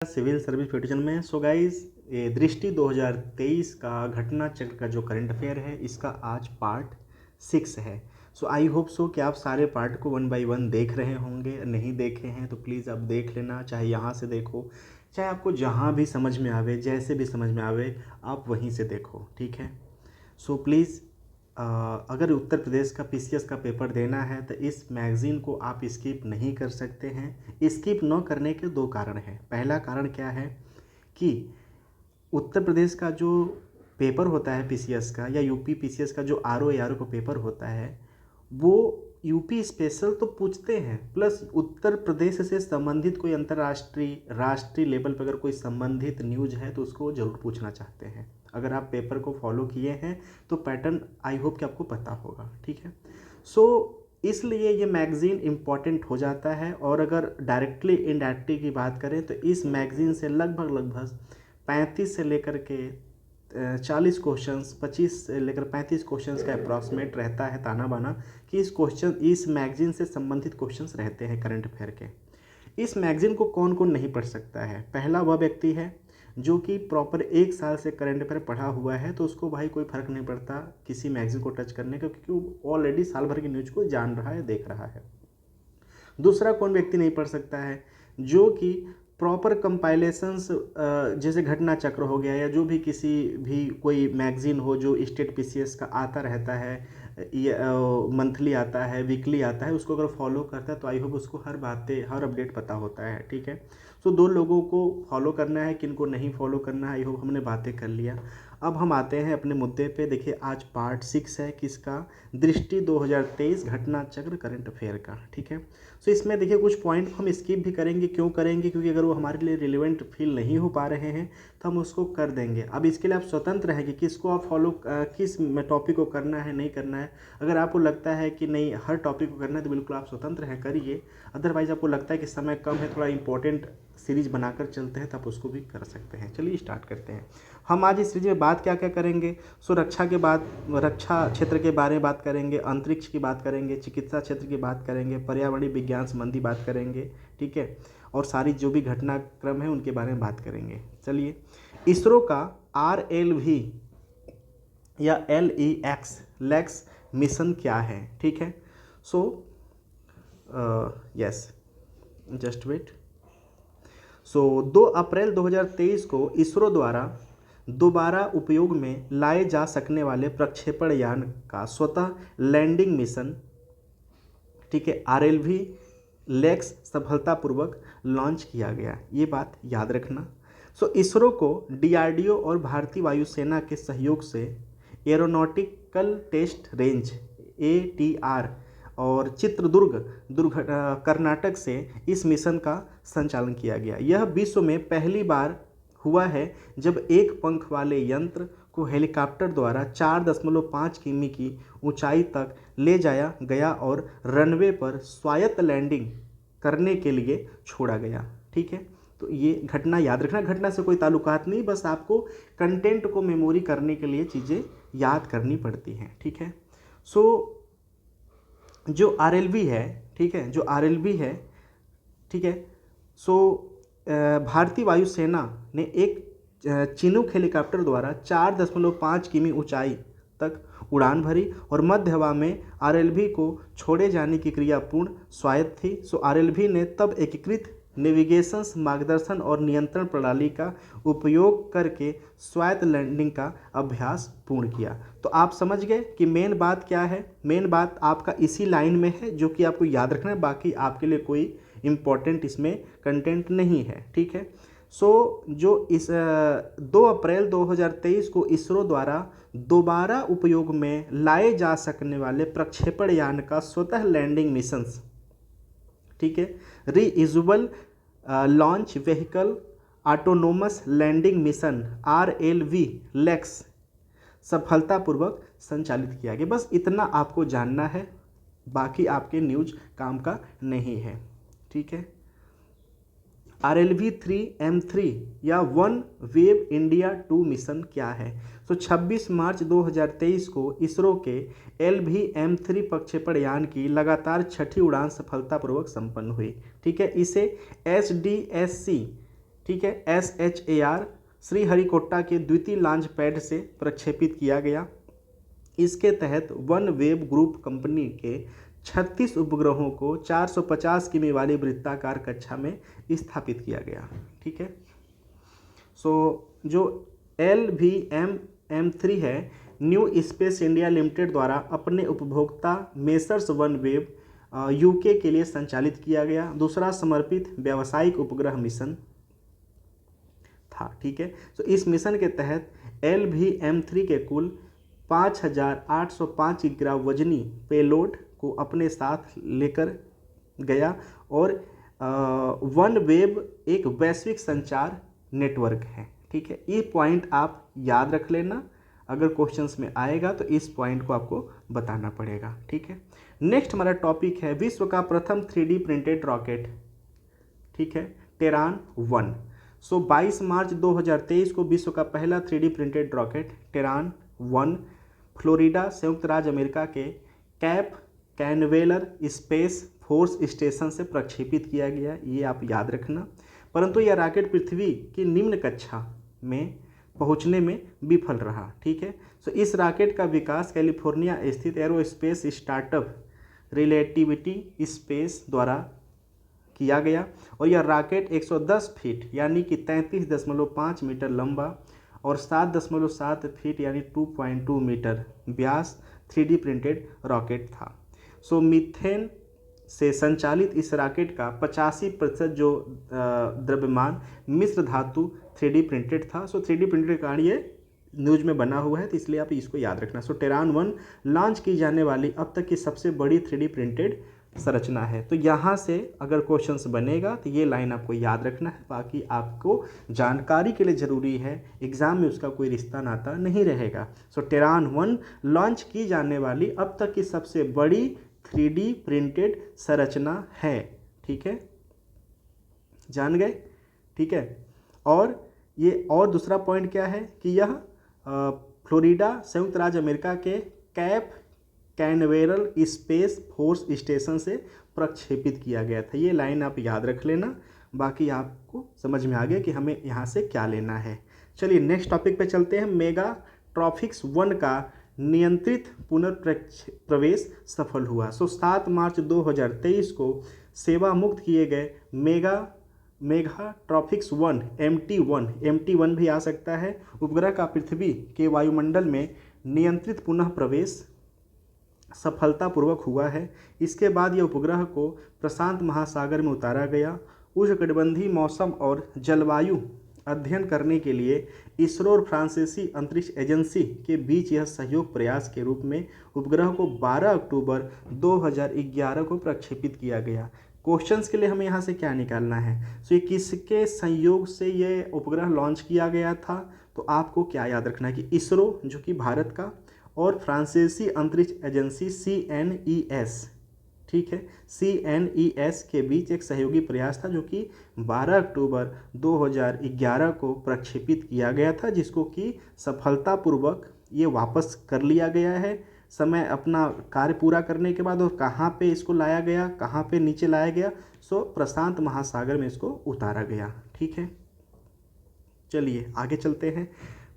Civil service protection में। So guys, ये दृष्टि 2023 का घटना चक्र का जो करंट अफेयर है, इसका आज पार्ट 6 है। सो आई होप सो कि आप सारे पार्ट को 1 बाय 1 देख रहे होंगे। नहीं देखे हैं तो प्लीज़ आप देख लेना, चाहे यहाँ से देखो, चाहे आपको जहाँ भी समझ में आवे, जैसे भी समझ में आवे, आप वहीं से देखो, ठीक है। सो प्लीज़, अगर उत्तर प्रदेश का पीसीएस का पेपर देना है तो इस मैगज़ीन को आप स्किप नहीं कर सकते हैं। स्किप न करने के दो कारण हैं। पहला कारण क्या है कि उत्तर प्रदेश का जो पेपर होता है पीसीएस का, या यूपी पीसीएस का जो आरओ एआरओ का पेपर होता है, वो यूपी स्पेशल तो पूछते हैं, प्लस उत्तर प्रदेश से संबंधित कोई अंतर्राष्ट्रीय राष्ट्रीय लेवल पर अगर कोई संबंधित न्यूज़ है तो उसको ज़रूर पूछना चाहते हैं। अगर आप पेपर को फॉलो किए हैं तो पैटर्न आई होप कि आपको पता होगा, ठीक है। सो इसलिए ये मैगज़ीन इम्पॉर्टेंट हो जाता है। और अगर डायरेक्टली इनडायरेक्टली की बात करें तो इस मैगज़ीन से लगभग 35 से लेकर के 40 क्वेश्चंस, 25 से लेकर 35 क्वेश्चंस का अप्रॉक्सीमेट रहता है ताना बाना कि इस मैगज़ीन से संबंधित क्वेश्चंस रहते हैं करंट अफेयर के। इस मैगज़ीन को कौन कौन नहीं पढ़ सकता है? पहला वह व्यक्ति है जो कि प्रॉपर 1 साल से करंट अफेयर पढ़ा हुआ है, तो उसको भाई कोई फ़र्क नहीं पड़ता किसी मैगज़ीन को टच करने का, क्योंकि वो ऑलरेडी साल भर की न्यूज़ को जान रहा है, देख रहा है। दूसरा कौन व्यक्ति नहीं पढ़ सकता है? जो कि प्रॉपर कंपाइलेशंस, जैसे घटना चक्र हो गया, या जो भी किसी भी कोई मैगज़ीन हो जो स्टेट पीसीएस का आता रहता है, मंथली आता है, वीकली आता है, उसको अगर फॉलो करता है तो आई होप उसको हर बातें, हर अपडेट पता होता है, ठीक है। सो दो लोगों को फॉलो करना है, किनको नहीं फॉलो करना है, आई होप हमने बातें कर लिया। अब हम आते हैं अपने मुद्दे पे। देखिए, आज पार्ट 6 है किसका? दृष्टि 2023 घटना चक्र करंट अफेयर का, ठीक है। सो इसमें देखिए कुछ पॉइंट हम स्किप भी करेंगे। क्यों करेंगे? क्योंकि अगर वो हमारे लिए रिलेवेंट फील नहीं हो पा रहे हैं तो हम उसको कर देंगे। अब इसके लिए आप स्वतंत्र हैं कि किसको आप फॉलो, किस टॉपिक को करना है, नहीं करना है। अगर आपको लगता है कि नहीं हर टॉपिक को करना है तो बिल्कुल आप स्वतंत्र हैं, करिए। अदरवाइज आपको लगता है कि समय कम है, थोड़ा इंपॉर्टेंट सीरीज बनाकर चलते हैं, तो आप उसको भी कर सकते हैं। चलिए स्टार्ट करते हैं। हम आज इस सीरीज में बात क्या क्या करेंगे? सो रक्षा के बाद, रक्षा क्षेत्र के बारे में बात करेंगे, अंतरिक्ष की बात करेंगे, चिकित्सा क्षेत्र की बात करेंगे, पर्यावरणीय विज्ञान संबंधी बात करेंगे, ठीक है। और सारी जो भी घटनाक्रम है उनके बारे में बात करेंगे। चलिए, इसरो का RLV या LEX मिशन क्या है, ठीक है। So yes, just wait. So 2 April 2023 को इसरो द्वारा दोबारा उपयोग में लाए जा सकने वाले प्रक्षेपण यान का स्वतः लैंडिंग मिशन, ठीक है, RLV लेक्स सफलतापूर्वक लॉन्च किया गया। ये बात याद रखना। सो इसरो को DRDO और भारतीय वायुसेना के सहयोग से एरोनॉटिकल टेस्ट रेंज ATR और चित्रदुर्ग कर्नाटक से इस मिशन का संचालन किया गया। यह विश्व में पहली बार हुआ है जब एक पंख वाले यंत्र को हेलीकॉप्टर द्वारा 4.5 किमी की ऊंचाई तक ले जाया गया और रनवे पर स्वायत्त लैंडिंग करने के लिए छोड़ा गया, ठीक है। तो ये घटना याद रखना। घटना से कोई ताल्लुकात नहीं, बस आपको कंटेंट को मेमोरी करने के लिए चीज़ें याद करनी पड़ती हैं, ठीक है। सो जो RLV है, ठीक है, जो RLV है, ठीक है। सो भारतीय वायुसेना ने एक चिनूक हेलीकॉप्टर द्वारा 4.5 किमी ऊंचाई तक उड़ान भरी और मध्य हवा में RLV को छोड़े जाने की क्रिया पूर्ण स्वायत्त थी। सो RLV ने तब एकीकृत नेविगेशन, मार्गदर्शन और नियंत्रण प्रणाली का उपयोग करके स्वायत्त लैंडिंग का अभ्यास पूर्ण किया। तो आप समझ गए कि मेन बात क्या है। मेन बात आपका इसी लाइन में है जो कि आपको याद रखना है, बाकी आपके लिए कोई इम्पोर्टेंट इसमें कंटेंट नहीं है, ठीक है। सो जो इस 2 अप्रैल 2023 को इसरो द्वारा दोबारा उपयोग में लाए जा सकने वाले प्रक्षेपण यान का स्वतः लैंडिंग मिशन, ठीक है, reusable launch vehicle autonomous landing mission RLV LEX सफलतापूर्वक संचालित किया गया। बस इतना आपको जानना है, बाकी आपके न्यूज काम का नहीं है, ठीक है। RLV 3M3 या वन वेव इंडिया 2 मिशन क्या है? तो 26 मार्च 2023 को इसरो के LVM3 प्रक्षेपण यान की लगातार छठी उड़ान सफलतापूर्वक संपन्न हुई, ठीक है। इसे SDSC ठीक है, SHAR श्रीहरिकोटा के द्वितीय लॉन्च पैड से प्रक्षेपित किया गया। इसके तहत वन वेब ग्रुप कंपनी के 36 उपग्रहों को 450 किमी वाली वृत्ताकार कक्षा में स्थापित किया गया। ठीक है, सो जो LVM-M3 है, न्यू स्पेस इंडिया लिमिटेड द्वारा अपने उपभोक्ता मेसर्स वन वेब UK के लिए संचालित किया गया दूसरा समर्पित व्यावसायिक उपग्रह मिशन था। ठीक है, तो इस मिशन के तहत LVM-3 के कुल 5805 किग्रा वजनी पेलोड को अपने साथ लेकर गया और वन वेब एक वैश्विक संचार नेटवर्क है। ठीक है, ये पॉइंट आप याद रख लेना, अगर क्वेश्चंस में आएगा तो इस पॉइंट को आपको बताना पड़ेगा। ठीक है, नेक्स्ट हमारा टॉपिक है विश्व का प्रथम 3D प्रिंटेड रॉकेट। ठीक है, टेरान 1। सो 22 मार्च 2023 को विश्व का पहला 3D printed rocket terrain 1 Florida संयुक्त राज्य अमेरिका के कैप कैनवेलर स्पेस फोर्स स्टेशन से प्रक्षेपित किया गया, ये आप याद रखना। परंतु यह रॉकेट पृथ्वी की निम्न कक्षा में पहुंचने में विफल रहा। ठीक है, तो इस रॉकेट का विकास कैलिफोर्निया स्थित एरोस्पेस स्टार्टअप रिलेटिविटी स्पेस द्वारा किया गया और यह रॉकेट 110 फीट यानी कि 33.5 मीटर लंबा और 7.7 फीट यानी 2.2 मीटर व्यास 3D प्रिंटेड रॉकेट था। सो मीथेन से संचालित इस रॉकेट का 85% जो द्रव्यमान मिश्र धातु 3D प्रिंटेड था। सो 3D प्रिंटेड का ये न्यूज में बना हुआ है, तो इसलिए आप इसको याद रखना। सो टेरान 1 लॉन्च की जाने वाली अब तक की सबसे बड़ी 3D प्रिंटेड संरचना है। तो यहाँ से अगर क्वेश्चंस बनेगा तो ये लाइन आपको याद रखना है, बाकी आपको जानकारी के लिए ज़रूरी है, एग्जाम में उसका कोई रिश्ता नाता नहीं रहेगा। सो टेरान 1 लॉन्च की जाने वाली अब तक की सबसे बड़ी 3D प्रिंटेड संरचना है। ठीक है, जान गए। ठीक है, और ये और दूसरा पॉइंट क्या है कि यह फ्लोरिडा संयुक्त राज्य अमेरिका के cap Canaveral space force station से प्रक्षेपित किया गया था। ये लाइन आप याद रख लेना, बाकी आपको समझ में आ गया कि हमें यहाँ से क्या लेना है। चलिए नेक्स्ट टॉपिक पे चलते हैं। मेगा ट्रॉफिक्स 1 का नियंत्रित पुनर्प्रवेश सफल हुआ। सो 7 मार्च 2023 को सेवा मुक्त किए गए मेगा ट्रॉफिक्स 1 MT1 भी आ सकता है उपग्रह का पृथ्वी के वायुमंडल में नियंत्रित पुनः प्रवेश सफलतापूर्वक हुआ है। इसके बाद यह उपग्रह को प्रशांत महासागर में उतारा गया। उष्णकटिबंधीय मौसम और जलवायु अध्ययन करने के लिए इसरो और फ्रांसीसी अंतरिक्ष एजेंसी के बीच यह सहयोग प्रयास के रूप में उपग्रह को 12 अक्टूबर 2011 को प्रक्षेपित किया गया। क्वेश्चंस के लिए हमें यहाँ से क्या निकालना है, तो ये किसके संयोग से ये उपग्रह लॉन्च किया गया था, तो आपको क्या याद रखना है कि इसरो जो कि भारत का और फ्रांसीसी अंतरिक्ष एजेंसी CNES, ठीक है, CNES के बीच एक सहयोगी प्रयास था जो कि 12 अक्टूबर 2011 को प्रक्षेपित किया गया था, जिसको कि सफलतापूर्वक ये वापस कर लिया गया है समय अपना कार्य पूरा करने के बाद। और कहाँ पे इसको लाया गया, कहाँ पे नीचे लाया गया, सो प्रशांत महासागर में इसको उतारा गया। ठीक है, चलिए आगे चलते हैं।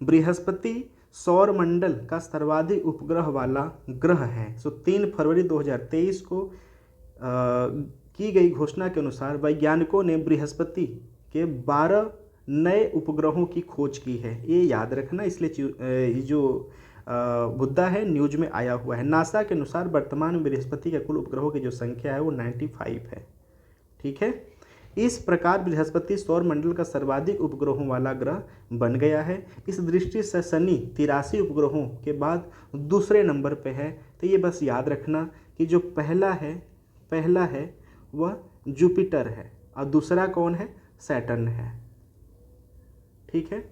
बृहस्पति सौर मंडल का सर्वाधिक उपग्रह वाला ग्रह है। सो 3 फरवरी 2023 को की गई घोषणा के अनुसार वैज्ञानिकों ने बृहस्पति के 12 नए उपग्रहों की खोज की है। ये याद रखना, इसलिए जो मुद्दा है न्यूज में आया हुआ है। नासा के अनुसार वर्तमान में बृहस्पति के कुल उपग्रहों की जो संख्या है वो 95 है। ठीक है, इस प्रकार बृहस्पति सौर मंडल का सर्वाधिक उपग्रहों वाला ग्रह बन गया है। इस दृष्टि से शनि 83 उपग्रहों के बाद दूसरे नंबर पे है। तो ये बस याद रखना कि जो पहला है वह जुपिटर है और दूसरा कौन है, सैटर्न है। ठीक है,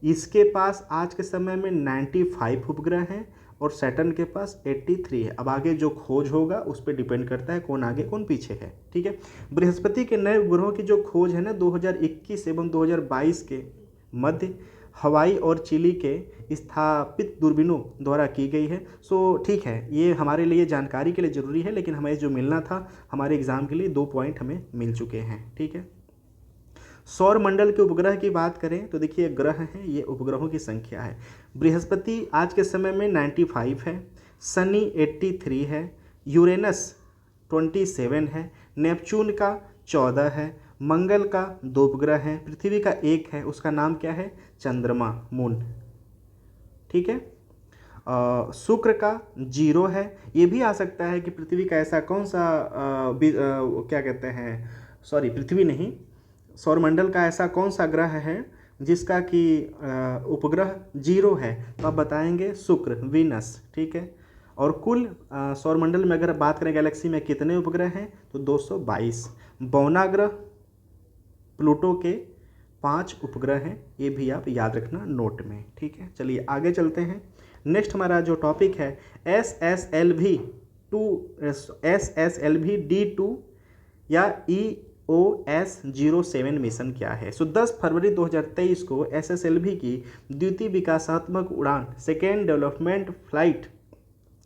इसके पास आज के समय में 95 उपग्रह हैं और सैटर्न के पास 83 है। अब आगे जो खोज होगा उस पर डिपेंड करता है कौन आगे कौन पीछे है। ठीक है, बृहस्पति के नए उपग्रहों की जो खोज है ना 2021 एवं 2022 के मध्य हवाई और चिली के स्थापित दूरबीनों द्वारा की गई है। सो ठीक है, ये हमारे लिए जानकारी के लिए ज़रूरी है, लेकिन हमें जो मिलना था हमारे एग्ज़ाम के लिए 2 पॉइंट हमें मिल चुके हैं। ठीक है, सौर मंडल के उपग्रह की बात करें तो देखिए ग्रह हैं, ये उपग्रहों की संख्या है। बृहस्पति आज के समय में 95 है, शनि 83 है, यूरेनस 27 है, नेपच्यून का 14 है, मंगल का 2 उपग्रह है, पृथ्वी का 1 है, उसका नाम क्या है, चंद्रमा, मून। ठीक है। शुक्र का 0 है। ये भी आ सकता है कि पृथ्वी का ऐसा कौन सा क्या कहते हैं, सॉरी पृथ्वी नहीं, सौरमंडल का ऐसा कौन सा ग्रह है जिसका कि उपग्रह 0 है, तो आप बताएंगे शुक्र, वीनस। ठीक है। और कुल सौरमंडल में अगर बात करें गैलेक्सी में कितने उपग्रह हैं तो 222। बौना ग्रह प्लूटो के 5 उपग्रह हैं, ये भी आप याद रखना नोट में। ठीक है, चलिए आगे चलते हैं। नेक्स्ट हमारा जो टॉपिक है SSLV D2 या EOS-07 मिशन क्या है। 10 फरवरी 2023 को SSLV की द्वितीय विकासात्मक उड़ान, सेकेंड डेवलपमेंट फ्लाइट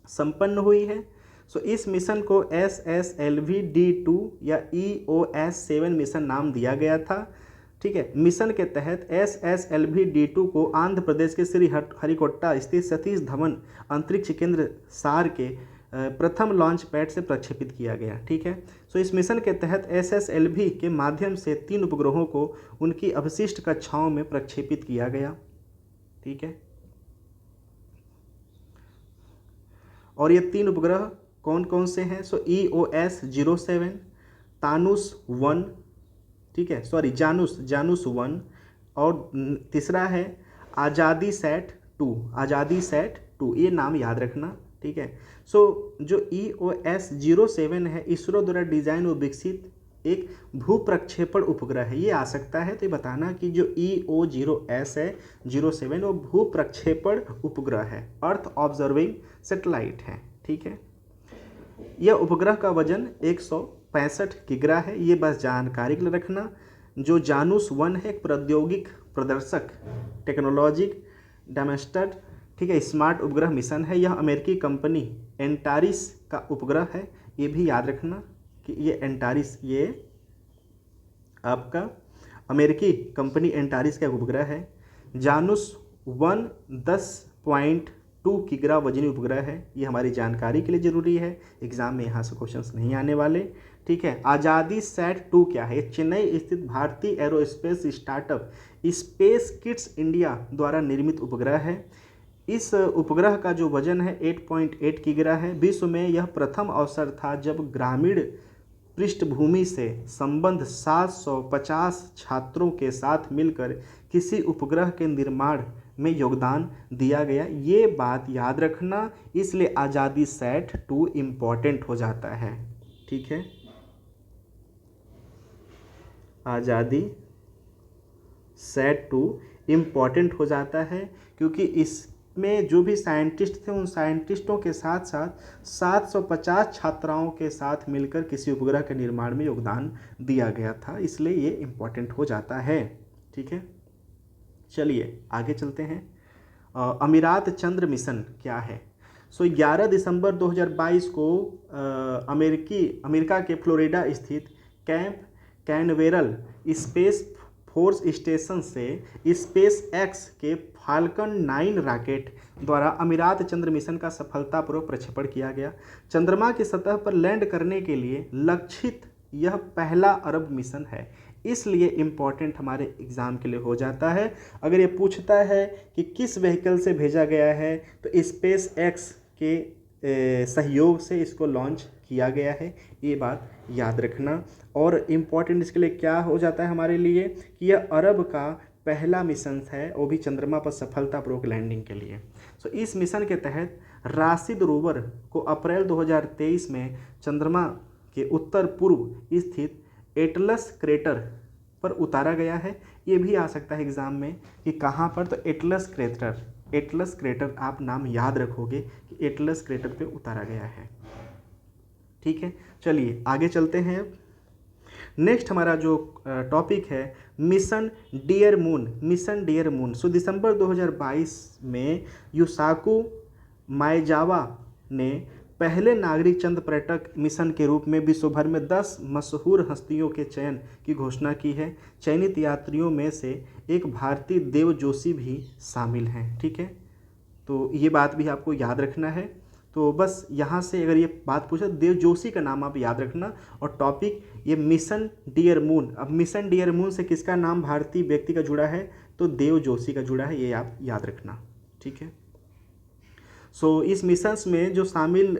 संपन्न हुई है। इस मिशन को SSLV D2 या EOS-7 मिशन नाम दिया गया था। ठीक है। मिशन के तहत SSLV D2 को आंध्र प्रदेश के श्री हरिकोटा स्थित सतीश धवन अंतरिक्ष केंद्र सार के प्रथम लॉन्च पैड से प्रक्षेपित किया गया। ठीक है। इस मिशन के तहत SSLV के माध्यम से 3 उपग्रहों को उनकी अवशिष्ट कक्षाओं में प्रक्षेपित किया गया। ठीक है। और ये 3 उपग्रह कौन कौन से हैं, EOS-07, तानुस 1, ठीक है, सॉरी जानूस 1, और तीसरा है आज़ादी सैट 2, ये नाम याद रखना। ठीक है। जो EOS-07 है, इसरो द्वारा डिजाइन और विकसित एक भू प्रक्षेपण उपग्रह है। ये आ सकता है तो ये बताना कि जो EOS है 07 वो भू प्रक्षेपण उपग्रह है, अर्थ ऑब्जर्विंग सैटेलाइट है। ठीक है। यह उपग्रह का वजन 165 किग्रा है, ये बस जानकारी के लिए रखना। जो जानूस 1 है एक प्रौद्योगिक प्रदर्शक, टेक्नोलॉजिक डेमोस्ट्रेट, ठीक है, स्मार्ट उपग्रह मिशन है। यह अमेरिकी कंपनी एंटारिस का उपग्रह है, ये भी याद रखना कि ये एंटारिस, ये आपका अमेरिकी कंपनी एंटारिस का उपग्रह है। जानूस 1 10.2 किग्रा वजनी उपग्रह है, ये हमारी जानकारी के लिए ज़रूरी है, एग्जाम में यहाँ से क्वेश्चंस नहीं आने वाले। ठीक है। आज़ादी सैट 2 क्या है, चेन्नई स्थित भारतीय aerospace startup Space Kidz India द्वारा निर्मित उपग्रह है। इस उपग्रह का जो वजन है 8.8 किग्रा है। विश्व में यह प्रथम अवसर था जब ग्रामीण पृष्ठभूमि से संबद्ध 750 छात्रों के साथ मिलकर किसी उपग्रह के निर्माण में योगदान दिया गया। ये बात याद रखना, इसलिए आज़ादी सैट 2 इम्पॉर्टेंट हो जाता है। ठीक है। आज़ादी सैट 2 इम्पॉर्टेंट हो जाता है क्योंकि इसमें जो भी साइंटिस्ट थे उन साइंटिस्टों के साथ साथ 750 छात्राओं के साथ मिलकर किसी उपग्रह के निर्माण में योगदान दिया गया था, इसलिए ये इम्पॉर्टेंट हो जाता है। ठीक है। चलिए आगे चलते हैं। अमीरात चंद्र मिशन क्या है। 11 दिसंबर 2022 को अमेरिका के फ्लोरिडा स्थित camp Canaveral space force station से स्पेस एक्स के फाल्कन 9 रॉकेट द्वारा अमीरात चंद्र मिशन का सफलतापूर्वक प्रक्षेपण किया गया। चंद्रमा की सतह पर लैंड करने के लिए लक्षित यह पहला अरब मिशन है, इसलिए इम्पॉर्टेंट हमारे एग्ज़ाम के लिए हो जाता है। अगर ये पूछता है कि किस व्हीकल से भेजा गया है तो स्पेस एक्स के सहयोग से इसको लॉन्च किया गया है, ये बात याद रखना। और इम्पॉर्टेंट इसके लिए क्या हो जाता है हमारे लिए कि यह अरब का पहला मिशन है, वो भी चंद्रमा पर सफलतापूर्वक लैंडिंग के लिए। इस मिशन के तहत राशिद रोवर को अप्रैल 2023 में चंद्रमा के उत्तर पूर्व स्थित एटलस क्रेटर पर उतारा गया है। ये भी आ सकता है एग्ज़ाम में कि कहाँ पर, तो एटलस क्रेटर आप नाम याद रखोगे कि एटलस क्रेटर पे उतारा गया है। ठीक है। चलिए आगे चलते हैं। नेक्स्ट हमारा जो टॉपिक है मिशन डियर मून। दिसंबर 2022 में युसाकू माइजावा ने पहले नागरिक चंद्र पर्यटक मिशन के रूप में विश्व भर में 10 मशहूर हस्तियों के चयन की घोषणा की है। चयनित यात्रियों में से एक भारतीय देव जोशी भी शामिल हैं। ठीक है, तो ये बात भी आपको याद रखना है। तो बस यहाँ से अगर ये बात पूछे देव जोशी का नाम आप याद रखना, और टॉपिक ये मिशन डियर मून। अब मिशन डियर मून से किसका नाम भारतीय व्यक्ति का जुड़ा है, तो देव जोशी का जुड़ा है, ये आप याद रखना। ठीक है, सो इस मिशंस में जो शामिल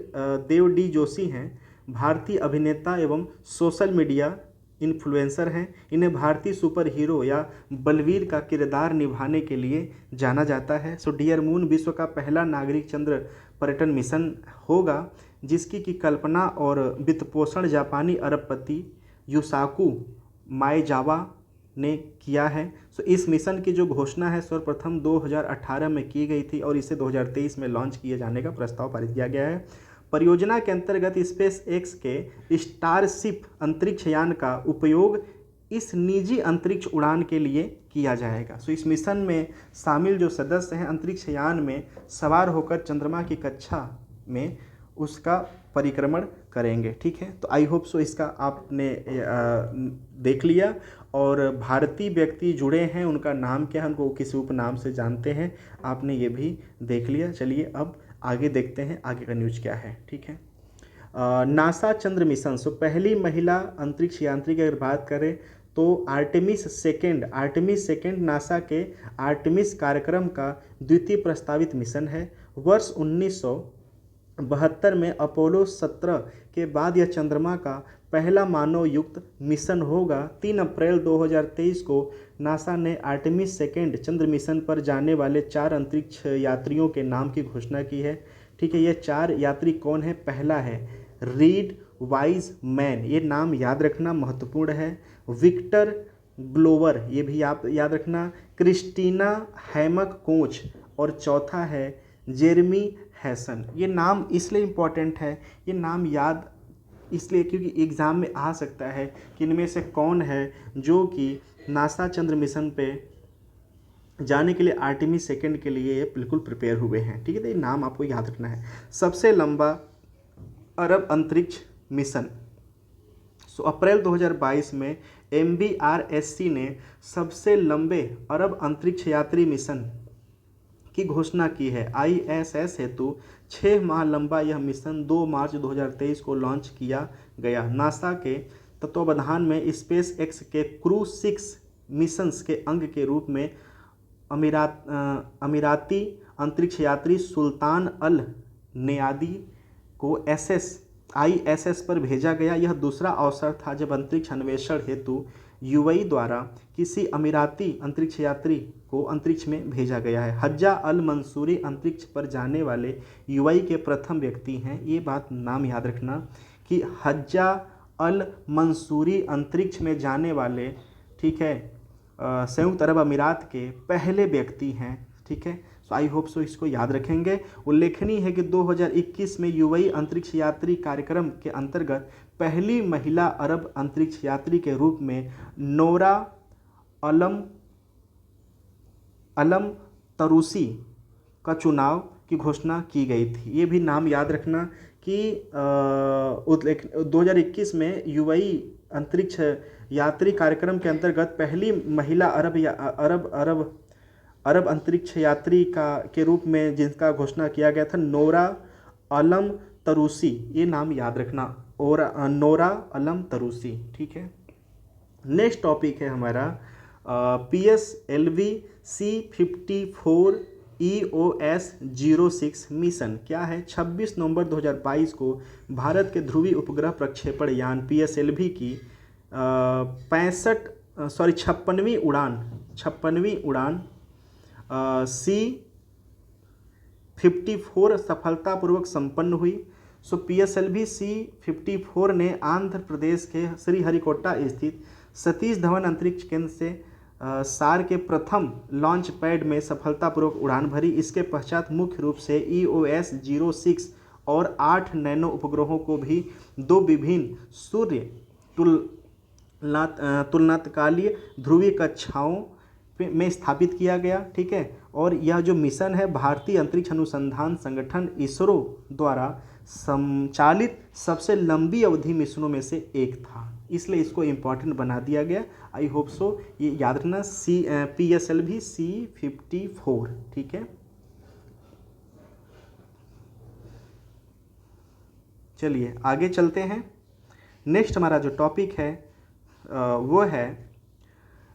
देव डी जोशी हैं भारतीय अभिनेता एवं सोशल मीडिया इन्फ्लुएंसर हैं। इन्हें भारतीय सुपर हीरो या बलवीर का किरदार निभाने के लिए जाना जाता है। सो डियर मून विश्व का पहला नागरिक चंद्र पर्यटन मिशन होगा जिसकी की कल्पना और वित्तपोषण जापानी अरबपति युसाकू माएजावा ने किया है। सो इस मिशन की जो घोषणा है सर्वप्रथम 2018 में की गई थी और इसे 2023 में लॉन्च किए जाने का प्रस्ताव पारित किया गया है। परियोजना के अंतर्गत स्पेस एक्स के स्टारशिप अंतरिक्ष यान का उपयोग इस निजी अंतरिक्ष उड़ान के लिए किया जाएगा। सो इस मिशन में शामिल जो सदस्य हैं अंतरिक्ष यान में सवार होकर चंद्रमा की कक्षा में उसका परिक्रमण करेंगे। ठीक है, तो आई होप सो इसका आपने देख लिया, और भारतीय व्यक्ति जुड़े हैं उनका नाम क्या है, उनको किस उपनाम से जानते हैं, आपने ये भी देख लिया। चलिए अब आगे देखते हैं आगे का न्यूज क्या है। ठीक है, नासा चंद्र मिशन। सो पहली महिला अंतरिक्ष यात्री की अगर बात करें तो आर्टेमिस सेकेंड नासा के आर्टेमिस कार्यक्रम का द्वितीय प्रस्तावित मिशन है। वर्ष 1972 में अपोलो 17 के बाद यह चंद्रमा का पहला मानव युक्त मिशन होगा। 3 अप्रैल 2023 को नासा ने आर्टेमिस सेकेंड चंद्र मिशन पर जाने वाले 4 अंतरिक्ष यात्रियों के नाम की घोषणा की है। ठीक है, ये 4 यात्री कौन है? पहला है रीड वाइज मैन, ये नाम याद रखना महत्वपूर्ण है। विक्टर ग्लोवर, ये भी आप याद रखना। क्रिस्टीना हैमक कोच, और चौथा है जेरमी हैसन। ये नाम इसलिए इम्पॉर्टेंट है, ये नाम याद इसलिए क्योंकि एग्ज़ाम में आ सकता है कि इनमें से कौन है जो कि नासा चंद्र मिशन पे जाने के लिए आर्टेमिस सेकेंड के लिए ये बिल्कुल प्रिपेयर हुए हैं। ठीक है, तो ये नाम आपको याद रखना है। सबसे लंबा अरब अंतरिक्ष मिशन। सो अप्रैल 2022 में MBRSC ने सबसे लंबे अरब अंतरिक्ष यात्री मिशन की घोषणा की है। ISS हेतु 6 माह लंबा यह मिशन 2 मार्च 2023 को लॉन्च किया गया। नासा के तत्वावधान में स्पेस एक्स के क्रू 6 मिशंस के अंग के रूप में अमीराती अंतरिक्ष यात्री सुल्तान अल नयादी को ISS पर भेजा गया। यह दूसरा अवसर था जब अंतरिक्ष अन्वेषण हेतु UAE द्वारा किसी अमीराती अंतरिक्ष यात्री को अंतरिक्ष में भेजा गया है। हज्जा अल मंसूरी अंतरिक्ष पर जाने वाले UAE के प्रथम व्यक्ति हैं। ये बात नाम याद रखना कि हज्जा अल मंसूरी अंतरिक्ष में जाने वाले, ठीक है, संयुक्त अरब अमीरात के पहले व्यक्ति हैं। ठीक है, सो आई होप सो इसको याद रखेंगे। उल्लेखनीय है कि 2021 में UAE अंतरिक्ष यात्री कार्यक्रम के अंतर्गत पहली महिला अरब अंतरिक्ष यात्री के रूप में नोरा अलम तरूसी का चुनाव की घोषणा की गई थी। ये भी नाम याद रखना कि 2021 में UAE अंतरिक्ष यात्री कार्यक्रम के अंतर्गत पहली महिला अरब अंतरिक्ष यात्री के रूप में जिनका घोषणा किया गया था नोरा अलम तरूसी, ये नाम याद रखना, और नोरा अलम तरूसी। ठीक है, नेक्स्ट टॉपिक है हमारा PSLV C54 EOS 06 मिशन। क्या है? 26 नवंबर 2022 को भारत के ध्रुवीय उपग्रह प्रक्षेपण यान PSLV की 56वीं उड़ान C54 सफलतापूर्वक संपन्न हुई। सो PSLV C54 ने आंध्र प्रदेश के श्रीहरिकोटा स्थित सतीश धवन अंतरिक्ष केंद्र से सार के प्रथम लॉन्च पैड में सफलतापूर्वक उड़ान भरी। इसके पश्चात मुख्य रूप से EOS 06 और 8 नैनो उपग्रहों को भी 2 विभिन्न सूर्य तुलनातकालीय ध्रुवीय कक्षाओं में स्थापित किया गया। ठीक है, और यह जो मिशन है भारतीय अंतरिक्ष अनुसंधान संगठन ISRO द्वारा संचालित सबसे लंबी अवधि मिशनों में से एक था, इसलिए इसको इम्पोर्टेंट बना दिया गया। आई होप सो ये याद रखना। PSLV C-54, ठीक है। चलिए आगे चलते हैं। नेक्स्ट हमारा जो टॉपिक है वो है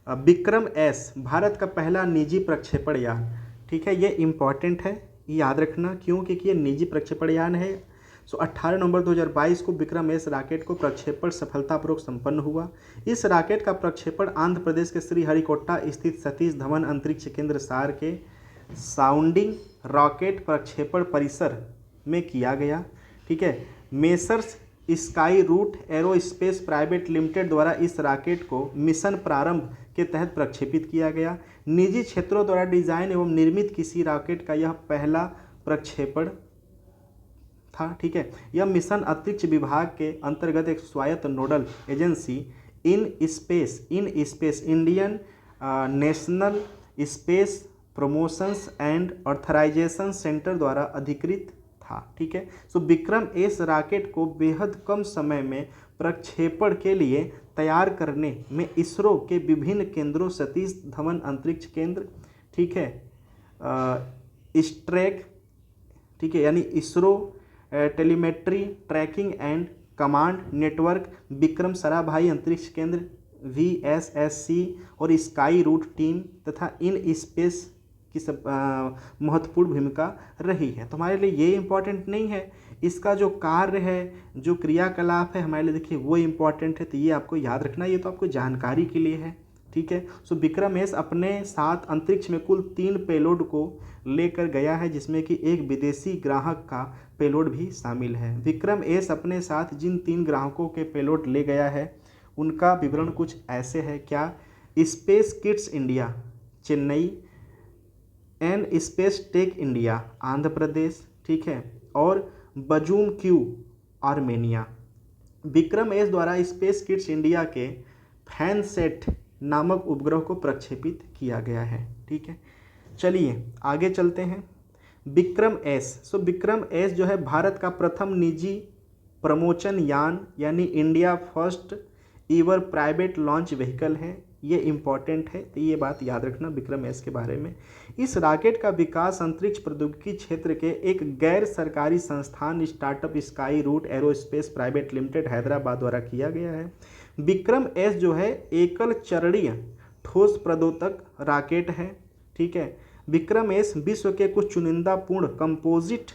विक्रम एस, भारत का पहला निजी प्रक्षेपण यान, ठीक है। ये इम्पॉर्टेंट है, याद रखना, क्यों? क्योंकि ये निजी प्रक्षेपण यान है। 18 नवंबर 2022 को विक्रम एस रॉकेट को प्रक्षेपण सफलतापूर्वक संपन्न हुआ। इस रॉकेट का प्रक्षेपण आंध्र प्रदेश के श्रीहरिकोटा स्थित सतीश धवन अंतरिक्ष केंद्र सार के साउंडिंग रॉकेट प्रक्षेपण परिसर में किया गया, ठीक है। Messrs Skyroot Aerospace Private Limited द्वारा इस रॉकेट को मिशन प्रारंभ के तहत प्रक्षेपित किया गया। निजी क्षेत्रों द्वारा डिजाइन एवं निर्मित किसी रॉकेट का यह पहला प्रक्षेपण था, ठीक है। यह मिशन अंतरिक्ष विभाग के अंतर्गत एक स्वायत्त nodal agency IN SPACe Indian National Space Promotions and Authorization Centre द्वारा अधिकृत था, ठीक है। सो विक्रम एस रॉकेट को बेहद कम समय में प्रक्षेपण के लिए तैयार करने में इसरो के विभिन्न केंद्रों सतीश धवन अंतरिक्ष केंद्र, ठीक है, स्ट्रैक, ठीक है, यानी ISRO telemetry tracking and command network, Vikram Sarabhai अंतरिक्ष केंद्र VSSC और स्काई रूट टीम तथा इन स्पेस की सब महत्वपूर्ण भूमिका रही है। तो हमारे लिए ये इम्पॉर्टेंट नहीं है, इसका जो कार्य है, जो क्रियाकलाप है हमारे लिए देखिए वो इम्पॉर्टेंट है। तो ये आपको याद रखना, ये तो आपको जानकारी के लिए है, ठीक है। सो विक्रम एस अपने साथ अंतरिक्ष में कुल 3 पेलोड को लेकर गया है, जिसमें कि एक विदेशी ग्राहक का पेलोड भी शामिल है। विक्रम एस अपने साथ जिन 3 ग्राहकों के पेलोड ले गया है उनका विवरण कुछ ऐसे है। क्या? Space kids India Chennai, N space tech India Andhra Pradesh, ठीक है, और Bazoom Q Armenia. Vikram S द्वारा स्पेस किड्स इंडिया के फैनसेट नामक उपग्रह को प्रक्षेपित किया गया है, ठीक है। चलिए आगे चलते हैं। विक्रम एस, सो विक्रम एस जो है भारत का प्रथम निजी प्रमोचन यान यानी India first ईवर private launch vehicle है। ये इम्पॉर्टेंट है, तो ये बात याद रखना विक्रम एस के बारे में। इस रॉकेट का विकास अंतरिक्ष प्रौद्योगिकी क्षेत्र के एक गैर सरकारी संस्थान startup Skyroot Aerospace Private Limited Hyderabad द्वारा किया गया है। विक्रम एस जो है एकल चरणीय ठोस प्रदोतक रॉकेट है, ठीक है। विक्रम एस विश्व के कुछ चुनिंदा पूर्ण कंपोजिट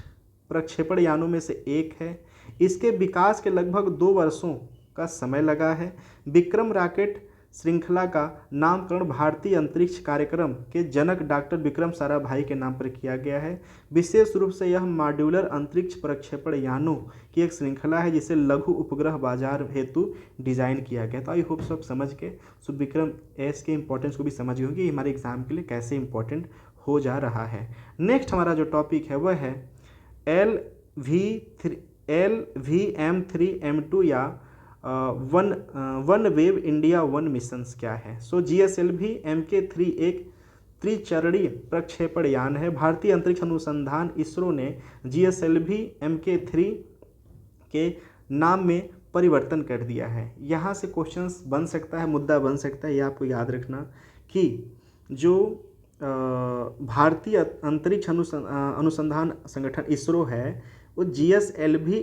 प्रक्षेपण यानों में से एक है। इसके विकास के लगभग 2 वर्षों का समय लगा है। विक्रम रॉकेट श्रृंखला का नामकरण भारतीय अंतरिक्ष कार्यक्रम के जनक डॉक्टर विक्रम साराभाई के नाम पर किया गया है। विशेष रूप से यह मॉड्यूलर अंतरिक्ष प्रक्षेपण यानों की एक श्रृंखला है जिसे लघु उपग्रह बाजार हेतु डिजाइन किया गया। तो आई होप सब समझ के सो विक्रम एस के इंपॉर्टेंस को भी समझ गए होंगे, हमारे एग्जाम के लिए कैसे इंपॉर्टेंट हो जा रहा है। नेक्स्ट हमारा जो टॉपिक है वह है LVM-3M2 या वन वेव इंडिया 1 मिशंस क्या है। सो GSLV MK3 एक त्रिचरणीय प्रक्षेपण यान है। भारतीय अंतरिक्ष अनुसंधान इसरो ने GSLV MK3 के नाम में परिवर्तन कर दिया है। यहाँ से क्वेश्चंस बन सकता है, मुद्दा बन सकता है, ये आपको याद रखना कि जो भारतीय अंतरिक्ष अनुसंधान संगठन इसरो है वो GSLV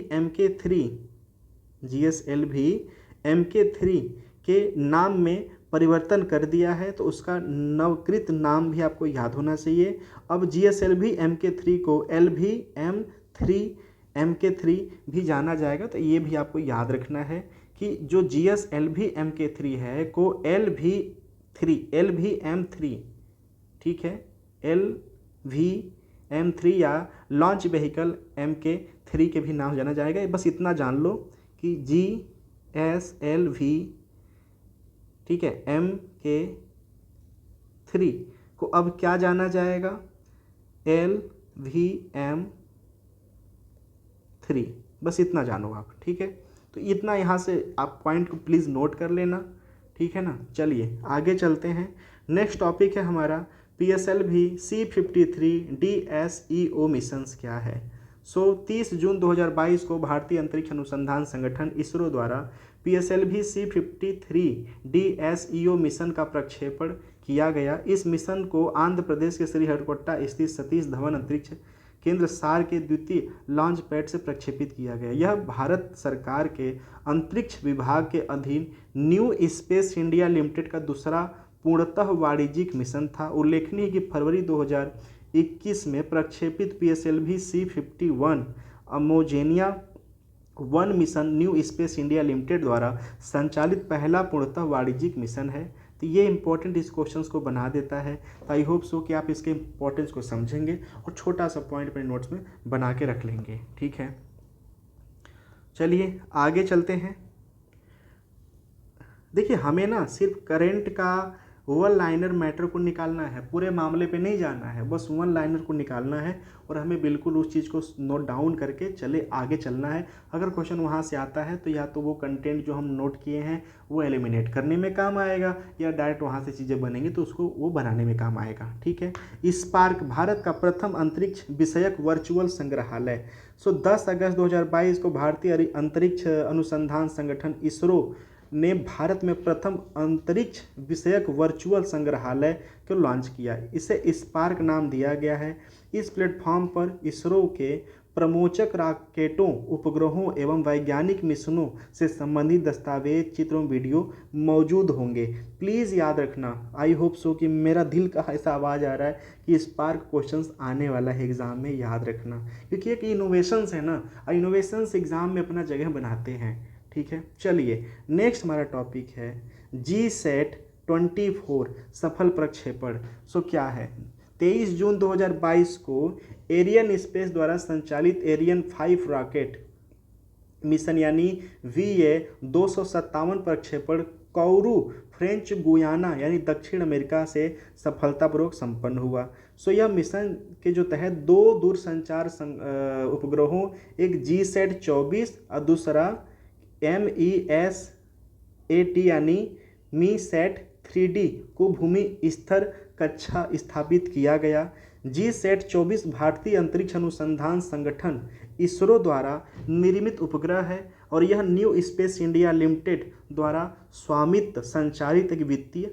MK3 के नाम में परिवर्तन कर दिया है, तो उसका नवकृत नाम भी आपको याद होना चाहिए। अब GSLV MK3 को LVM-3 भी जाना जाएगा, तो ये भी आपको याद रखना है कि जो GSLV MK3 है को LVM-3, ठीक है, LVM-3 या लॉन्च व्हीकल MK3 के भी नाम जाना जाएगा। बस इतना जान लो कि GSLV, ठीक है, MK3 को अब क्या जाना जाएगा, LVM-3, बस इतना जानो आप, ठीक है। तो इतना यहाँ से आप पॉइंट को प्लीज़ नोट कर लेना, ठीक है ना। चलिए आगे चलते हैं। नेक्स्ट टॉपिक है हमारा PSLV C-53 DSEO मिशंस क्या है। सो 30 जून 2022 को भारतीय अंतरिक्ष अनुसंधान संगठन इसरो द्वारा PSLV C53 DSEO मिशन का प्रक्षेपण किया गया। इस मिशन को आंध्र प्रदेश के श्रीहरिकोटा स्थित सतीश धवन अंतरिक्ष केंद्र सार के द्वितीय लॉन्च पैड से प्रक्षेपित किया गया। यह भारत सरकार के अंतरिक्ष विभाग के अधीन न्यू स्पेस इंडिया लिमिटेड का दूसरा पूर्णतः वाणिज्यिक मिशन था। उल्लेखनीय है कि फरवरी 2021 में प्रक्षेपित PSLV C51 अमोजेनिया 1 mission new space India limited द्वारा संचालित पहला पूर्णतः वाणिज्यिक मिशन है। तो ये इंपॉर्टेंट इस क्वेश्चंस को बना देता है। तो आई होप सो कि आप इसके इंपॉर्टेंस को समझेंगे और छोटा सा पॉइंट अपने नोट्स में बना के रख लेंगे। ठीक है, चलिए आगे चलते हैं। देखिए, हमें ना सिर्फ करंट का वन लाइनर मैटर को निकालना है, पूरे मामले पे नहीं जाना है, बस वन लाइनर को निकालना है और हमें बिल्कुल उस चीज़ को नोट डाउन करके चले आगे चलना है। अगर क्वेश्चन वहाँ से आता है तो या तो वो कंटेंट जो हम नोट किए हैं वो एलिमिनेट करने में काम आएगा, या डायरेक्ट वहाँ से चीज़ें बनेंगी तो उसको वो बनाने में काम आएगा। ठीक है, स्पार्क भारत का प्रथम अंतरिक्ष विषयक वर्चुअल संग्रहालय। 10 अगस्त 2022 को भारतीय अंतरिक्ष अनुसंधान संगठन इसरो ने भारत में प्रथम अंतरिक्ष विषयक वर्चुअल संग्रहालय को लॉन्च किया। इसे स्पार्क नाम दिया गया है। इस प्लेटफॉर्म पर इसरो के प्रमोचक रॉकेटों, उपग्रहों एवं वैज्ञानिक मिशनों से संबंधित दस्तावेज, चित्रों, वीडियो मौजूद होंगे। प्लीज़ याद रखना, आई होप सो कि मेरा दिल का ऐसा आवाज़ आ रहा है कि स्पार्क क्वेश्चंस आने वाला है एग्ज़ाम में, याद रखना, क्योंकि एक इनोवेशंस है ना, इनोवेशंस एग्ज़ाम में अपना जगह बनाते हैं। ठीक है, चलिए नेक्स्ट हमारा टॉपिक है GSAT-24 सफल प्रक्षेपण। क्या है, 23 जून 2022 को एरियन स्पेस द्वारा संचालित एरियन 5 रॉकेट मिशन यानी VA 257 प्रक्षेपण कोरू, फ्रेंच गुयाना यानी दक्षिण अमेरिका से सफलतापूर्वक संपन्न हुआ। यह मिशन के जो तहत 2 दूरसंचार उपग्रहों, एक GSAT-24 और दूसरा MESAT यानी MeSat-3D को भूमि स्तर कक्षा स्थापित किया गया। GSAT-24 भारतीय अंतरिक्ष अनुसंधान संगठन इसरो द्वारा निर्मित उपग्रह है और यह न्यू स्पेस इंडिया लिमिटेड द्वारा स्वामित्व संचालित एक वित्तीय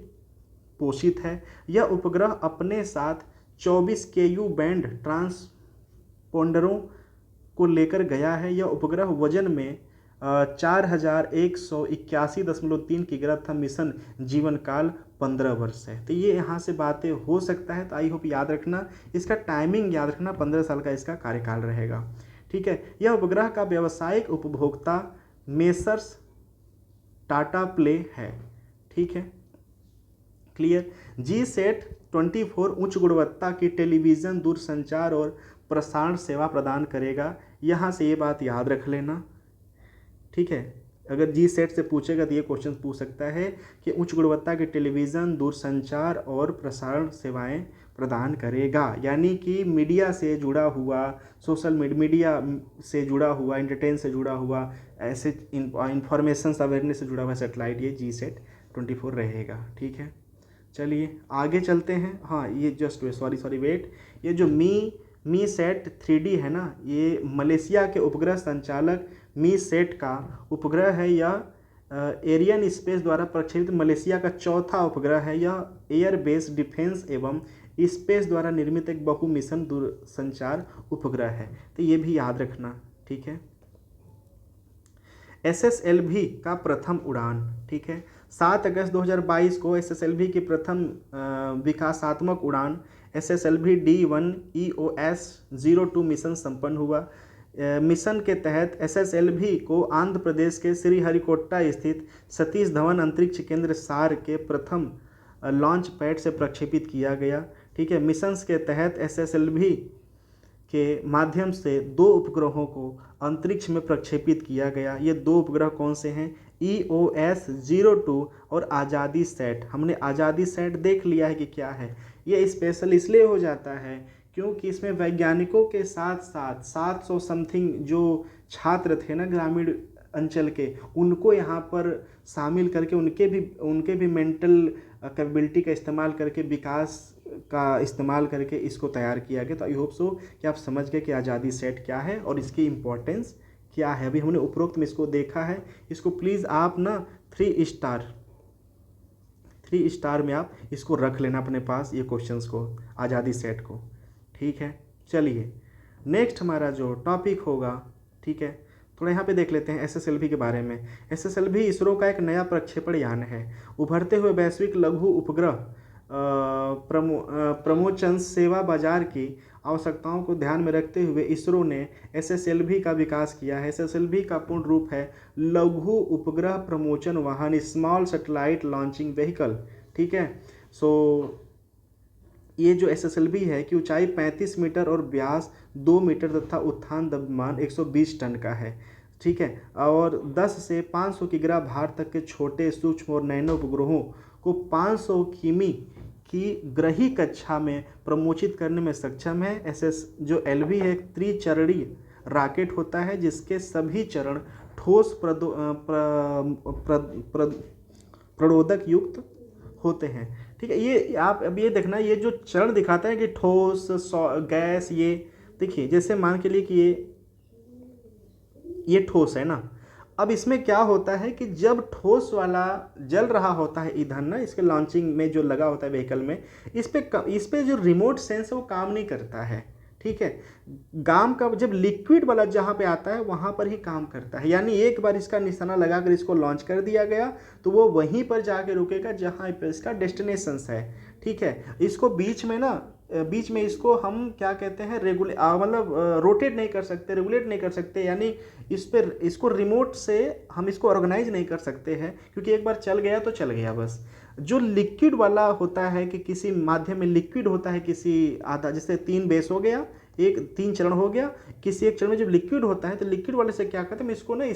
पोषित है। यह उपग्रह अपने साथ 24 KU बैंड ट्रांसपोंडरों को लेकर गया है। यह उपग्रह वजन में 4181.3 किलोग्राम था। मिशन जीवन काल 15 वर्ष है। तो ये यहाँ से बातें हो सकता है, तो आई होप याद रखना, इसका टाइमिंग याद रखना, 15 साल का इसका कार्यकाल रहेगा। ठीक है, यह उपग्रह का व्यावसायिक उपभोक्ता मेसर्स टाटा प्ले है। ठीक है, क्लियर। GSAT-24 उच्च गुणवत्ता की टेलीविज़न, दूरसंचार और प्रसारण सेवा प्रदान करेगा। यहाँ से ये बात याद रख लेना। ठीक है, अगर GSAT से पूछेगा तो ये क्वेश्चन पूछ सकता है कि उच्च गुणवत्ता के टेलीविज़न, दूरसंचार और प्रसारण सेवाएं प्रदान करेगा, यानी कि मीडिया से जुड़ा हुआ, सोशल मीडिया से जुड़ा हुआ, एंटरटेन से जुड़ा हुआ, ऐसे इंफॉर्मेशन अवेयरनेस से जुड़ा हुआ सैटेलाइट ये GSAT-24 रहेगा। ठीक है, चलिए आगे चलते हैं। हाँ, ये जस्ट सॉरी वेट, ये जो MeSat-3D है ना, ये मलेशिया के उपग्रह संचालक MeSat का उपग्रह है। यह एरियन स्पेस द्वारा प्रक्षेपित मलेशिया का चौथा उपग्रह है। यह एयर बेस डिफेंस एवं स्पेस द्वारा निर्मित एक बहु मिशन दूरसंचार उपग्रह है। तो ये भी याद रखना। ठीक है, SSLV का प्रथम उड़ान। ठीक है, 7 अगस्त 2022 को SSLV की प्रथम विकासात्मक उड़ान SSLV D1 EOS-02 मिशन संपन्न हुआ। मिशन के तहत SSLV को आंध्र प्रदेश के श्रीहरिकोटा स्थित सतीश धवन अंतरिक्ष केंद्र सार के प्रथम लॉन्च पैड से प्रक्षेपित किया गया। ठीक है, मिशन के तहत SSLV के माध्यम से 2 उपग्रहों को अंतरिक्ष में प्रक्षेपित किया गया। ये 2 उपग्रह कौन से हैं? EOS-02 और आज़ादी सैट। हमने आज़ादी सैट देख लिया है कि क्या है। ये स्पेशल इसलिए हो जाता है क्योंकि इसमें वैज्ञानिकों के साथ साथ 700 समथिंग जो छात्र थे ना ग्रामीण अंचल के, उनको यहाँ पर शामिल करके उनके भी मेंटल कैपेबिलिटी का इस्तेमाल करके विकास का इस्तेमाल करके इसको तैयार किया गया। तो आई होप सो कि आप समझ गए कि आज़ादी सेट क्या है और इसकी इम्पोर्टेंस क्या है। अभी हमने उपरोक्त में इसको देखा है, इसको प्लीज़ आप ना 3 स्टार में आप इसको रख लेना अपने पास, ये क्वेश्चंस को, आज़ादी सेट को। ठीक है, चलिए नेक्स्ट हमारा जो टॉपिक होगा, ठीक है, थोड़ा यहाँ पे देख लेते हैं SSLV के बारे में। SSLV इसरो का एक नया प्रक्षेपण यान है। उभरते हुए वैश्विक लघु उपग्रह प्रमोशन सेवा बाजार की आवश्यकताओं को ध्यान में रखते हुए इसरो ने SSLV का विकास किया है। SSLV का पूर्ण रूप है लघु उपग्रह प्रमोशन वाहन, स्मॉल सैटेलाइट लॉन्चिंग व्हीकल। ठीक है, सो ये जो SSLV है कि ऊंचाई 35 मीटर और व्यास 2 मीटर तथा उत्थान द्रव्यमान 120 टन का है। ठीक है, और 10 से 500 किग्रा भार तक के छोटे, सूक्ष्म और नैनो उपग्रहों को 500 किमी की ग्रही कक्षा में प्रमोचित करने में सक्षम है। जो LV है एक त्रिचरणीय रॉकेट होता है जिसके सभी चरण ठोस प्रणोदक युक्त होते हैं। ठीक है, ये आप अब ये देखना, ये जो चरण दिखाता है कि ठोस, गैस, ये देखिए जैसे मान के लिए कि ये ठोस है ना। अब इसमें क्या होता है कि जब ठोस वाला जल रहा होता है ईंधन ना, इसके लॉन्चिंग में जो लगा होता है व्हीकल में, इस पे जो रिमोट सेंस है वो काम नहीं करता है। ठीक है, काम का जब लिक्विड वाला जहाँ पे आता है वहाँ पर ही काम करता है। यानी एक बार इसका निशाना लगाकर इसको लॉन्च कर दिया गया तो वो वहीं पर जाके रुकेगा जहाँ पे इसका डेस्टिनेशंस है। ठीक है, इसको बीच में इसको हम क्या कहते हैं, मतलब रोटेट नहीं कर सकते, रेगुलेट नहीं कर सकते, यानी इसको रिमोट से हम इसको ऑर्गेनाइज नहीं कर सकते हैं, क्योंकि एक बार चल गया तो चल गया बस। जो लिक्विड वाला होता है कि किसी माध्यम में लिक्विड होता है, किसी आधा, जैसे 3 बेस हो गया, 3 चरण हो गया, किसी एक चरण में जब लिक्विड होता है तो लिक्विड वाले से क्या करते हैं, हम इसको ना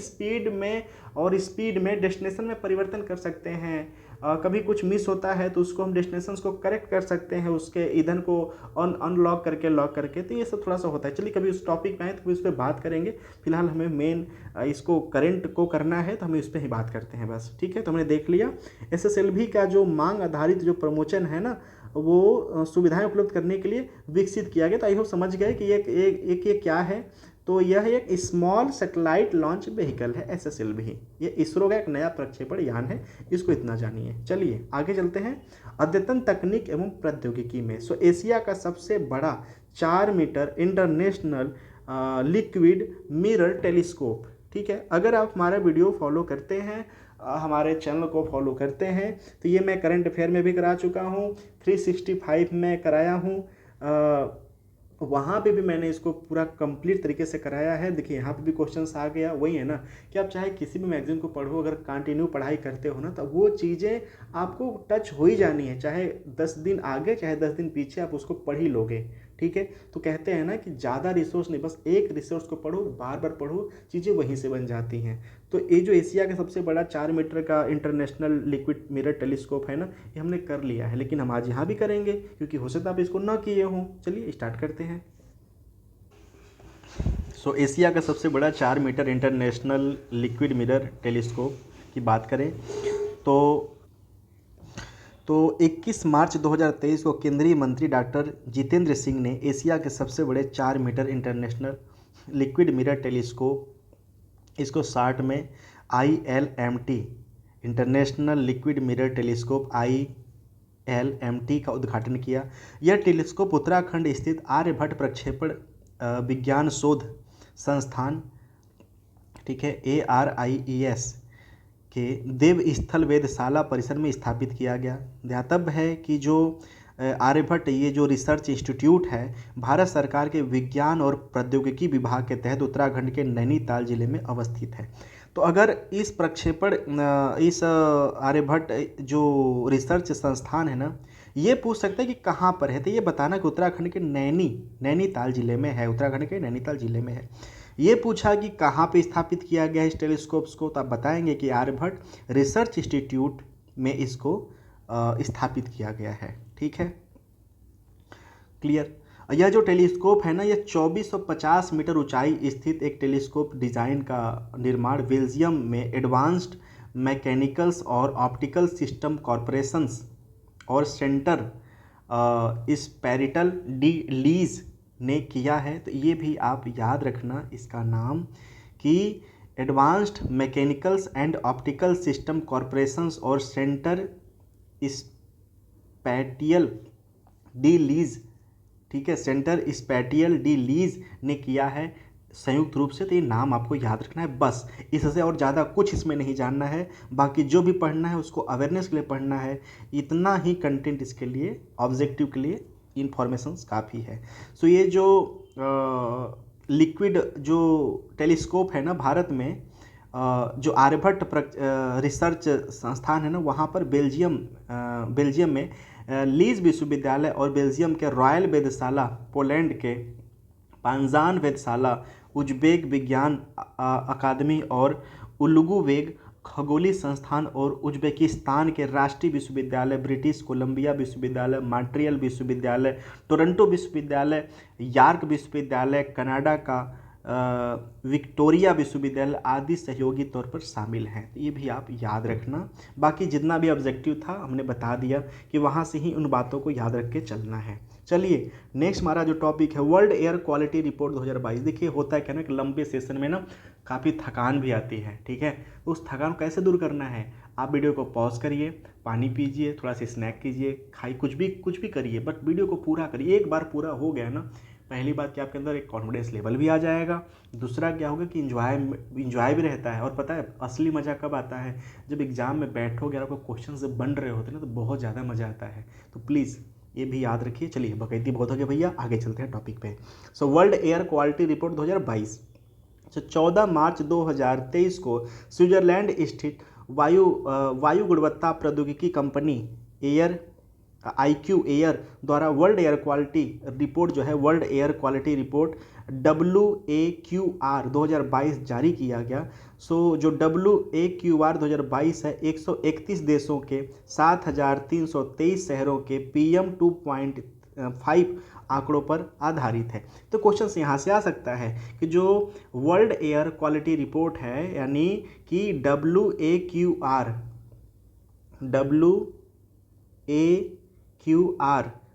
स्पीड में डेस्टिनेशन में परिवर्तन कर सकते हैं। कभी कुछ मिस होता है तो उसको हम डेस्टिनेशंस को करेक्ट कर सकते हैं, उसके ईंधन को अनलॉक करके लॉक करके। तो ये सब थोड़ा सा होता है। चलिए कभी उस टॉपिक पे आए तो उस पर बात करेंगे। फिलहाल हमें मेन इसको करंट को करना है तो हमें उस पर ही बात करते हैं बस। ठीक है, तो हमने देख लिया SSLV का जो मांग आधारित जो प्रमोशन है ना, वो सुविधाएं उपलब्ध करने के लिए विकसित किया गया। तो आई होप समझ गए कि ये क्या है। तो यह एक स्मॉल सैटेलाइट लॉन्च व्हीकल है SSLV। ये इसरो का एक नया प्रक्षेपण यान है, इसको इतना जानिए। चलिए आगे चलते हैं। अद्यतन तकनीक एवं प्रौद्योगिकी में एशिया का सबसे बड़ा 4 metre international liquid mirror telescope. ठीक है, अगर आप हमारा वीडियो फॉलो करते हैं, हमारे चैनल को फॉलो करते हैं, तो ये मैं करंट अफेयर में भी करा चुका हूँ, 365 में कराया हूँ, वहाँ पे भी मैंने इसको पूरा कंप्लीट तरीके से कराया है। देखिए यहाँ पे भी क्वेश्चंस आ गया, वही है ना कि आप चाहे किसी भी मैगजीन को पढ़ो, अगर कंटिन्यू पढ़ाई करते हो ना, तो वो चीज़ें आपको टच हो ही जानी है, चाहे 10 दिन आगे चाहे 10 दिन पीछे आप उसको पढ़ ही लोगे। ठीक है, तो कहते हैं ना कि ज़्यादा रिसोर्स नहीं, बस एक रिसोर्स को पढ़ो, बार बार पढ़ो, चीज़ें वहीं से बन जाती हैं। तो ये जो एशिया का सबसे बड़ा 4 मीटर का इंटरनेशनल लिक्विड मिरर टेलीस्कोप है ना, ये हमने कर लिया है, लेकिन हम आज यहाँ भी करेंगे क्योंकि हो सकता है आप इसको ना किए हों। चलिए स्टार्ट करते हैं। एशिया का सबसे बड़ा 4 metre international liquid mirror telescope की बात करें तो 21 मार्च 2023 को केंद्रीय मंत्री डॉक्टर जितेंद्र सिंह ने एशिया के सबसे बड़े 4 metre international liquid mirror telescope, इसको शॉर्ट में ILMT international liquid mirror telescope ILMT का उद्घाटन किया। यह टेलीस्कोप उत्तराखंड स्थित आर्यभट्ट प्रक्षेपण विज्ञान शोध संस्थान, ठीक है, ARIES के देव स्थल वेधशाला परिसर में स्थापित किया गया। ध्यातव्य है कि जो आर्यभट्ट ये जो रिसर्च इंस्टीट्यूट है, भारत सरकार के विज्ञान और प्रौद्योगिकी विभाग के तहत उत्तराखंड के नैनीताल जिले में अवस्थित है। तो अगर इस आर्यभट्ट जो रिसर्च संस्थान है ना, ये पूछ सकते हैं कि कहाँ पर है, तो ये बताना कि उत्तराखंड के नैनीताल जिले में है, उत्तराखंड के नैनीताल जिले में है। ये पूछा कि कहाँ पे स्थापित किया गया है इस टेलीस्कोप्स को, तो आप बताएंगे कि आर्यभट्ट रिसर्च इंस्टीट्यूट में इसको स्थापित किया गया है। ठीक है, क्लियर। यह जो टेलीस्कोप है ना, यह 2450 मीटर ऊंचाई स्थित एक टेलीस्कोप डिज़ाइन का निर्माण बेल्जियम में एडवांस्ड मैकेनिकल्स और ऑप्टिकल सिस्टम कॉरपोरेशंस और सेंटर स्पेरिटल डी लीज ने किया है। तो ये भी आप याद रखना इसका नाम, कि advanced mechanicals and optical system corporations और सेंटर स्पैटियल डी लीज, ठीक है, सेंटर स्पैटियल डी लीज ने किया है संयुक्त रूप से। तो ये नाम आपको याद रखना है बस, इससे और ज़्यादा कुछ इसमें नहीं जानना है। बाकी जो भी पढ़ना है उसको अवेयरनेस के लिए पढ़ना है, इतना ही कंटेंट इसके लिए, ऑब्जेक्टिव के लिए इंफॉर्मेशंस काफ़ी है। सो ये जो लिक्विड जो टेलीस्कोप है ना भारत में, जो आर्यभट्ट रिसर्च संस्थान है ना, वहाँ पर बेल्जियम में लीज विश्वविद्यालय और बेल्जियम के रॉयल वेधशाला, पोलैंड के पांजान वेधशाला, उज्बेक विज्ञान अकादमी और उलुगुवेग खगोलीय संस्थान और उज्बेकिस्तान के राष्ट्रीय विश्वविद्यालय, ब्रिटिश कोलंबिया विश्वविद्यालय, मॉन्ट्रियल विश्वविद्यालय, टोरंटो विश्वविद्यालय, यॉर्क विश्वविद्यालय, कनाडा का विक्टोरिया विश्वविद्यालय आदि सहयोगी तौर पर शामिल हैं। तो ये भी आप याद रखना। बाकी जितना भी ऑब्जेक्टिव था हमने बता दिया कि वहाँ से ही उन बातों को याद रख के चलना है। चलिए नेक्स्ट हमारा जो टॉपिक है वर्ल्ड एयर क्वालिटी रिपोर्ट 2022। देखिए होता है क्या ना कि लंबे सेशन में ना काफ़ी थकान भी आती है, ठीक है। तो उस थकान को कैसे दूर करना है, आप वीडियो को पॉज करिए, पानी पीजिए, थोड़ा सा स्नैक कीजिए, खाइए, कुछ भी करिए, बट वीडियो को पूरा करिए। एक बार पूरा हो गया ना, पहली बात कि आपके अंदर एक कॉन्फिडेंस लेवल भी आ जाएगा, दूसरा क्या होगा कि इंजॉय भी रहता है। और पता है असली मज़ा कब आता है, जब एग्जाम में बैठोगे और आपको क्वेश्चन जब बन रहे होते हैं ना, तो बहुत ज़्यादा मज़ा आता है। तो प्लीज़ ये भी याद रखिए। चलिए बकैती बहुत हो गया भैया, आगे चलते हैं टॉपिक पे। So world air quality report 2022। 14 मार्च 2023 को स्विट्जरलैंड स्थित वायु गुणवत्ता प्रौद्योगिकी कंपनी IQ एयर द्वारा वर्ल्ड एयर क्वालिटी रिपोर्ट जो है, world air quality report WAQR 2022 जारी किया गया। सो जो WAQR 2022 है 131 देशों के 7,323 शहरों के PM 2.5 आंकड़ों पर आधारित है। तो क्वेश्चन यहाँ से आ सकता है कि जो वर्ल्ड एयर क्वालिटी रिपोर्ट है, यानी कि WAQR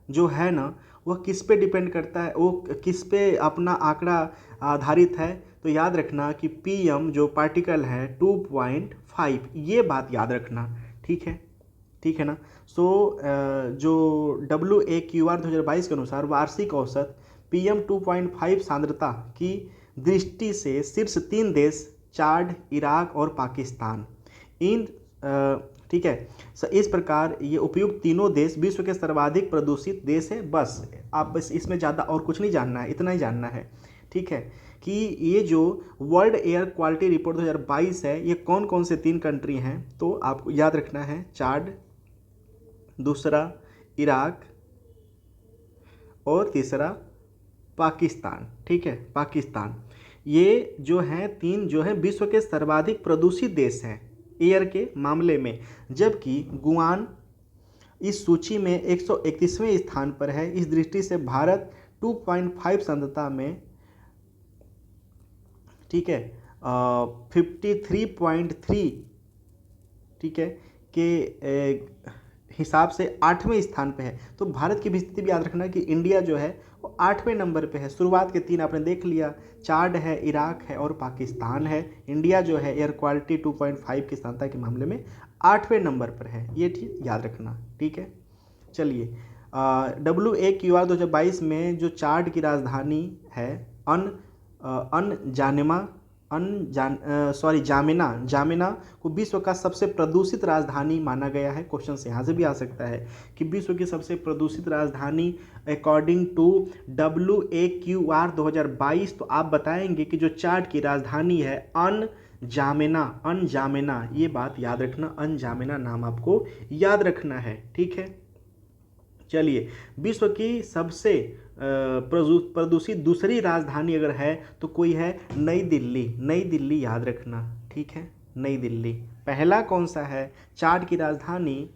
जो है ना, वह किस पे डिपेंड करता है, वो किस पे अपना आंकड़ा आधारित है। तो याद रखना कि PM जो पार्टिकल है 2.5, ये बात याद रखना, ठीक है ना। सो जो WAQR 2022 के अनुसार वार्षिक औसत PM 2.5 सांद्रता की दृष्टि से शीर्ष 3 देश चाड, इराक और पाकिस्तान, इन ठीक है। इस प्रकार ये उपयुक्त तीनों देश विश्व के सर्वाधिक प्रदूषित देश है। बस इसमें ज़्यादा और कुछ नहीं जानना है, इतना ही जानना है, ठीक है, कि ये जो वर्ल्ड एयर क्वालिटी रिपोर्ट 2022 है, ये कौन कौन से 3 कंट्री हैं। तो आपको याद रखना है चाड, दूसरा इराक और तीसरा पाकिस्तान, ठीक है, पाकिस्तान। ये जो हैं 3 जो है विश्व के सर्वाधिक प्रदूषित देश हैं एयर के मामले में, जबकि गुआन इस सूची में 131वें स्थान पर है। इस दृष्टि से भारत 2.5 सांद्रता में, ठीक है, 53.3, ठीक है, के हिसाब से 8वें स्थान पे है। तो भारत की भी स्थिति भी याद रखना कि इंडिया जो है वो 8वें नंबर पे है। शुरुआत के 3 आपने देख लिया, चाड है, इराक है और पाकिस्तान है। इंडिया जो है एयर क्वालिटी 2.5 की सांद्रता के मामले में 8वें नंबर पर है, ये ठीक याद रखना, ठीक है। चलिए WAQR 2022 में जो चाड की राजधानी है जामिना को विश्व का सबसे प्रदूषित राजधानी माना गया है। क्वेश्चन यहाँ से भी आ सकता है कि विश्व की सबसे प्रदूषित राजधानी अकॉर्डिंग टू WAQR 2022, तो आप बताएंगे कि जो चाड की राजधानी है अनजामेना, ये बात याद रखना, अनजामेना नाम आपको याद रखना है, ठीक है। चलिए विश्व की सबसे प्रदूषित दूसरी राजधानी अगर है तो कोई है नई दिल्ली याद रखना, ठीक है, नई दिल्ली। पहला कौन सा है, चाड की राजधानी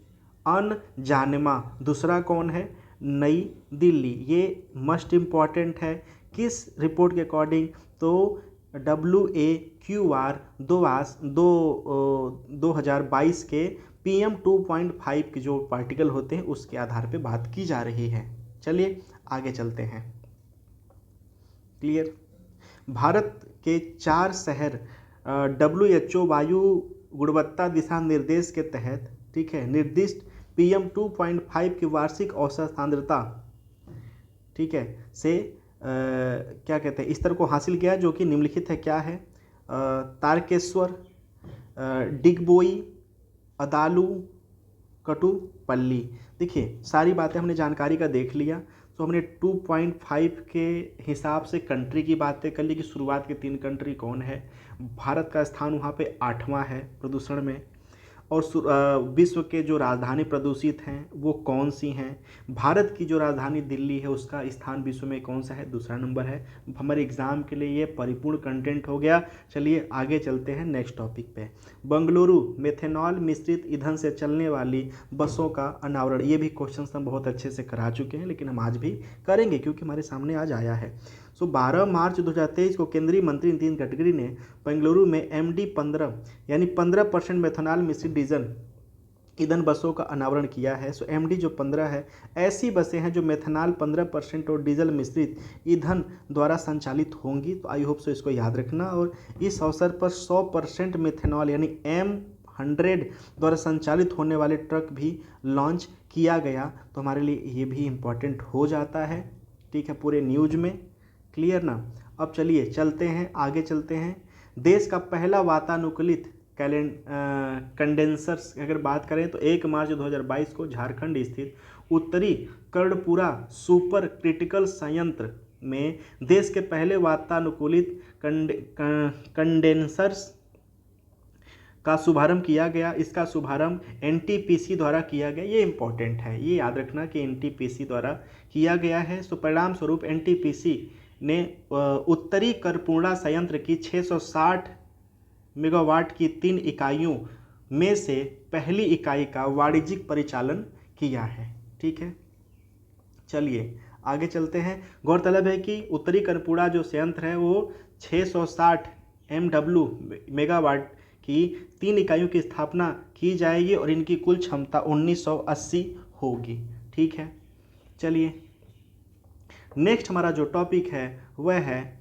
अनजानेमा, दूसरा कौन है, नई दिल्ली। ये मस्ट इम्पॉर्टेंट है किस रिपोर्ट के अकॉर्डिंग, तो WAQR 2022 के PM2.5 के जो पार्टिकल होते हैं उसके आधार पे बात की जा रही है। चलिए आगे चलते हैं। क्लियर। भारत के 4 शहर WHO वायु गुणवत्ता दिशा निर्देश के तहत, ठीक है, निर्दिष्ट PM2.5 की वार्षिक औसत सांद्रता, ठीक है, से क्या कहते हैं स्तर को हासिल किया, जो कि निम्नलिखित है। क्या है? तारकेश्वर, डिगबोई, अदालू, कटुपल्ली। देखिए सारी बातें हमने जानकारी का देख लिया। तो हमने 2.5 के हिसाब से कंट्री की बातें कर ली कि शुरुआत के 3 कंट्री कौन है। भारत का स्थान वहाँ पे 8वां है प्रदूषण में। और विश्व के जो राजधानी प्रदूषित हैं वो कौन सी हैं। भारत की जो राजधानी दिल्ली है उसका स्थान विश्व में कौन सा है? दूसरा नंबर है। हमारे एग्जाम के लिए ये परिपूर्ण कंटेंट हो गया। चलिए आगे चलते हैं नेक्स्ट टॉपिक पे। बंगलुरु मेथेनॉल मिश्रित ईंधन से चलने वाली बसों का अनावरण। ये भी क्वेश्चन हम बहुत अच्छे से करा चुके हैं, लेकिन हम आज भी करेंगे क्योंकि हमारे सामने आज आया है। 12 मार्च 2023 को केंद्रीय मंत्री नितिन गडकरी ने बेंगलुरु में MD-15 यानी 15% मेथनॉल मिश्रित डीजल ईंधन बसों का अनावरण किया है। MD जो 15 है, ऐसी बसें हैं जो मेथनॉल 15% और डीजल मिश्रित ईंधन द्वारा संचालित होंगी। तो आई होप सो इसको याद रखना। और इस अवसर पर 100% मेथनॉल यानी M100 द्वारा संचालित होने वाले ट्रक भी लॉन्च किया गया। तो हमारे लिए ये भी इम्पोर्टेंट हो जाता है, ठीक है, पूरे न्यूज में। क्लियर ना। अब चलिए चलते हैं, आगे चलते हैं। देश का पहला वातानुकूलित कंडेंसर्स अगर बात करें तो 1 मार्च 2022 को झारखंड स्थित उत्तरी कर्णपुरा सुपर क्रिटिकल संयंत्र में देश के पहले वातानुकूलित कंडेंसर्स का शुभारंभ किया गया। इसका शुभारंभ NTPC द्वारा किया गया। ये इंपॉर्टेंट है, ये याद रखना कि NTPC द्वारा किया गया है। परिणाम स्वरूप NTPC ने उत्तरी कर्णपुरा संयंत्र की 660 मेगावाट की 3 इकाइयों में से पहली इकाई का वाणिज्यिक परिचालन किया है। ठीक है, चलिए आगे चलते हैं। गौरतलब है कि उत्तरी कर्णपुरा जो संयंत्र है वो 660 MW मेगावाट की 3 इकाइयों की स्थापना की जाएगी और इनकी कुल क्षमता 1980 होगी। ठीक है, चलिए नेक्स्ट हमारा जो टॉपिक है वह है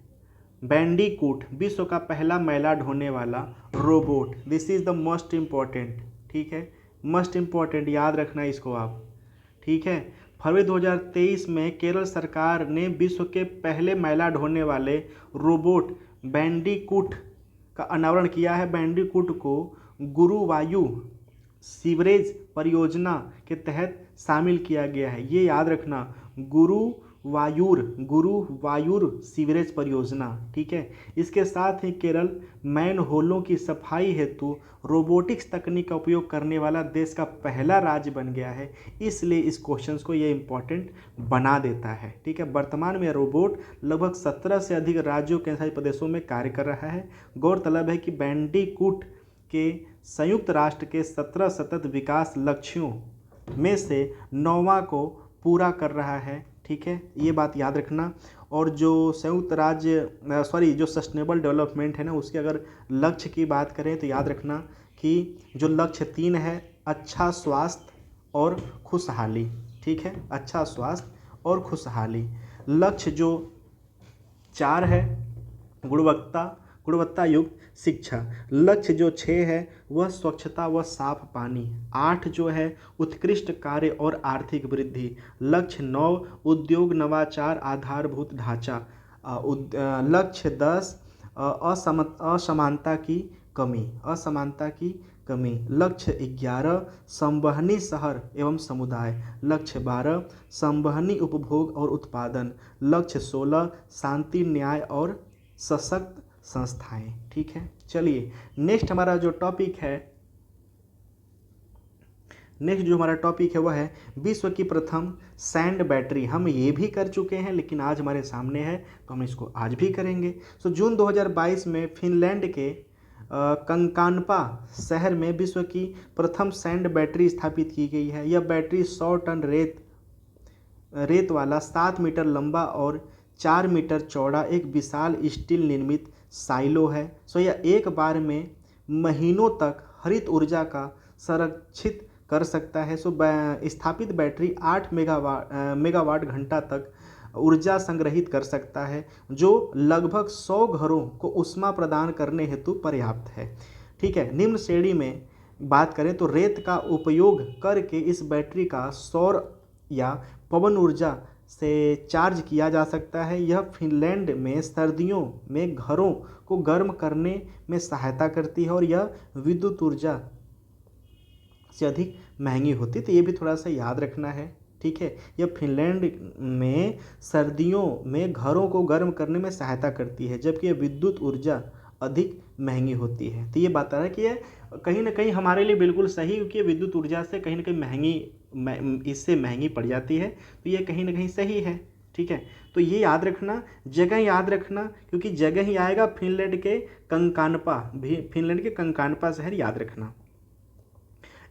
बैंडीकूट, विश्व का पहला मैला ढोने वाला robot. This is the most important, ठीक है, मोस्ट इम्पॉर्टेंट, याद रखना इसको आप। ठीक है, फरवरी 2023 में केरल सरकार ने विश्व के पहले मैला ढोने वाले रोबोट बैंडीकूट का अनावरण किया है। बैंडीकूट को गुरुवायु सीवरेज परियोजना के तहत शामिल किया गया है। ये याद रखना, गुरुवायूर सीवरेज परियोजना। ठीक है, इसके साथ ही केरल मैन होलों की सफाई हेतु रोबोटिक्स तकनीक का उपयोग करने वाला देश का पहला राज्य बन गया है। इसलिए इस क्वेश्चन को ये इंपॉर्टेंट बना देता है। ठीक है, वर्तमान में रोबोट लगभग 17 से अधिक राज्यों के केंद्रशासित प्रदेशों में कार्य कर रहा है। गौरतलब है कि बैंडीकूट के संयुक्त राष्ट्र के 17 सतत विकास लक्ष्यों में से 9वां को पूरा कर रहा है। ठीक है, ये बात याद रखना। और जो जो सस्टेनेबल डेवलपमेंट है ना, उसके अगर लक्ष्य की बात करें तो याद रखना कि जो लक्ष्य 3 है, अच्छा स्वास्थ्य और खुशहाली। ठीक है, अच्छा स्वास्थ्य और खुशहाली। लक्ष्य जो 4 है, गुणवत्ता युक्त शिक्षा। लक्ष्य जो 6 है वह स्वच्छता व साफ पानी। 8 जो है उत्कृष्ट कार्य और आर्थिक वृद्धि। लक्ष्य 9 उद्योग नवाचार आधारभूत ढांचा। लक्ष्य 10 असमानता की कमी। लक्ष्य 11 संवहनी शहर एवं समुदाय। लक्ष्य 12 संवहनी उपभोग और उत्पादन। लक्ष्य 16 शांति न्याय और सशक्त संस्थाएं। ठीक है, चलिए नेक्स्ट हमारा जो टॉपिक है वह है विश्व की प्रथम सैंड बैटरी। हम ये भी कर चुके हैं लेकिन आज हमारे सामने है तो हम इसको आज भी करेंगे। जून 2022 में फिनलैंड के कंकानपा शहर में विश्व की प्रथम सैंड बैटरी स्थापित की गई है। यह बैटरी 100 टन रेत वाला 7 मीटर लंबा और 4 मीटर चौड़ा एक विशाल स्टील निर्मित साइलो है। यह एक बार में महीनों तक हरित ऊर्जा का संरक्षित कर सकता है। सो स्थापित बैटरी 8 मेगावाट घंटा तक ऊर्जा संग्रहित कर सकता है, जो लगभग 100 घरों को ऊष्मा प्रदान करने हेतु पर्याप्त है। ठीक है, निम्न श्रेणी में बात करें तो रेत का उपयोग करके इस बैटरी का सौर या पवन ऊर्जा से चार्ज किया जा सकता है। यह फिनलैंड में सर्दियों में घरों को गर्म करने में सहायता करती है और यह विद्युत ऊर्जा से अधिक महंगी होती है, तो ये भी थोड़ा सा याद रखना है। ठीक है, यह फिनलैंड में सर्दियों में घरों को गर्म करने में सहायता करती है, जबकि यह विद्युत ऊर्जा अधिक महंगी होती है। तो ये बता रहा है कि यह कहीं ना कहीं हमारे लिए बिल्कुल सही, क्योंकि विद्युत ऊर्जा से कहीं ना कहीं इससे महंगी पड़ जाती है, तो ये कहीं ना कहीं सही है। ठीक है, तो ये याद रखना, जगह याद रखना, क्योंकि जगह ही आएगा फिनलैंड के कंकानपा शहर याद रखना।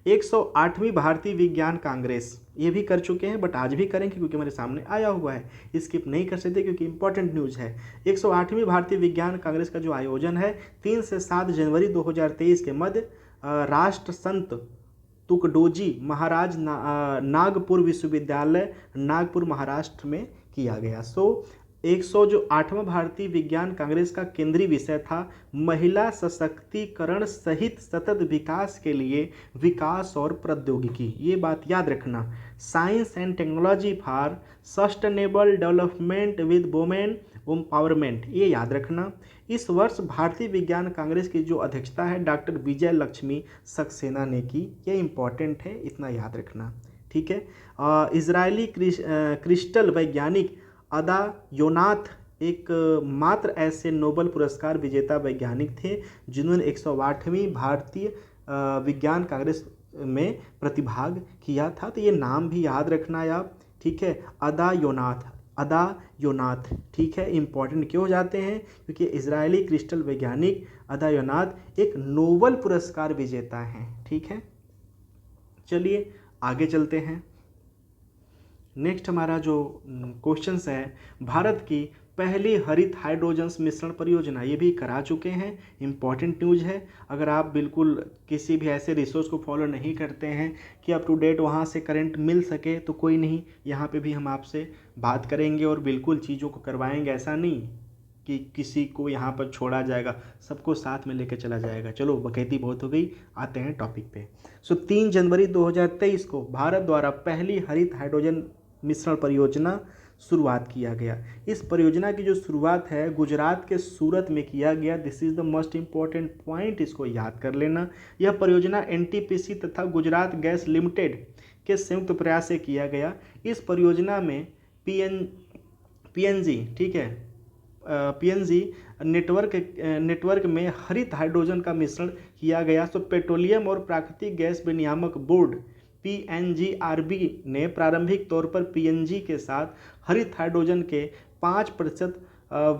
108वीं भारतीय विज्ञान कांग्रेस, ये भी कर चुके हैं बट आज भी करेंगे क्योंकि मेरे सामने आया हुआ है, स्किप नहीं कर सकते क्योंकि इंपॉर्टेंट न्यूज़ है। 108वीं भारतीय विज्ञान कांग्रेस का जो आयोजन है 3 से 7 जनवरी 2023 के मध्य राष्ट्र संत तुकडोजी महाराज नागपुर विश्वविद्यालय नागपुर महाराष्ट्र में किया गया। सो 108वां भारतीय विज्ञान कांग्रेस का केंद्रीय विषय था महिला सशक्तिकरण सहित सतत विकास के लिए विकास और प्रौद्योगिकी। ये बात याद रखना, science and technology for sustainable development with women empowerment, ये याद रखना। इस वर्ष भारतीय विज्ञान कांग्रेस की जो अध्यक्षता है डॉक्टर विजय लक्ष्मी सक्सेना ने की, ये इंपॉर्टेंट है, इतना याद रखना। ठीक है, इजरायली क्रिस्टल वैज्ञानिक अदा योनाथ एक मात्र ऐसे नोबेल पुरस्कार विजेता वैज्ञानिक थे जिन्होंने 108वीं भारतीय विज्ञान कांग्रेस में प्रतिभाग किया था, तो ये नाम भी याद रखना है आप। ठीक है, अदा योनाथ। ठीक है, इंपॉर्टेंट क्यों हो जाते हैं, क्योंकि इजरायली क्रिस्टल वैज्ञानिक अदा योनाथ एक नोबेल पुरस्कार विजेता हैं। ठीक है, चलिए आगे चलते हैं। नेक्स्ट हमारा जो क्वेश्चंस है, भारत की पहली हरित हाइड्रोजन मिश्रण परियोजना, ये भी करा चुके हैं, इंपॉर्टेंट न्यूज़ है। अगर आप बिल्कुल किसी भी ऐसे रिसोर्स को फॉलो नहीं करते हैं कि अप टू डेट वहाँ से करंट मिल सके तो कोई नहीं, यहाँ पे भी हम आपसे बात करेंगे और बिल्कुल चीज़ों को करवाएंगे। ऐसा नहीं कि किसी को यहाँ पर छोड़ा जाएगा, सबको साथ में लेकर चला जाएगा। चलो बकैती बहुत हो गई, आते हैं टॉपिक पे। 3 जनवरी 2023 को भारत द्वारा पहली हरित हाइड्रोजन मिश्रण परियोजना शुरुआत किया गया। इस परियोजना की जो शुरुआत है गुजरात के सूरत में किया गया। This is the most important point, इसको याद कर लेना। यह परियोजना एनटीपीसी तथा गुजरात गैस लिमिटेड के संयुक्त प्रयास से किया गया। इस परियोजना में पीएनजी, ठीक है, पीएनजी नेटवर्क में हरित हाइड्रोजन का मिश्रण किया गया। सो पेट्रोलियम और प्राकृतिक गैस विनियामक बोर्ड PNGRB ने प्रारंभिक तौर पर पीएनजी के साथ हरित हाइड्रोजन के 5%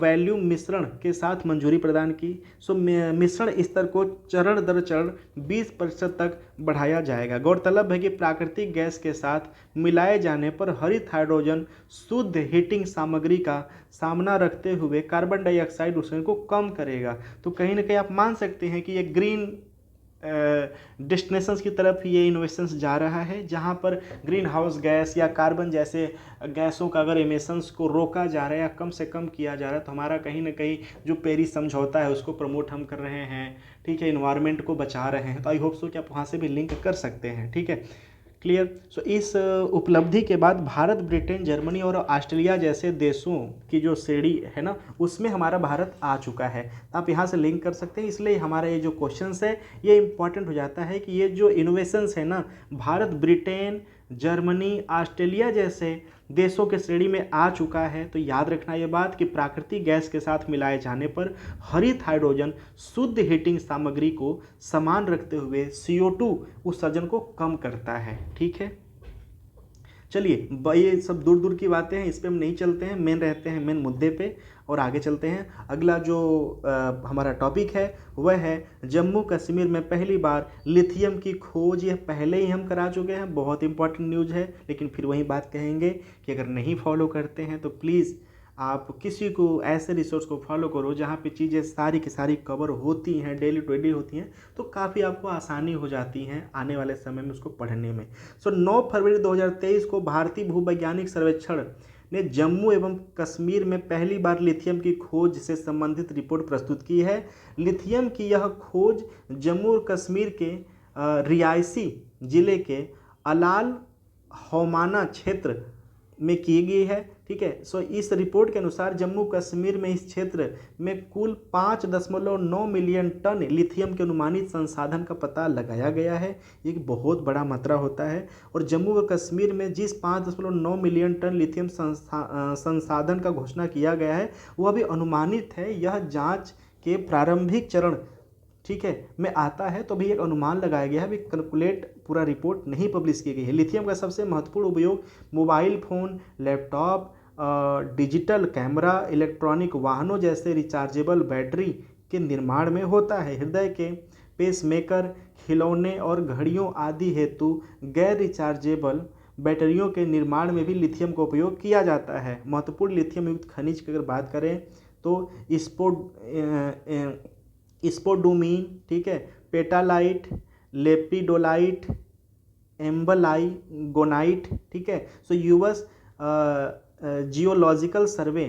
वैल्यूम मिश्रण के साथ मंजूरी प्रदान की। सो मिश्रण स्तर को चरण दर चरण 20% तक बढ़ाया जाएगा। गौरतलब है कि प्राकृतिक गैस के साथ मिलाए जाने पर हरित हाइड्रोजन शुद्ध हीटिंग सामग्री का सामना रखते हुए कार्बन डाइऑक्साइड उत्सर्जन को कम करेगा। तो कहीं ना कहीं आप मान सकते हैं कि ये ग्रीन डेस्टिनेशंस की तरफ ये इन्वेस्टमेंट्स जा रहा है, जहाँ पर ग्रीन हाउस गैस या कार्बन जैसे गैसों का अगर एमिशंस को रोका जा रहा है या कम से कम किया जा रहा है, तो हमारा कहीं ना कहीं जो पेरिस समझौता है उसको प्रमोट हम कर रहे हैं। ठीक है, इन्वायरमेंट को बचा रहे हैं। तो आई होप सो कि आप वहाँ से भी लिंक कर सकते हैं। ठीक है, क्लियर। सो इस उपलब्धि के बाद भारत, ब्रिटेन, जर्मनी और ऑस्ट्रेलिया जैसे देशों की जो श्रेणी है ना, उसमें हमारा भारत आ चुका है। आप यहाँ से लिंक कर सकते हैं। इसलिए हमारा ये जो क्वेश्चंस है ये इंपॉर्टेंट हो जाता है कि ये जो इनोवेशंस है ना, भारत, ब्रिटेन, जर्मनी, ऑस्ट्रेलिया जैसे देशों के श्रेणी में आ चुका है। तो याद रखना ये बात कि प्राकृतिक गैस के साथ मिलाए जाने पर हरित हाइड्रोजन शुद्ध हीटिंग सामग्री को समान रखते हुए CO2 उत्सर्जन को कम करता है। ठीक है, चलिए ये सब दूर दूर की बातें हैं, इस पर हम नहीं चलते हैं, मेन रहते हैं मेन मुद्दे पे और आगे चलते हैं। अगला जो हमारा टॉपिक है वह है जम्मू कश्मीर में पहली बार लिथियम की खोज। यह पहले ही हम करा चुके हैं, बहुत इंपॉर्टेंट न्यूज़ है, लेकिन फिर वही बात कहेंगे कि अगर नहीं फॉलो करते हैं तो प्लीज़ आप किसी को ऐसे रिसोर्स को फॉलो करो जहाँ पे चीज़ें सारी की सारी कवर होती हैं, डेली टू डेली होती हैं, तो काफ़ी आपको आसानी हो जाती हैं आने वाले समय में उसको पढ़ने में। 9 फरवरी 2023 को भारतीय भूवैज्ञानिक सर्वेक्षण ने जम्मू एवं कश्मीर में पहली बार लिथियम की खोज से संबंधित रिपोर्ट प्रस्तुत की है। लिथियम की यह खोज जम्मू और कश्मीर के रियासी जिले के अलाल हौमाना क्षेत्र में की गई है। ठीक है, सो इस रिपोर्ट के अनुसार जम्मू कश्मीर में इस क्षेत्र में कुल 5.9 मिलियन टन लिथियम के अनुमानित संसाधन का पता लगाया गया है। ये एक बहुत बड़ा मात्रा होता है। और जम्मू व कश्मीर में जिस 5.9 मिलियन टन लिथियम संसाधन का घोषणा किया गया है वह भी अनुमानित है। यह जांच के प्रारंभिक चरण, ठीक है, में आता है, तो भी एक अनुमान लगाया गया है, अभी कैलकुलेट पूरा रिपोर्ट नहीं पब्लिश की गई है। लिथियम का सबसे महत्वपूर्ण उपयोग mobile phone, laptop, digital camera, electronic वाहनों जैसे रिचार्जेबल बैटरी के निर्माण में होता है। हृदय के पेसमेकर, खिलौने और घड़ियों आदि हेतु गैर रिचार्जेबल बैटरियों के निर्माण में भी लिथियम का उपयोग किया जाता है। महत्वपूर्ण लिथियम युक्त खनिज की अगर बात करें तो स्पोडुमीन, ठीक है, पेटालाइट, लेपिडोलाइट, एम्बलाइगोनाइट, ठीक है। सो यूएस जियोलॉजिकल सर्वे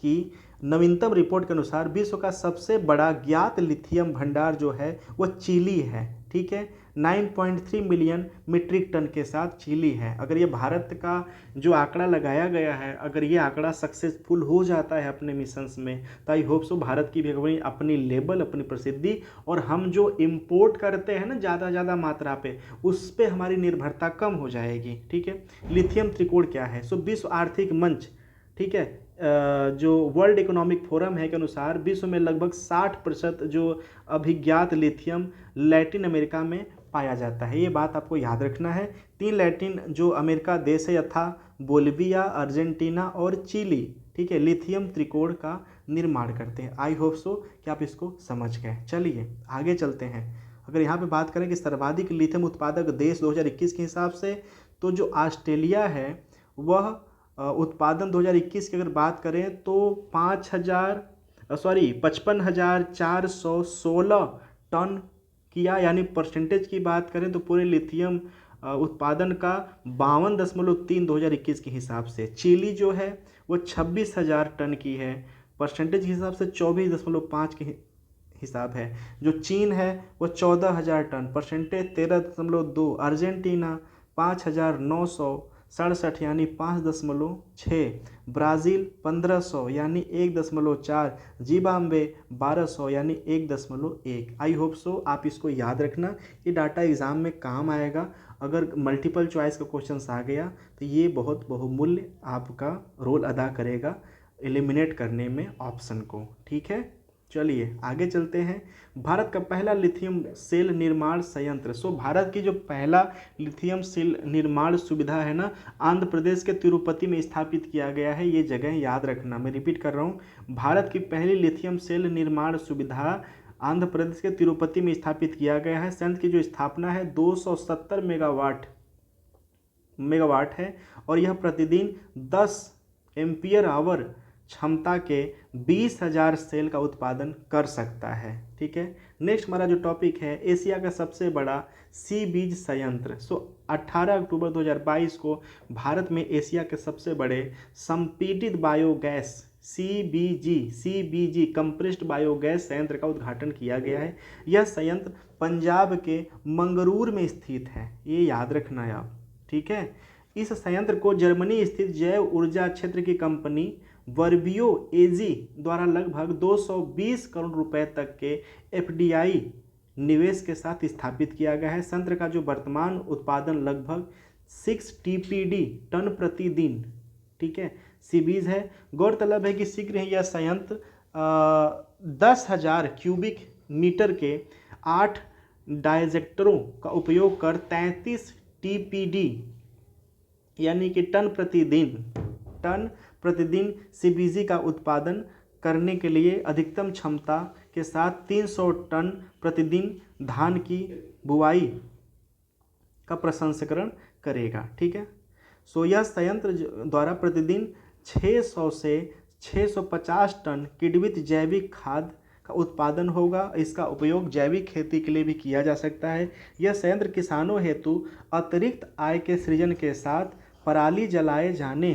की नवीनतम रिपोर्ट के अनुसार विश्व का सबसे बड़ा ज्ञात लिथियम भंडार जो है वह चिली है। ठीक है, 9.3 मिलियन मीट्रिक टन के साथ चिली है। अगर ये भारत का जो आंकड़ा लगाया गया है, अगर ये आंकड़ा सक्सेसफुल हो जाता है अपने मिशंस में, तो आई होप सो भारत की भी अपनी लेवल, अपनी प्रसिद्धि, और हम जो इम्पोर्ट करते हैं ना ज़्यादा मात्रा पे, उस पर हमारी निर्भरता कम हो जाएगी। ठीक है, लिथियम त्रिकोण क्या है? सो विश्व आर्थिक मंच, ठीक है, जो वर्ल्ड इकोनॉमिक फोरम है के अनुसार विश्व में लगभग 60% जो अभिज्ञात लिथियम लैटिन अमेरिका में पाया जाता है। ये बात आपको याद रखना है। 3 लैटिन जो अमेरिका देश है यथा बोलिविया, अर्जेंटीना और चिली, ठीक है, लिथियम त्रिकोण का निर्माण करते हैं। आई होप सो कि आप इसको समझ गए। चलिए आगे चलते हैं। अगर यहाँ पे बात करें कि सर्वाधिक लिथियम उत्पादक देश 2021 के हिसाब से, तो जो ऑस्ट्रेलिया है वह उत्पादन 2021 की अगर बात करें तो 55,416 टन किया, यानी परसेंटेज की बात करें तो पूरे लिथियम उत्पादन का 52.3 2021 के हिसाब से। चिली जो है वो 26,000 टन की है, परसेंटेज के हिसाब से 24.5 के हिसाब है। जो चीन है वो 14,000 टन, परसेंटेज 13.2। अर्जेंटीना 5,967 यानी 5.6। ब्राज़ील 1500 यानी 1.4। जिम्बाब्वे 1200 यानी 1.1। आई होप सो आप इसको याद रखना, ये डाटा एग्ज़ाम में काम आएगा। अगर मल्टीपल चॉइस का क्वेश्चन आ गया तो ये बहुत बहुमूल्य आपका रोल अदा करेगा एलिमिनेट करने में ऑप्शन को। ठीक है, चलिए आगे चलते हैं। भारत का पहला लिथियम सेल निर्माण संयंत्र। सो भारत की जो पहला लिथियम सेल निर्माण सुविधा है ना, आंध्र प्रदेश के तिरुपति में स्थापित किया गया है। ये जगह याद रखना, मैं रिपीट कर रहा हूँ। भारत की पहली लिथियम सेल निर्माण सुविधा आंध्र प्रदेश के तिरुपति में स्थापित किया गया है। संयंत्र की जो स्थापना है 270 मेगावाट है और यह प्रतिदिन 10 एम्पियर आवर क्षमता के 20,000 सेल का उत्पादन कर सकता है। ठीक है, नेक्स्ट हमारा जो टॉपिक है, एशिया का सबसे बड़ा सी बीज संयंत्र। 18 अक्टूबर 2022 को भारत में एशिया के सबसे बड़े संपीडित बायोगैस CBG कंप्रेस्ड बायोगैस संयंत्र का उद्घाटन किया गया है। यह संयंत्र पंजाब के मंगरूर में स्थित है, ये याद रखना है आप। ठीक है, इस संयंत्र को जर्मनी स्थित जैव ऊर्जा क्षेत्र की कंपनी वर्बियो एजी द्वारा लगभग 220 करोड़ रुपए तक के FDI निवेश के साथ स्थापित किया गया है। संयंत्र का जो वर्तमान उत्पादन लगभग 6 TPD टन प्रतिदिन, ठीक है, सीबीज है। गौरतलब है कि शीघ्र ही यह संयंत्र 10,000 क्यूबिक मीटर के 8 डायजेक्टरों का उपयोग कर 33 TPD यानी कि टन प्रतिदिन CBG का उत्पादन करने के लिए अधिकतम क्षमता के साथ 300 टन प्रतिदिन धान की बुवाई का प्रसंस्करण करेगा। ठीक है, सो यह संयंत्र द्वारा प्रतिदिन 600 से 650 टन किण्वित जैविक खाद का उत्पादन होगा। इसका उपयोग जैविक खेती के लिए भी किया जा सकता है। यह संयंत्र किसानों हेतु अतिरिक्त आय के सृजन के साथ पराली जलाए जाने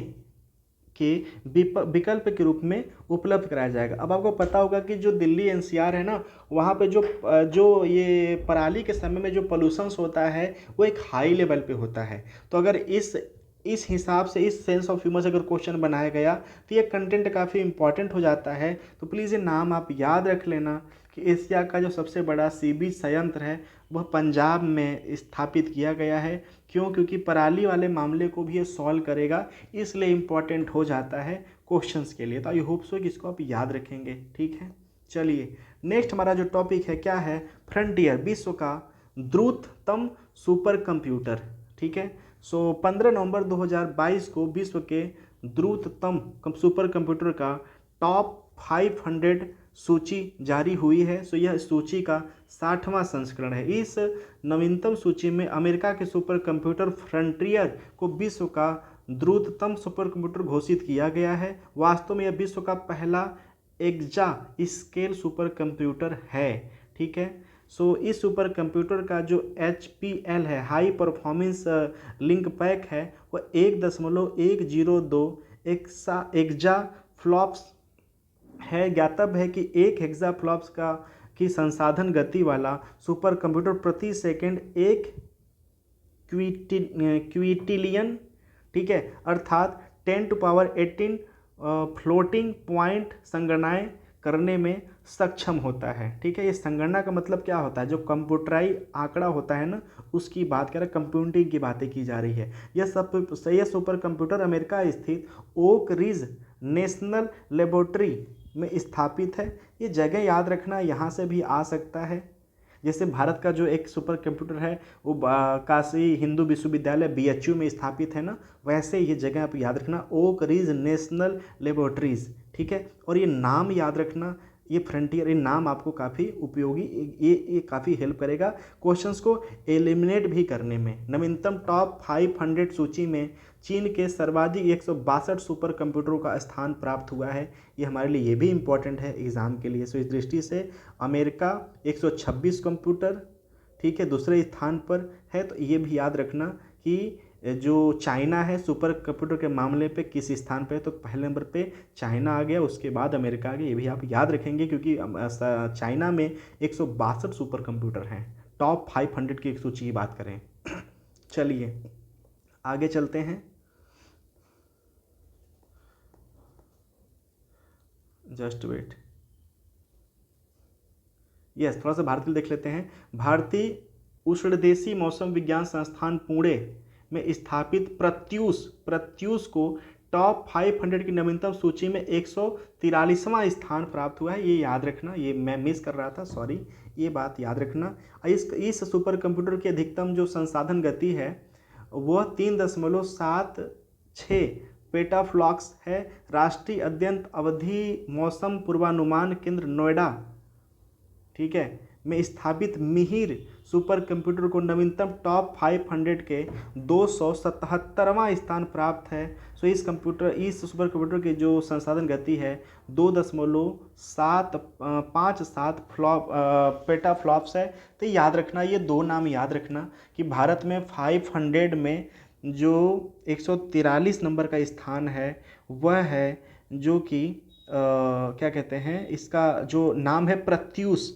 के विकल्प के रूप में उपलब्ध कराया जाएगा। अब आपको पता होगा कि जो दिल्ली एनसीआर है ना, वहाँ पे जो ये पराली के समय में जो पोल्यूशंस होता है वो एक हाई लेवल पे होता है। तो अगर इस हिसाब से, इस सेंस ऑफ ह्यूमर से अगर क्वेश्चन बनाया गया तो ये कंटेंट काफ़ी इंपॉर्टेंट हो जाता है। तो प्लीज़ ये नाम आप याद रख लेना कि एशिया का जो सबसे बड़ा सीबीज संयंत्र है वह पंजाब में स्थापित किया गया है। क्यों? क्योंकि पराली वाले मामले को भी ये सॉल्व करेगा, इसलिए इम्पॉर्टेंट हो जाता है क्वेश्चंस के लिए। तो आई होप सो कि इसको आप याद रखेंगे। ठीक है, चलिए नेक्स्ट हमारा जो टॉपिक है क्या है, फ्रंटियर, विश्व का द्रुततम सुपर कंप्यूटर। ठीक है, सो 15 नवंबर 2022 को विश्व के द्रुततम सुपर कंप्यूटर का टॉप 500 सूची जारी हुई है। सो यह सूची का 60वां संस्करण है। इस नवीनतम सूची में अमेरिका के सुपर कंप्यूटर फ्रंटियर को विश्व का द्रुततम सुपर कंप्यूटर घोषित किया गया है। वास्तव में यह विश्व का पहला एक्जा स्केल सुपर कंप्यूटर है। ठीक है, सो इस सुपर कंप्यूटर का जो HPL है, हाई परफॉर्मेंस लिंक पैक है, वह 1.102 एक्जा फ्लॉप्स है। ज्ञातव्य है कि एक हेक्सा फ्लॉप्स की संसाधन गति वाला सुपर कंप्यूटर प्रति सेकंड 1 क्विटिलियन, ठीक है, अर्थात 10⁻18 फ्लोटिंग पॉइंट संगणनाएं करने में सक्षम होता है। ठीक है, ये संगणना का मतलब क्या होता है, जो कंप्यूटराई आंकड़ा होता है ना, उसकी बात कर रहे, कंप्यूटिंग की बातें की जा रही है। यह सुपर कंप्यूटर अमेरिका स्थित ओक रिज नेशनल लेबोरेटरी में स्थापित है। ये जगह याद रखना, यहाँ से भी आ सकता है। जैसे भारत का जो एक सुपर कंप्यूटर है वो काशी हिंदू विश्वविद्यालय BHU में स्थापित है ना, वैसे ये जगह आप याद रखना, ओक रिज नेशनल लेबोरेटरीज। ठीक है, और ये नाम याद रखना, ये फ्रंटियर, ये नाम आपको काफ़ी उपयोगी, ये काफ़ी हेल्प करेगा क्वेश्चंस को एलिमिनेट भी करने में। नवीनतम टॉप 500 सूची में चीन के सर्वाधिक 162 सुपर कंप्यूटरों का स्थान प्राप्त हुआ है। ये हमारे लिए ये भी इम्पोर्टेंट है एग्ज़ाम के लिए। सो इस दृष्टि से अमेरिका 126 कंप्यूटर, ठीक है, दूसरे स्थान पर है। तो ये भी याद रखना कि जो चाइना है सुपर कंप्यूटर के मामले पे किस स्थान पे है, तो पहले नंबर पे चाइना आ गया, उसके बाद अमेरिका आ गया। ये भी आप याद रखेंगे क्योंकि चाइना में 162 सुपर कंप्यूटर हैं। टॉप 500 की एक सूची की बात करें। चलिए आगे चलते हैं। जस्ट वेट, यस, थोड़ा सा भारत के लिए देख लेते हैं। भारतीय उष्णदेशीय मौसम विज्ञान संस्थान पुणे में स्थापित प्रत्यूष को टॉप 500 की नवीनतम सूची में 143वां स्थान प्राप्त हुआ है। ये याद रखना, ये मैं मिस कर रहा था, सॉरी, ये बात याद रखना। इस सुपर कंप्यूटर की अधिकतम जो संसाधन गति है वह 3.76 पेटाफ्लॉक्स है। राष्ट्रीय अत्यंत अवधि मौसम पूर्वानुमान केंद्र नोएडा, ठीक है, में स्थापित मिहिर सुपर कंप्यूटर को नवीनतम टॉप 500 के 277वां स्थान प्राप्त है। सो इस सुपर कंप्यूटर की जो संसाधन गति है 2.757 पेटाफ्लॉप्स है। तो याद रखना, ये दो नाम याद रखना कि भारत में 500 में जो 143 नंबर का स्थान है वह है जो कि क्या कहते हैं, इसका जो नाम है प्रत्यूष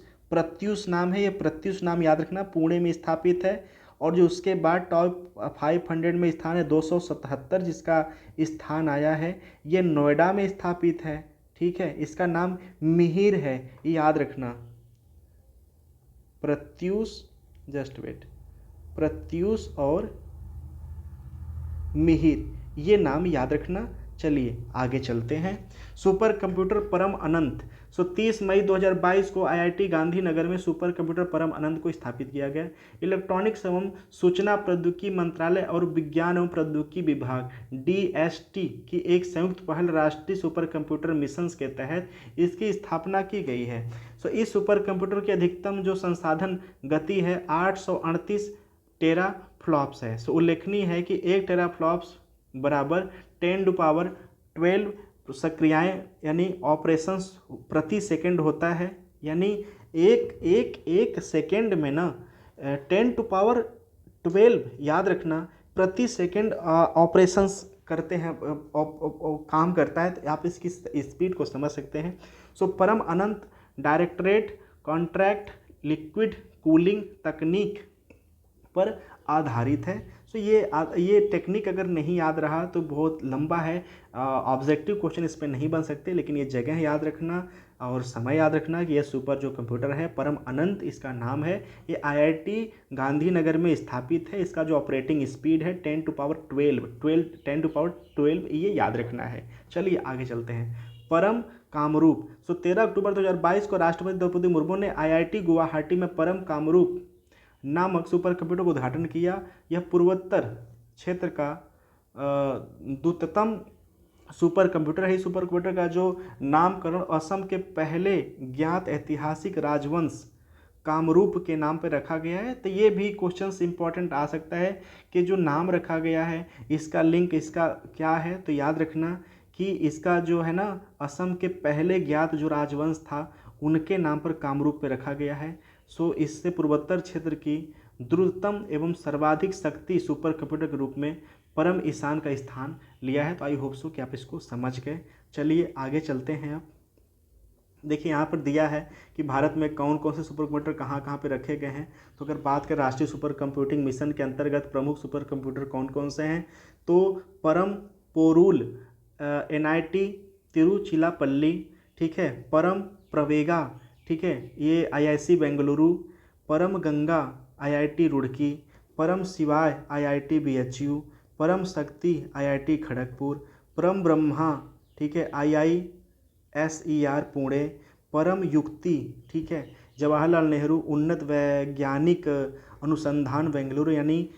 नाम है। ये प्रत्यूष नाम याद रखना, पुणे में स्थापित है। और जो उसके बाद टॉप 500 में स्थान है 277 जिसका स्थान आया है, ये नोएडा में स्थापित है। ठीक है, इसका नाम मिहिर है, ये याद रखना, प्रत्यूष, जस्ट वेट, प्रत्यूष और मिहिर, ये नाम याद रखना। चलिए आगे चलते हैं। सुपर कंप्यूटर परम अनंत, 30 मई 2022 को IIT गांधीनगर में सुपर कंप्यूटर परम अनंत को स्थापित किया गया। इलेक्ट्रॉनिक्स एवं सूचना प्रौद्योगिकी मंत्रालय और विज्ञान एवं प्रौद्योगिकी विभाग DST की एक संयुक्त पहल राष्ट्रीय सुपर कंप्यूटर मिशन के तहत इसकी स्थापना की गई है। इस सुपर कंप्यूटर की अधिकतम जो संसाधन गति है 838 टेराफ्लॉप्स है। उल्लेखनीय है कि 1 टेराफ्लॉप्स बराबर 10⁻⁴ 12 सक्रियाएँ यानी ऑपरेशंस प्रति सेकंड होता है, यानी एक सेकंड में ना 10⁻12 याद रखना प्रति सेकंड ऑपरेशंस करते हैं, काम करता है। तो आप इसकी स्पीड को समझ सकते हैं। सो परम अनंत डायरेक्टरेट कॉन्ट्रैक्ट लिक्विड कूलिंग तकनीक पर आधारित है। सो ये टेक्निक अगर नहीं याद रहा तो बहुत लंबा है, ऑब्जेक्टिव क्वेश्चन इस पर नहीं बन सकते, लेकिन ये जगह याद रखना और समय याद रखना कि ये सुपर जो कंप्यूटर है परम अनंत इसका नाम है। ये IIT गांधीनगर में स्थापित है। इसका जो ऑपरेटिंग स्पीड है 10⁻12 ये याद रखना है। चलिए आगे चलते हैं। परम कामरूप। सो 13 अक्टूबर 2022 को राष्ट्रपति द्रौपदी मुर्मू ने IIT गुवाहाटी में परम कामरूप नामक सुपर कंप्यूटर का उद्घाटन किया। यह पूर्वोत्तर क्षेत्र का द्रुततम सुपर कंप्यूटर है। इस सुपर कंप्यूटर का जो नामकरण असम के पहले ज्ञात ऐतिहासिक राजवंश कामरूप के नाम पर रखा गया है। तो ये भी क्वेश्चंस इंपॉर्टेंट आ सकता है कि जो नाम रखा गया है इसका लिंक इसका क्या है। तो याद रखना कि इसका जो है ना असम के पहले ज्ञात जो राजवंश था उनके नाम पर कामरूप पे रखा गया है। सो इससे पूर्वोत्तर क्षेत्र की द्रुततम एवं सर्वाधिक शक्ति सुपर कंप्यूटर के रूप में परम ईशान का स्थान लिया है। तो आई होप सो कि आप इसको समझ गए। चलिए आगे चलते हैं। अब देखिए यहाँ पर दिया है कि भारत में कौन कौन से सुपर कंप्यूटर कहाँ कहाँ पे रखे गए हैं। तो अगर बात करें राष्ट्रीय सुपर कंप्यूटिंग मिशन के अंतर्गत प्रमुख सुपर कंप्यूटर कौन कौन से हैं, तो परम पोरुल NIT तिरुचिरापल्ली, ठीक है, परम प्रवेगा, ठीक है, ये IIC बेंगलुरु, परम गंगा IIT रुड़की, परम शिवाय IIT BHU, परम शक्ति IIT खड़गपुर, परम ब्रह्मा, ठीक है, IISER पुणे, परम युक्ति, ठीक है, जवाहरलाल नेहरू उन्नत वैज्ञानिक अनुसंधान बेंगलुरु यानी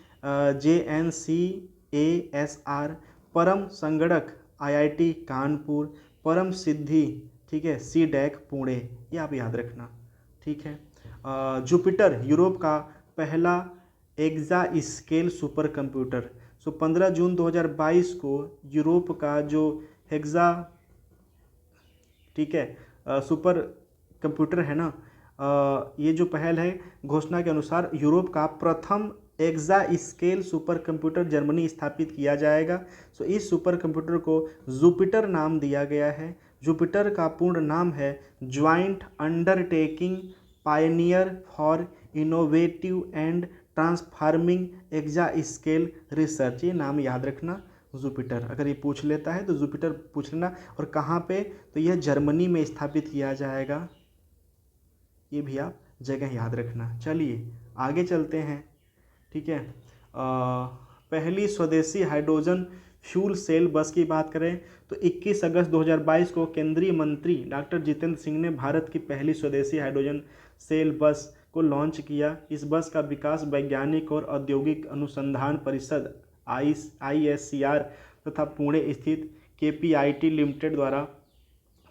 JNCASR, परम संगणक IIT कानपुर, परम सिद्धि, ठीक है, CDAC पुणे। ये आप याद रखना, ठीक है। जुपिटर यूरोप का पहला एक्सा स्केल सुपर कंप्यूटर। सो 15 जून 2022 को यूरोप का जो हेक्सा, ठीक है, सुपर कंप्यूटर है ना, ये जो पहल है घोषणा के अनुसार यूरोप का प्रथम exa scale super computer Germany स्थापित किया जाएगा। सो इस सुपर कंप्यूटर को जुपिटर नाम दिया गया है। जुपिटर का पूर्ण नाम है Joint Undertaking Pioneer for Innovative and Transforming Exascale Research. ये नाम याद रखना जुपिटर, अगर ये पूछ लेता है तो जुपिटर पूछ लेना। और कहाँ पे, तो यह जर्मनी में स्थापित किया जाएगा, ये भी आप जगह याद रखना। चलिए आगे चलते हैं, ठीक है। पहली स्वदेशी हाइड्रोजन फ्यूल सेल बस की बात करें तो 21 अगस्त 2022 को केंद्रीय मंत्री डॉक्टर जितेंद्र सिंह ने भारत की पहली स्वदेशी हाइड्रोजन सेल बस को लॉन्च किया। इस बस का विकास वैज्ञानिक और औद्योगिक अनुसंधान परिषद ISCR तथा पुणे स्थित KPIT लिमिटेड द्वारा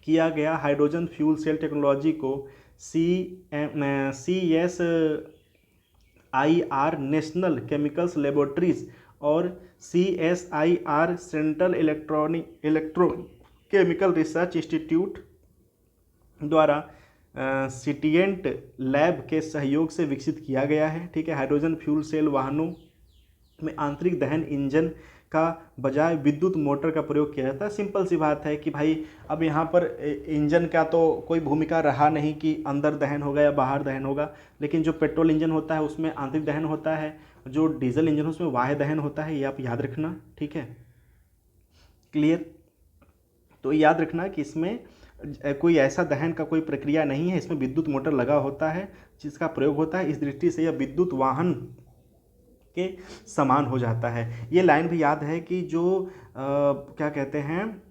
किया गया। हाइड्रोजन फ्यूल सेल टेक्नोलॉजी को CSIR नेशनल केमिकल्स लेबोरेटरीज और CSIR central electrochemical research institute द्वारा सिटिएंट लैब के सहयोग से विकसित किया गया है, ठीक है। हाइड्रोजन फ्यूल सेल वाहनों में आंतरिक दहन इंजन का बजाय विद्युत मोटर का प्रयोग किया जाता है। सिंपल सी बात है कि भाई अब यहाँ पर इंजन का तो कोई भूमिका रहा नहीं कि अंदर दहन होगा या बाहर दहन होगा, लेकिन जो पेट्रोल इंजन होता है उसमें आंतरिक दहन होता है, जो डीजल इंजन उसमें बाह्य दहन होता है। ये आप याद रखना, ठीक है, क्लियर। तो याद रखना कि इसमें कोई ऐसा दहन का कोई प्रक्रिया नहीं है, इसमें विद्युत मोटर लगा होता है जिसका प्रयोग होता है। इस दृष्टि से यह विद्युत वाहन के समान हो जाता है। ये लाइन भी याद है कि जो क्या कहते हैं,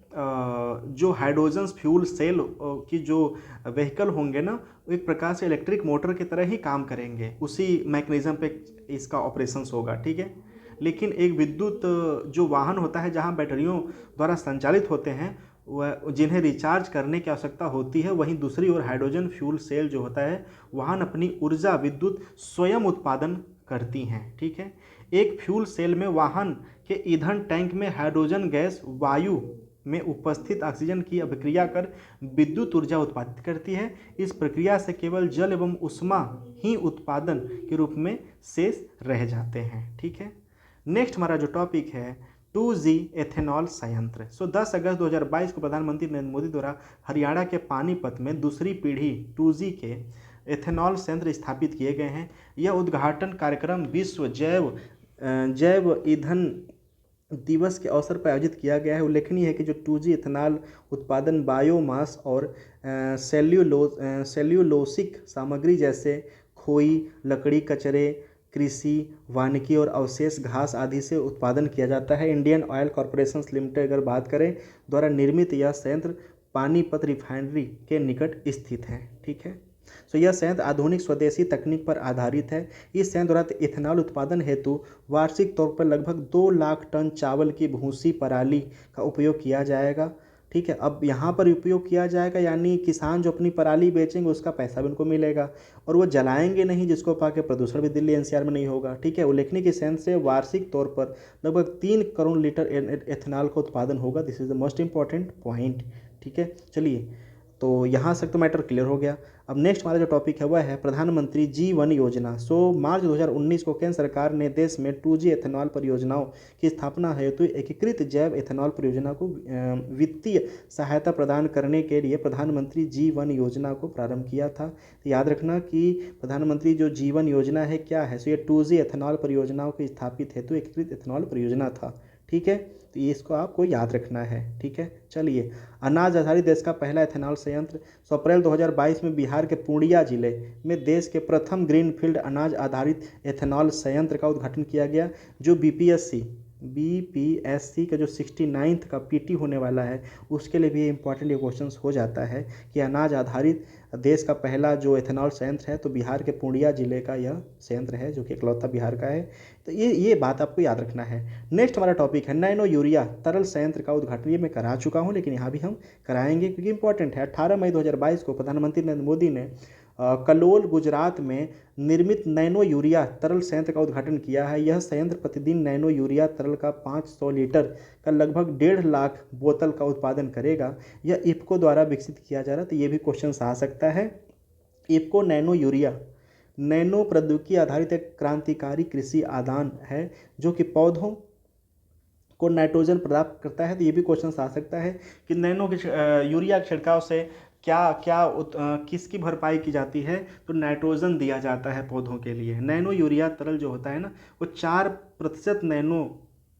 जो हाइड्रोजन फ्यूल सेल की जो व्हीकल होंगे ना, एक प्रकार से इलेक्ट्रिक मोटर की तरह ही काम करेंगे, उसी मैकेनिज्म पे इसका ऑपरेशंस होगा, ठीक है। लेकिन एक विद्युत जो वाहन होता है जहाँ बैटरियों द्वारा संचालित होते हैं वह जिन्हें रिचार्ज करने की आवश्यकता होती है, वहीं दूसरी ओर हाइड्रोजन फ्यूल सेल जो होता है वाहन अपनी ऊर्जा विद्युत स्वयं उत्पादन करती हैं, ठीक है। एक फ्यूल सेल में वाहन के ईंधन टैंक में हाइड्रोजन गैस वायु में उपस्थित ऑक्सीजन की अभिक्रिया कर विद्युत ऊर्जा उत्पादित करती है। इस प्रक्रिया से केवल जल एवं ऊष्मा ही उत्पादन के रूप में शेष रह जाते हैं। ठीक है, नेक्स्ट हमारा जो टॉपिक है 2G एथेनॉल संयंत्र। 10 अगस्त 2022 को प्रधानमंत्री नरेंद्र मोदी द्वारा हरियाणा के पानीपत में दूसरी पीढ़ी 2G के एथेनॉल संयंत्र स्थापित किए गए हैं। यह उद्घाटन कार्यक्रम विश्व जैव ईंधन दिवस के अवसर पर आयोजित किया गया है। उल्लेखनीय है कि जो 2G एथेनॉल उत्पादन बायोमास और सेल्यूलोसिक सामग्री जैसे खोई, लकड़ी, कचरे, कृषि, वानिकी और अवशेष घास आदि से उत्पादन किया जाता है। इंडियन ऑयल कॉरपोरेशन लिमिटेड अगर बात करें द्वारा निर्मित यह संयंत्र पानीपत रिफाइनरी के निकट स्थित है। ठीक है, यह संयंत्र आधुनिक स्वदेशी तकनीक पर आधारित है। इस संयंत्र द्वारा इथेनॉल उत्पादन हेतु वार्षिक तौर पर लगभग 2 लाख टन चावल की भूसी पराली का उपयोग किया जाएगा। ठीक है, अब यहाँ पर उपयोग किया जाएगा यानी किसान जो अपनी पराली बेचेंगे उसका पैसा भी उनको मिलेगा और वो जलाएंगे नहीं, जिसको पाके प्रदूषण भी दिल्ली एनसीआर में नहीं होगा। ठीक है, उल्लेखनीय कि संयंत्र से वार्षिक तौर पर लगभग 3 करोड़ लीटर एथेनॉल का उत्पादन होगा। This is the most important point. ठीक है, चलिए तो यहाँ तक तो मैटर क्लियर हो गया। अब नेक्स्ट हमारा जो टॉपिक है वह है प्रधानमंत्री G1 योजना। मार्च 2019 को केंद्र सरकार ने देश में 2G एथेनॉल परियोजनाओं की स्थापना हेतु एकीकृत जैव एथेनॉल परियोजना को वित्तीय सहायता प्रदान करने के लिए प्रधानमंत्री G1 योजना को प्रारंभ किया था। तो याद रखना कि प्रधानमंत्री जो G1 योजना है क्या है, ये 2G एथेनॉल परियोजनाओं को स्थापित हेतु एकीकृत एथेनॉल परियोजना था। ठीक है, तो ये इसको आपको याद रखना है। ठीक है, चलिए अनाज आधारित देश का पहला एथेनॉल संयंत्र। अप्रैल 2022 में बिहार के पूर्णिया जिले में देश के प्रथम ग्रीनफील्ड अनाज आधारित एथेनॉल संयंत्र का उद्घाटन किया गया, जो बीपीएससी का जो 69th का पीटी होने वाला है उसके लिए भी इंपॉर्टेंट ये क्वेश्चन हो जाता है कि अनाज आधारित देश का पहला जो एथेनॉल संयंत्र है तो बिहार के पूर्णिया जिले का यह संयंत्र है, जो कि इकलौता बिहार का है। तो ये बात आपको याद रखना है। नेक्स्ट हमारा टॉपिक है नैनो यूरिया तरल संयंत्र का उद्घाटन। ये मैं करा चुका हूँ लेकिन यहाँ भी हम कराएंगे क्योंकि इंपॉर्टेंट है। 18 मई 2022 को प्रधानमंत्री नरेंद्र मोदी ने कलोल गुजरात में निर्मित नैनो यूरिया तरल संयंत्र का उद्घाटन किया है। यह संयंत्र प्रतिदिन नैनो यूरिया तरल का 500 लीटर का लगभग 1.5 लाख बोतल का उत्पादन करेगा। यह इफ्को द्वारा विकसित किया जा रहा है, तो ये भी क्वेश्चन आ सकता है। इफ्को नैनो यूरिया नैनो प्रौद्योगिकी आधारित एक क्रांतिकारी कृषि आदान है जो कि पौधों को नाइट्रोजन प्राप्त करता है। तो ये भी क्वेश्चन आ सकता है कि नैनो यूरिया के छिड़काव से किसकी भरपाई की जाती है, तो नाइट्रोजन दिया जाता है पौधों के लिए। नैनो यूरिया तरल जो होता है ना वो 4% नैनो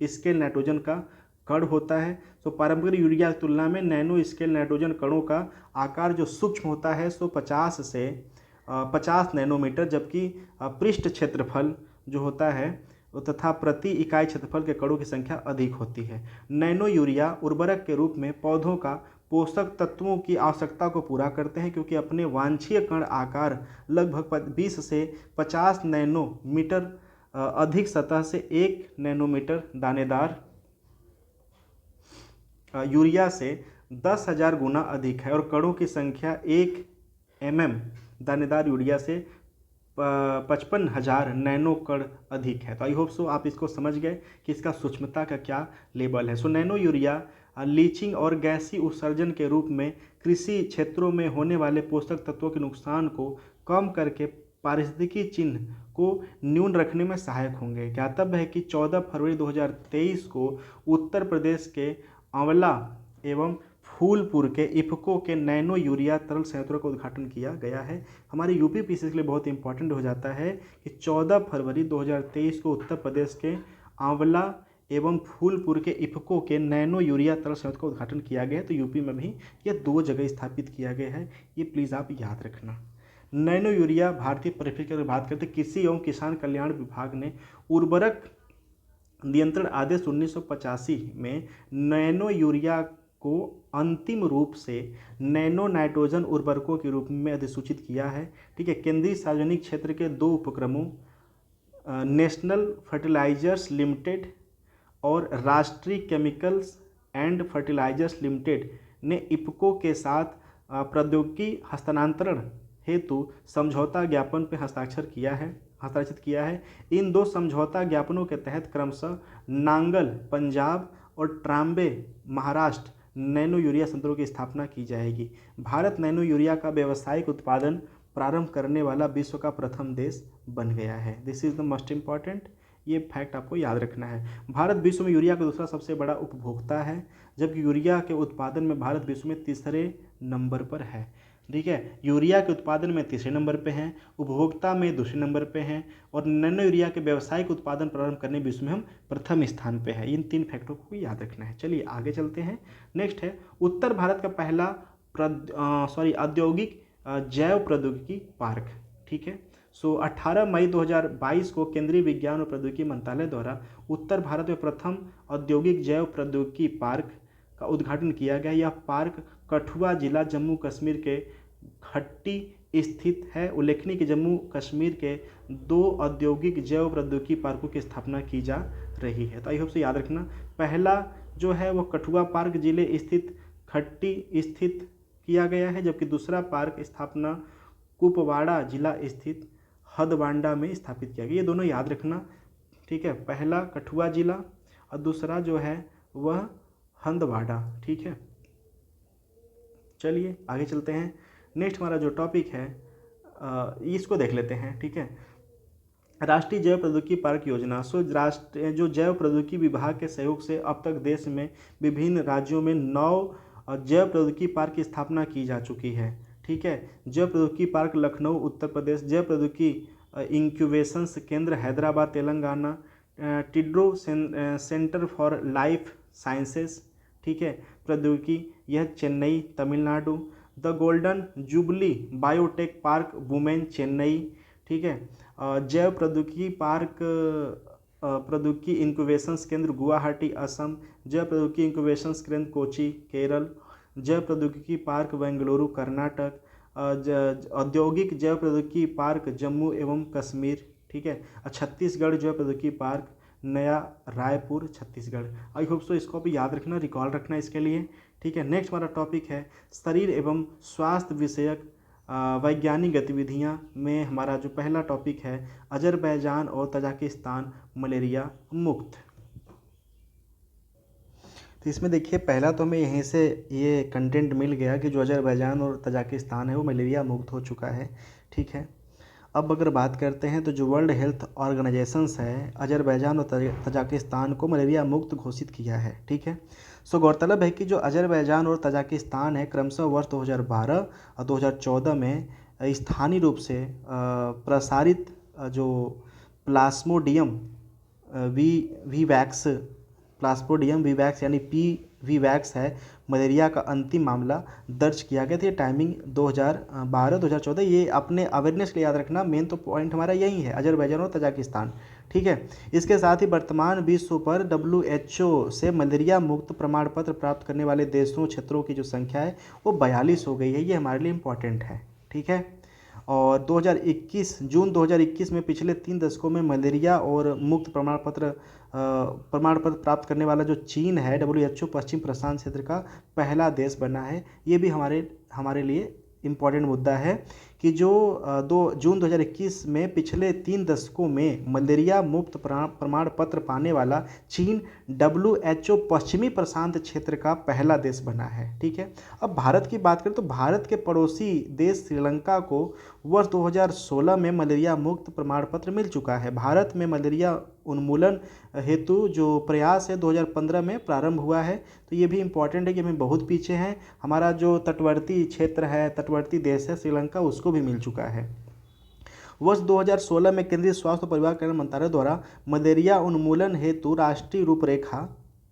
स्केल नाइट्रोजन का कण होता है। तो पारंपरिक यूरिया की तुलना में नैनो स्केल नाइट्रोजन कणों का आकार जो सूक्ष्म होता है 50 से 50 नैनोमीटर, जबकि पृष्ठ क्षेत्रफल जो होता है तथा प्रति इकाई क्षेत्रफल के कणों की संख्या अधिक होती है। नैनो यूरिया उर्वरक के रूप में पौधों का पोषक तत्वों की आवश्यकता को पूरा करते हैं क्योंकि अपने वांछनीय कण आकार लगभग 20 से 50 नैनोमीटर अधिक सतह से 1 नैनोमीटर दानेदार यूरिया से 10,000 गुना अधिक है और कणों की संख्या 1 mm दानेदार यूरिया से 55,000 नैनो कण अधिक है। तो आई होप सो आप इसको समझ गए कि इसका सूक्ष्मता का क्या लेवल है। नैनो यूरिया लीचिंग और गैसीय उत्सर्जन के रूप में कृषि क्षेत्रों में होने वाले पोषक तत्वों के नुकसान को कम करके पारिस्थितिकी चिन्ह को न्यून रखने में सहायक होंगे। ज्ञातव्य है कि 14 फरवरी 2023 को उत्तर प्रदेश के आंवला एवं फूलपुर के इफ्को के नैनो यूरिया तरल संयंत्रों का उद्घाटन किया गया है। हमारे यूपी पीसीएस के लिए बहुत इंपॉर्टेंट हो जाता है कि 14 फरवरी 2023 को उत्तर प्रदेश के आंवला एवं फूलपुर के इफ्को के नैनो यूरिया तरल संयंत्र का उद्घाटन किया गया है। तो यूपी में भी यह 2 जगह स्थापित किया गया है, ये प्लीज़ आप याद रखना। नैनो यूरिया भारतीय परिप्रेक्ष्य की बात करते कृषि एवं किसान कल्याण विभाग ने उर्वरक नियंत्रण आदेश 1985 में नैनो यूरिया को अंतिम रूप से नैनो नाइट्रोजन उर्वरकों के रूप में अधिसूचित किया है। ठीक है, केंद्रीय सार्वजनिक क्षेत्र के 2 उपक्रमों नेशनल फर्टिलाइजर्स लिमिटेड और राष्ट्रीय केमिकल्स एंड फर्टिलाइजर्स लिमिटेड ने इफ्को के साथ प्रौद्योगिकी हस्तांतरण हेतु समझौता ज्ञापन पर हस्ताक्षरित किया है। इन 2 समझौता ज्ञापनों के तहत क्रमशः नांगल पंजाब और ट्राम्बे महाराष्ट्र नैनो यूरिया संयंत्रों की स्थापना की जाएगी। भारत नैनो यूरिया का व्यावसायिक उत्पादन प्रारंभ करने वाला विश्व का प्रथम देश बन गया है। This is the most important, ये फैक्ट आपको याद रखना है। भारत विश्व में यूरिया का दूसरा सबसे बड़ा उपभोक्ता है, जबकि यूरिया के उत्पादन में भारत विश्व में तीसरे नंबर पर है। ठीक है, यूरिया के उत्पादन में तीसरे नंबर पे हैं, उपभोक्ता में दूसरे नंबर पे हैं, और नैनो यूरिया के व्यावसायिक उत्पादन प्रारंभ करने विश्व में हम प्रथम स्थान पे है। इन 3 फैक्टों को याद रखना है। चलिए आगे चलते हैं। नेक्स्ट है उत्तर भारत का पहला औद्योगिक जैव प्रौद्योगिकी पार्क। ठीक है, 18 मई 2022 को केंद्रीय विज्ञान और प्रौद्योगिकी मंत्रालय द्वारा उत्तर भारत में प्रथम औद्योगिक जैव प्रौद्योगिकी पार्क का उद्घाटन किया गया। यह पार्क कठुआ जिला जम्मू कश्मीर के खट्टी स्थित है। उल्लेखनीय कि जम्मू कश्मीर के 2 औद्योगिक जैव प्रौद्योगिकी पार्कों की स्थापना की जा रही है। तो आई होप से याद रखना, पहला जो है वो कठुआ पार्क जिले स्थित खट्टी स्थित किया गया है, जबकि दूसरा पार्क स्थापना कुपवाड़ा जिला स्थित हदवांडा में स्थापित किया गया। ये दोनों याद रखना। ठीक है, पहला कठुआ जिला और दूसरा जो है वह हंदवाड़ा। ठीक है, चलिए आगे चलते हैं। नेक्स्ट हमारा जो टॉपिक है इसको देख लेते हैं। ठीक है, राष्ट्रीय जैव प्रौद्योगिकी पार्क योजना। राष्ट्रीय जो जैव प्रौद्योगिकी विभाग के सहयोग से अब तक देश में विभिन्न राज्यों में 9 जैव प्रौद्योगिकी पार्क की स्थापना की जा चुकी है। ठीक है, जैव प्रौद्योगिकी पार्क लखनऊ उत्तर प्रदेश, जैव प्रौद्योगिकी इंक्यूबेशन केंद्र हैदराबाद तेलंगाना, टिड्रो सेंटर फॉर लाइफ साइंसेस, ठीक है, प्रौद्योगिकी यह Chennai Tamil Nadu, the golden jubilee biotech park women Chennai. ठीक है, जैव प्रौद्योगिकी पार्क प्रौद्योगिकी इंक्यूबेशन केंद्र गुवाहाटी असम, जैव प्रौद्योगिकी इंक्यूबेशन केंद्र कोची केरल, जैव प्रौद्योगिकी पार्क बेंगलुरु कर्नाटक, औद्योगिक जैव प्रौद्योगिकी पार्क जम्मू एवं कश्मीर। ठीक है, छत्तीसगढ़ जैव प्रौद्योगिकी पार्क नया Raipur Chhattisgarh. I hope so इसको भी याद रखना, रिकॉल रखना इसके लिए। ठीक है, नेक्स्ट हमारा टॉपिक है शरीर एवं स्वास्थ्य विषयक वैज्ञानिक गतिविधियां में हमारा जो पहला टॉपिक है अजरबैजान और तजाकिस्तान मलेरिया मुक्त। तो इसमें देखिए पहला तो हमें यहीं से ये कंटेंट मिल गया कि जो अजरबैजान और तजाकिस्तान है वो मलेरिया मुक्त हो चुका है। ठीक है, अब अगर बात करते हैं तो जो वर्ल्ड हेल्थ ऑर्गेनाइजेशंस है अजरबैजान और तजाकिस्तान को मलेरिया मुक्त घोषित किया है। ठीक है, सो गौरतलब है कि जो अजरबैजान और तजाकिस्तान है क्रमशः वर्ष 2012 और 2014 में स्थानीय रूप से प्रसारित जो प्लास्मोडियम वीवैक्स प्लास्मोडियम वीवैक्स यानी वीवैक्स है मलेरिया का अंतिम मामला दर्ज किया गया था। टाइमिंग 2012-2014। ये अपने अवेयरनेस के लिए याद रखना, मेन तो पॉइंट हमारा यही है अजरबैजान और तजाकिस्तान। ठीक है, इसके साथ ही वर्तमान विश्व पर WHO से मलेरिया मुक्त प्रमाण पत्र प्राप्त करने वाले देशों क्षेत्रों की जो संख्या है वो 42 हो गई है। ये हमारे लिए इम्पॉर्टेंट है। ठीक है, और जून 2021 में पिछले 3 दशकों में मलेरिया और मुक्त प्रमाण पत्र प्राप्त करने वाला जो चीन है WHO पश्चिम प्रशांत क्षेत्र का पहला देश बना है। ये भी हमारे लिए इम्पॉर्टेंट मुद्दा है कि जो जून 2021 में पिछले 3 दशकों में मलेरिया मुक्त प्रमाण पत्र पाने वाला चीन WHO पश्चिमी प्रशांत क्षेत्र का पहला देश बना है। ठीक है, अब भारत की बात करें तो भारत के पड़ोसी देश श्रीलंका को वर्ष 2016 में मलेरिया मुक्त प्रमाण पत्र मिल चुका है। भारत में मलेरिया उन्मूलन हेतु जो प्रयास है 2015 में प्रारंभ हुआ है। तो ये भी इम्पॉर्टेंट है कि हमें बहुत पीछे हैं। हमारा जो तटवर्ती क्षेत्र है, तटवर्ती देश है श्रीलंका, उसको भी मिल चुका है। वर्ष 2016 में केंद्रीय स्वास्थ्य और परिवार कल्याण मंत्रालय द्वारा मलेरिया उन्मूलन हेतु राष्ट्रीय रूपरेखा,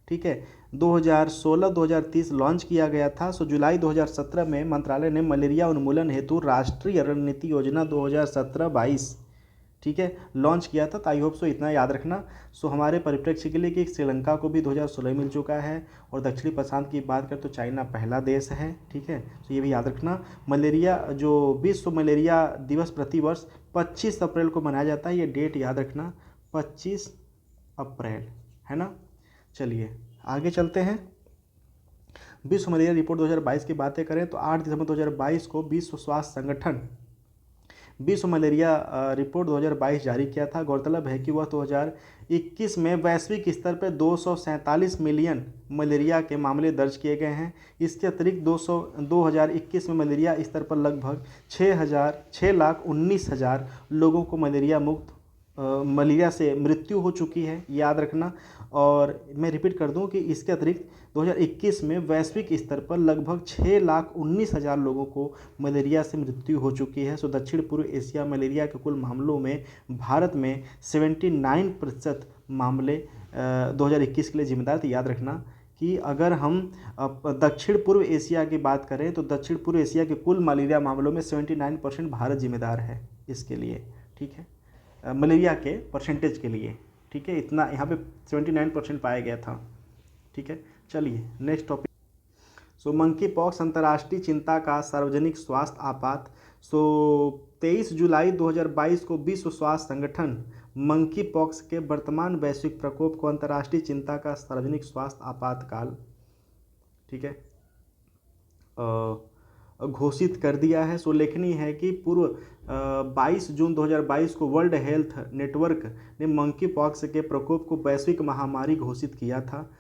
ठीक है, 2016-2030 लॉन्च किया गया था। सो जुलाई 2017 में मंत्रालय ने मलेरिया उन्मूलन हेतु राष्ट्रीय रणनीति योजना 2017-22, ठीक है, लॉन्च किया था। तो आई होप सो इतना याद रखना। सो हमारे परिप्रेक्ष्य के लिए कि श्रीलंका को भी 2016 मिल चुका है, और दक्षिणी प्रशांत की बात करें तो चाइना पहला देश है। ठीक है, तो ये भी याद रखना। मलेरिया जो विश्व मलेरिया दिवस प्रतिवर्ष 25 अप्रैल को मनाया जाता है, ये डेट याद रखना, 25 अप्रैल, है ना। चलिए आगे चलते हैं। विश्व मलेरिया रिपोर्ट 2022 की बातें करें तो 8 दिसंबर 2022 को विश्व स्वास्थ्य संगठन विश्व मलेरिया रिपोर्ट 2022 जारी किया था। गौरतलब है कि वह 2021 में वैश्विक स्तर पर 247 मिलियन मलेरिया के मामले दर्ज किए गए हैं। इसके अतिरिक्त 2021 में मलेरिया स्तर पर लगभग 6,19,000 लोगों को मलेरिया से मृत्यु हो चुकी है, याद रखना। और मैं रिपीट कर दूं कि इसके अतिरिक्त 2021 में वैश्विक स्तर पर लगभग 6,19,000 लोगों को मलेरिया से मृत्यु हो चुकी है। दक्षिण पूर्व एशिया मलेरिया के कुल मामलों में भारत में 79% मामले 2021 के लिए जिम्मेदार थे। याद रखना कि अगर हम दक्षिण पूर्व एशिया की बात करें तो दक्षिण पूर्व एशिया के कुल मलेरिया मामलों में 79% भारत जिम्मेदार है इसके लिए, ठीक है, मलेरिया के परसेंटेज के लिए, ठीक है, इतना यहाँ पे 79% पाया गया था, ठीक है। चलिए नेक्स्ट टॉपिक। मंकी पॉक्स अंतर्राष्ट्रीय चिंता का सार्वजनिक स्वास्थ्य आपात। 23 जुलाई 2022 को विश्व स्वास्थ्य संगठन मंकी पॉक्स के वर्तमान वैश्विक प्रकोप को अंतर्राष्ट्रीय चिंता का सार्वजनिक स्वास्थ्य आपातकाल, ठीक है, घोषित कर दिया है। उल्लेखनीय है कि पूर्व 22 जून 2022 को वर्ल्ड हेल्थ नेटवर्क ने मंकी पॉक्स के प्रकोप को वैश्विक महामारी घोषित किया था।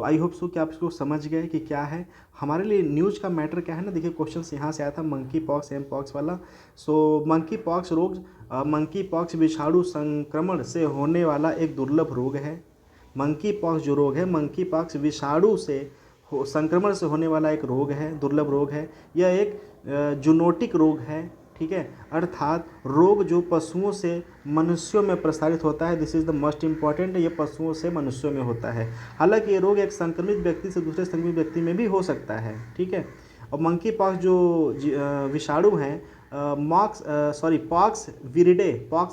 आई होप सो कि आप इसको समझ गए कि क्या है हमारे लिए न्यूज़ का मैटर क्या है ना। देखिए क्वेश्चन यहाँ से आया था मंकी पॉक्स एम पॉक्स वाला। मंकी पॉक्स रोग मंकी पॉक्स विषाणु संक्रमण से होने वाला एक दुर्लभ रोग है। मंकी पॉक्स जो रोग है, मंकी पॉक्स विषाणु से संक्रमण से होने वाला एक रोग है, दुर्लभ रोग है। यह एक जूनोटिक रोग है, ठीक है, अर्थात रोग जो पशुओं से मनुष्यों में प्रसारित होता है। This is the most important, ये पशुओं से मनुष्यों में होता है। हालांकि ये रोग एक संक्रमित व्यक्ति से दूसरे संक्रमित व्यक्ति में भी हो सकता है, ठीक है। और मंकी पॉक्स जो विषाणु हैं पॉक्स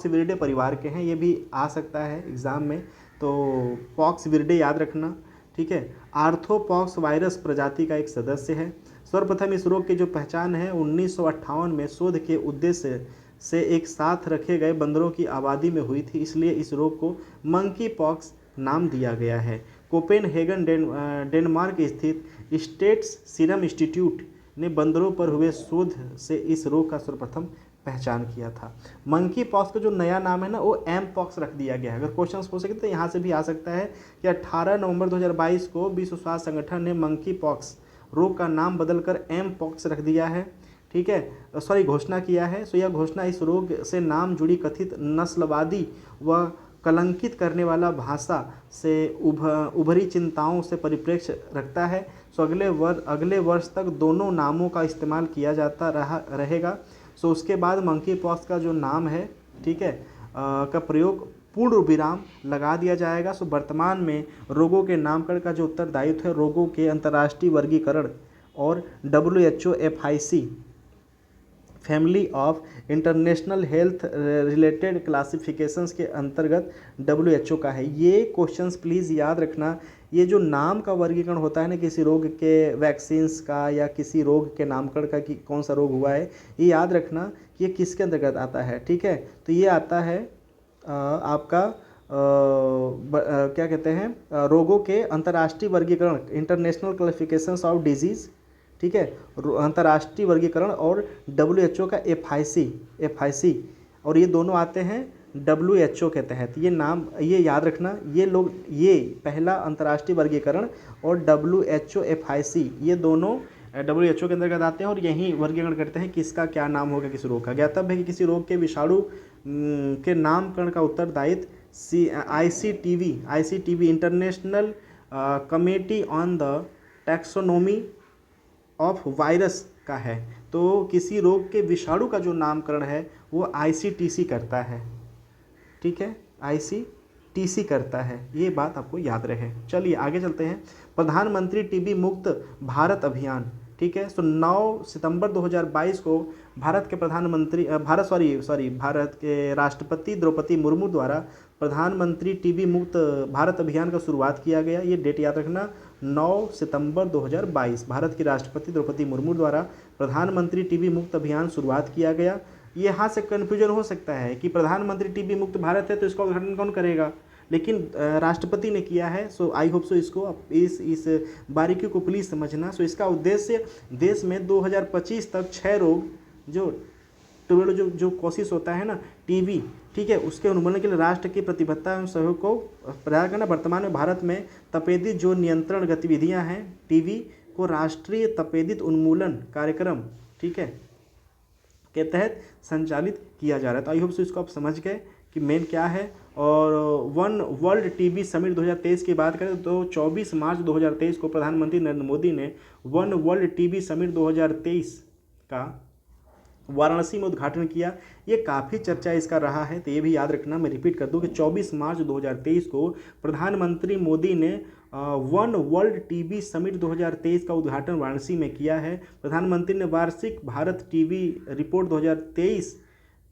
विरिडे परिवार के हैं। ये भी आ सकता है एग्ज़ाम में, तो पॉक्स विरिडे याद रखना, ठीक है। आर्थ्रोपॉक्स वायरस प्रजाति का एक सदस्य है। सर्वप्रथम इस रोग की जो पहचान है 1958 में शोध के उद्देश्य से एक साथ रखे गए बंदरों की आबादी में हुई थी, इसलिए इस रोग को मंकी पॉक्स नाम दिया गया है। कोपेनहेगन डेनमार्क स्थित स्टेट्स सीरम इंस्टीट्यूट ने बंदरों पर हुए शोध से इस रोग का सर्वप्रथम पहचान किया था। मंकी पॉक्स का जो नया नाम है ना वो एम पॉक्स रख दिया गया है। अगर क्वेश्चन हो सके तो यहाँ से भी आ सकता है कि 18 नवंबर 2022 को विश्व स्वास्थ्य संगठन ने मंकी पॉक्स रोग का नाम बदलकर एम पॉक्स रख दिया है, ठीक है, घोषणा किया है। यह घोषणा इस रोग से नाम जुड़ी कथित नस्लवादी व कलंकित करने वाला भाषा से उभरी चिंताओं से परिप्रेक्ष्य रखता है। अगले वर्ष तक दोनों नामों का इस्तेमाल किया जाता रहेगा। उसके बाद मंकी पॉक्स का जो नाम है, ठीक है, का प्रयोग पूर्ण विराम लगा दिया जाएगा। वर्तमान में रोगों के नामकरण का जो उत्तरदायित्व है रोगों के अंतर्राष्ट्रीय वर्गीकरण और WHO FIC family of international health related classifications के अंतर्गत WHO का है। ये क्वेश्चंस प्लीज़ याद रखना। ये जो नाम का वर्गीकरण होता है ना किसी रोग के वैक्सीन्स का या किसी रोग के नामकरण का कि कौन सा रोग हुआ है, ये याद रखना कि ये किसके अंतर्गत आता है, ठीक है। तो ये आता है आपका क्या कहते हैं रोगों के अंतर्राष्ट्रीय वर्गीकरण, इंटरनेशनल क्लासिफिकेशंस ऑफ डिजीज़, ठीक है, अंतर्राष्ट्रीय वर्गीकरण और WHO का FIC और ये दोनों आते हैं WHO के तहत। ये नाम ये याद रखना, ये पहला अंतर्राष्ट्रीय वर्गीकरण और WHO FIC ये दोनों WHO के अंतर्गत आते हैं और यही वर्गीकरण करते हैं किसका क्या नाम होगा किसी रोग का। ज्ञातव्य है कि किसी रोग के विषाणु के नामकरण का उत्तरदायित्व ICTV international committee on the taxonomy of virus का है। तो किसी रोग के विषाणु का जो नामकरण है वो ICTC करता है, ठीक है, ICTC करता है। ये बात आपको याद रहे। चलिए आगे चलते हैं। प्रधानमंत्री टीबी मुक्त भारत अभियान, ठीक है। 9 सितंबर 2022 को भारत के राष्ट्रपति द्रौपदी मुर्मू द्वारा प्रधानमंत्री टीबी मुक्त भारत अभियान का शुरुआत किया गया। ये डेट याद रखना, 9 सितंबर 2022 भारत की राष्ट्रपति द्रौपदी मुर्मू द्वारा प्रधानमंत्री टीबी मुक्त अभियान शुरुआत किया गया। यहाँ से कन्फ्यूजन हो सकता है कि प्रधानमंत्री टीबी मुक्त भारत है तो इसका उद्घाटन कौन करेगा, लेकिन राष्ट्रपति ने किया है। आई होप सो इसको इस बारीकी को प्लीज़ समझना। इसका उद्देश्य देश में 2025 तक 6 रोग जो कोशिश होता है ना टीबी, ठीक है, उसके उन्मूलन के लिए राष्ट्र की प्रतिबद्धता एवं सहयोग को प्रयास करना। वर्तमान में भारत में तपेदिक जो नियंत्रण गतिविधियां हैं टीबी को राष्ट्रीय तपेदिक उन्मूलन कार्यक्रम, ठीक है, के तहत संचालित किया जा रहा है। तो आई होप सो इसको आप समझ गए कि मेन क्या है। और वर्ल्ड टीबी समिट 2023 की बात करें तो 24 मार्च 2023 को प्रधानमंत्री नरेंद्र मोदी ने वर्ल्ड टीबी समिट 2023 का वाराणसी में उद्घाटन किया। ये काफ़ी चर्चा इसका रहा है, तो ये भी याद रखना। मैं रिपीट कर दूं कि 24 मार्च 2023 को प्रधानमंत्री मोदी ने वर्ल्ड टीबी समिट 2023 का उद्घाटन वाराणसी में किया है। प्रधानमंत्री ने वार्षिक भारत टीबी रिपोर्ट 2023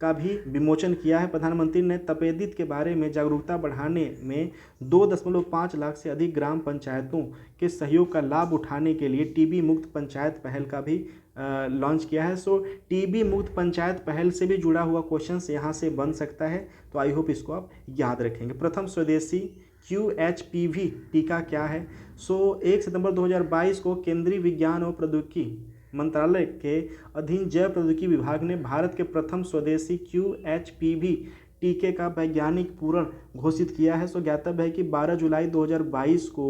का भी विमोचन किया है। प्रधानमंत्री ने तपेदिक के बारे में जागरूकता बढ़ाने में 2.5 लाख से अधिक ग्राम पंचायतों के सहयोग का लाभ उठाने के लिए टीबी मुक्त पंचायत पहल का भी लॉन्च किया है। सो टीबी मुक्त पंचायत पहल से भी जुड़ा हुआ क्वेश्चंस यहाँ से बन सकता है, तो आई होप इसको आप याद रखेंगे। प्रथम स्वदेशी QHPV टीका क्या है? सो 1 सितंबर 2022 को केंद्रीय विज्ञान और प्रौद्योगिकी मंत्रालय के अधीन जैव प्रौद्योगिकी विभाग ने भारत के प्रथम स्वदेशी QHPV टीके का वैज्ञानिक पूर्ण घोषित किया है। सो ज्ञातव्य है कि 12 जुलाई 2022 को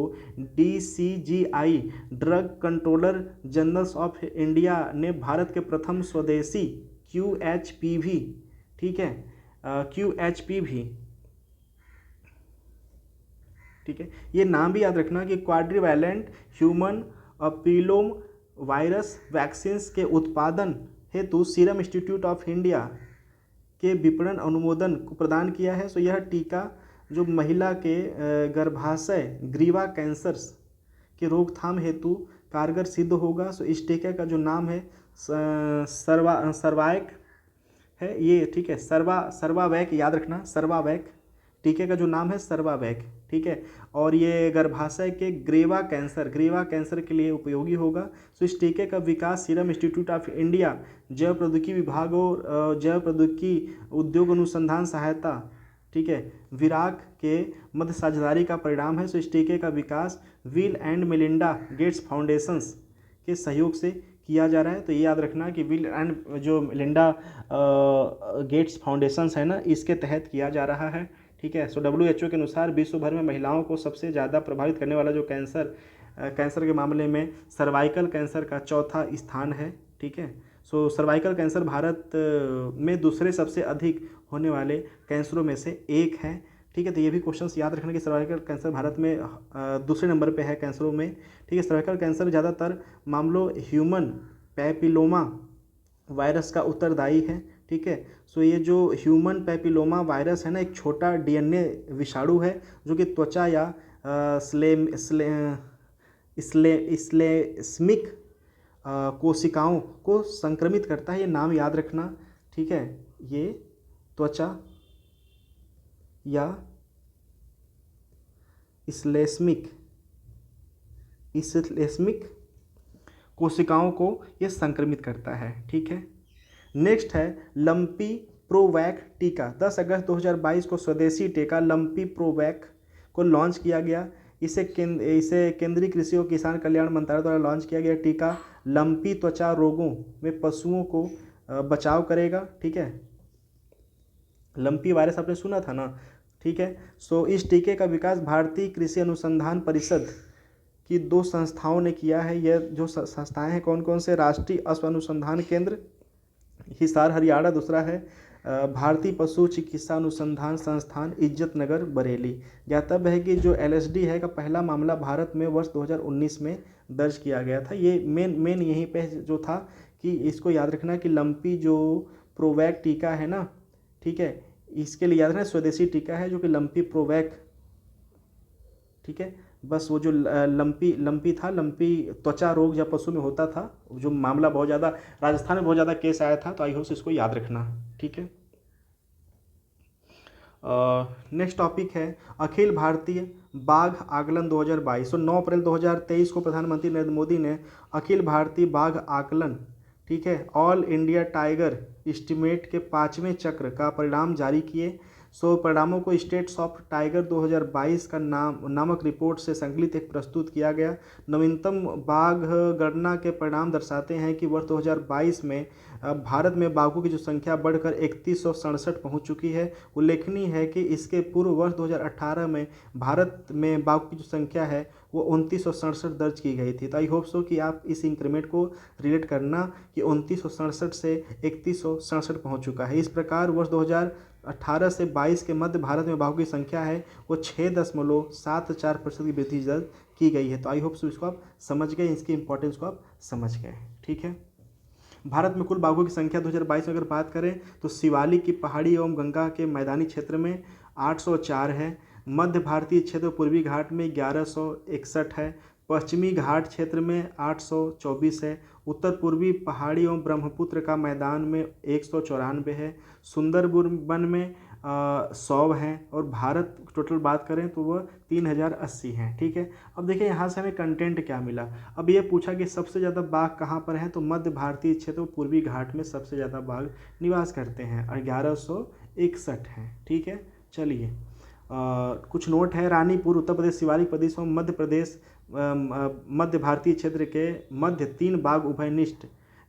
DCGI drug controller generals of India ने भारत के प्रथम स्वदेशी QHPV, ठीक है, QHPV, ठीक है, ये नाम भी याद रखना कि क्वाड्रीवैलेंट ह्यूमन पैपिलोम वायरस वैक्सीन्स के उत्पादन हेतु सीरम इंस्टीट्यूट ऑफ इंडिया के विपणन अनुमोदन को प्रदान किया है। सो यह टीका जो महिला के गर्भाशय ग्रीवा कैंसर्स के रोकथाम हेतु कारगर सिद्ध होगा। सो इस टीके का जो नाम है सर्वावैक है, ये ठीक है, सर्वावैक याद रखना, सर्वावैक टीके का जो नाम है सर्वावैक, ठीक है, और ये गर्भाशय के ग्रीवा कैंसर के लिए उपयोगी होगा। सो इस टीके का विकास सीरम इंस्टीट्यूट ऑफ इंडिया जैव प्रौद्योगिकी विभाग और जैव प्रौद्योगिकी उद्योग अनुसंधान सहायता, ठीक है, विराक के मध्य साझेदारी का परिणाम है। सो इस टीके का विकास Bill and Melinda Gates foundations के सहयोग से किया जा रहा है। तो ये याद रखना कि बिल एंड जो मेलिंडा गेट्स फाउंडेशंस है ना, इसके तहत किया जा रहा है, ठीक है। सो WHO के अनुसार विश्व भर में महिलाओं को सबसे ज़्यादा प्रभावित करने वाला जो कैंसर के मामले में सर्वाइकल कैंसर का चौथा स्थान है, ठीक है। सो सर्वाइकल कैंसर भारत में दूसरे सबसे अधिक होने वाले कैंसरों में से एक है, ठीक है। तो ये भी क्वेश्चंस याद रखना कि सर्वाइकल कैंसर भारत में दूसरे नंबर पे है कैंसरों में, ठीक है। सर्वाइकल कैंसर ज़्यादातर मामलों ह्यूमन पैपिलोमा वायरस का उत्तरदायी है, ठीक है। सो ये जो ह्यूमन पैपिलोमा वायरस है ना, एक छोटा DNA विषाणु है जो कि त्वचा या स्लेस्मिक कोशिकाओं को संक्रमित करता है। ये नाम याद रखना, ठीक है, ये त्वचा या स्लेस्मिक कोशिकाओं को ये संक्रमित करता है, ठीक है। नेक्स्ट है लंपी प्रोवैक टीका। 10 अगस्त 2022 को स्वदेशी टीका लंपी प्रोवैक को लॉन्च किया गया। इसे केंद्रीय कृषि और किसान कल्याण मंत्रालय द्वारा लॉन्च किया गया टीका लंपी त्वचा रोगों में पशुओं को बचाव करेगा, ठीक है। लंपी वायरस आपने सुना था ना, ठीक है। सो इस टीके का विकास भारतीय कृषि अनुसंधान परिषद की 2 संस्थाओं ने किया है। यह जो संस्थाएं हैं कौन कौन से? राष्ट्रीय अश्व अनुसंधान केंद्र हिसार हरियाणा, दूसरा है भारतीय पशु चिकित्सा अनुसंधान संस्थान इज्जतनगर बरेली। ज्ञातव्य है कि जो LSD है का पहला मामला भारत में वर्ष 2019 में दर्ज किया गया था। ये मेन यहीं पे जो था कि इसको याद रखना कि लंपी जो प्रोवैक टीका है ना, ठीक है, इसके लिए याद रखना स्वदेशी टीका है जो कि लंपी प्रोवैक, ठीक है। बस वो जो लंपी था, लंपी त्वचा रोग जब पशु में होता था, जो मामला बहुत ज़्यादा राजस्थान में बहुत ज़्यादा केस आया था, तो आई होप इसको याद रखना, ठीक है। नेक्स्ट टॉपिक है अखिल भारतीय बाघ आकलन 2022। 9 अप्रैल 2023 को प्रधानमंत्री नरेंद्र मोदी ने अखिल भारतीय बाघ आकलन, ठीक है, ऑल इंडिया टाइगर एस्टीमेट के 5वें चक्र का परिणाम जारी किए। सो परिणामों को स्टेट्स ऑफ टाइगर 2022 का नामक रिपोर्ट से संकलित एक प्रस्तुत किया गया। नवीनतम बाघ गणना के परिणाम दर्शाते हैं कि वर्ष 2022 में भारत में बाघों की जो संख्या बढ़कर 3167 पहुंच चुकी है। उल्लेखनीय है कि इसके पूर्व वर्ष 2018 में भारत में बाघों की जो संख्या है वो 2967 दर्ज की गई थी। तो आई होप सो कि आप इस इंक्रीमेंट को रिलेट करना कि 2967 से 3167 पहुंच चुका है। इस प्रकार वर्ष 2018 से 22 के मध्य भारत में बाघों की संख्या है वो 6.74% की वृद्धि दर्ज की गई है। तो आई होप सो इसको आप समझ गए, इसकी इंपॉर्टेंस को आप समझ गए। ठीक है, भारत में कुल बाघों की संख्या 2022 में अगर बात करें तो शिवालिक की पहाड़ी एवं गंगा के मैदानी क्षेत्र में 804 है, मध्य भारतीय क्षेत्र पूर्वी घाट में 1161 है, पश्चिमी घाट क्षेत्र में 824 है, उत्तर पूर्वी पहाड़ी एवं ब्रह्मपुत्र का मैदान में 194 है, सुंदरबन में 100 हैं और भारत टोटल बात करें तो वह 3080 हैं। ठीक है, अब देखिए यहाँ से हमें कंटेंट क्या मिला। अब ये पूछा कि सबसे ज़्यादा बाघ कहाँ पर हैं, तो मध्य भारतीय क्षेत्र पूर्वी घाट में सबसे ज़्यादा बाघ निवास करते हैं और 1161 हैं। ठीक है, चलिए कुछ नोट है। रानीपुर उत्तर प्रदेश, शिवालिक प्रदेश और मध्य प्रदेश मध्य भारतीय क्षेत्र के मध्य 3 बाघ उभयनिष्ठ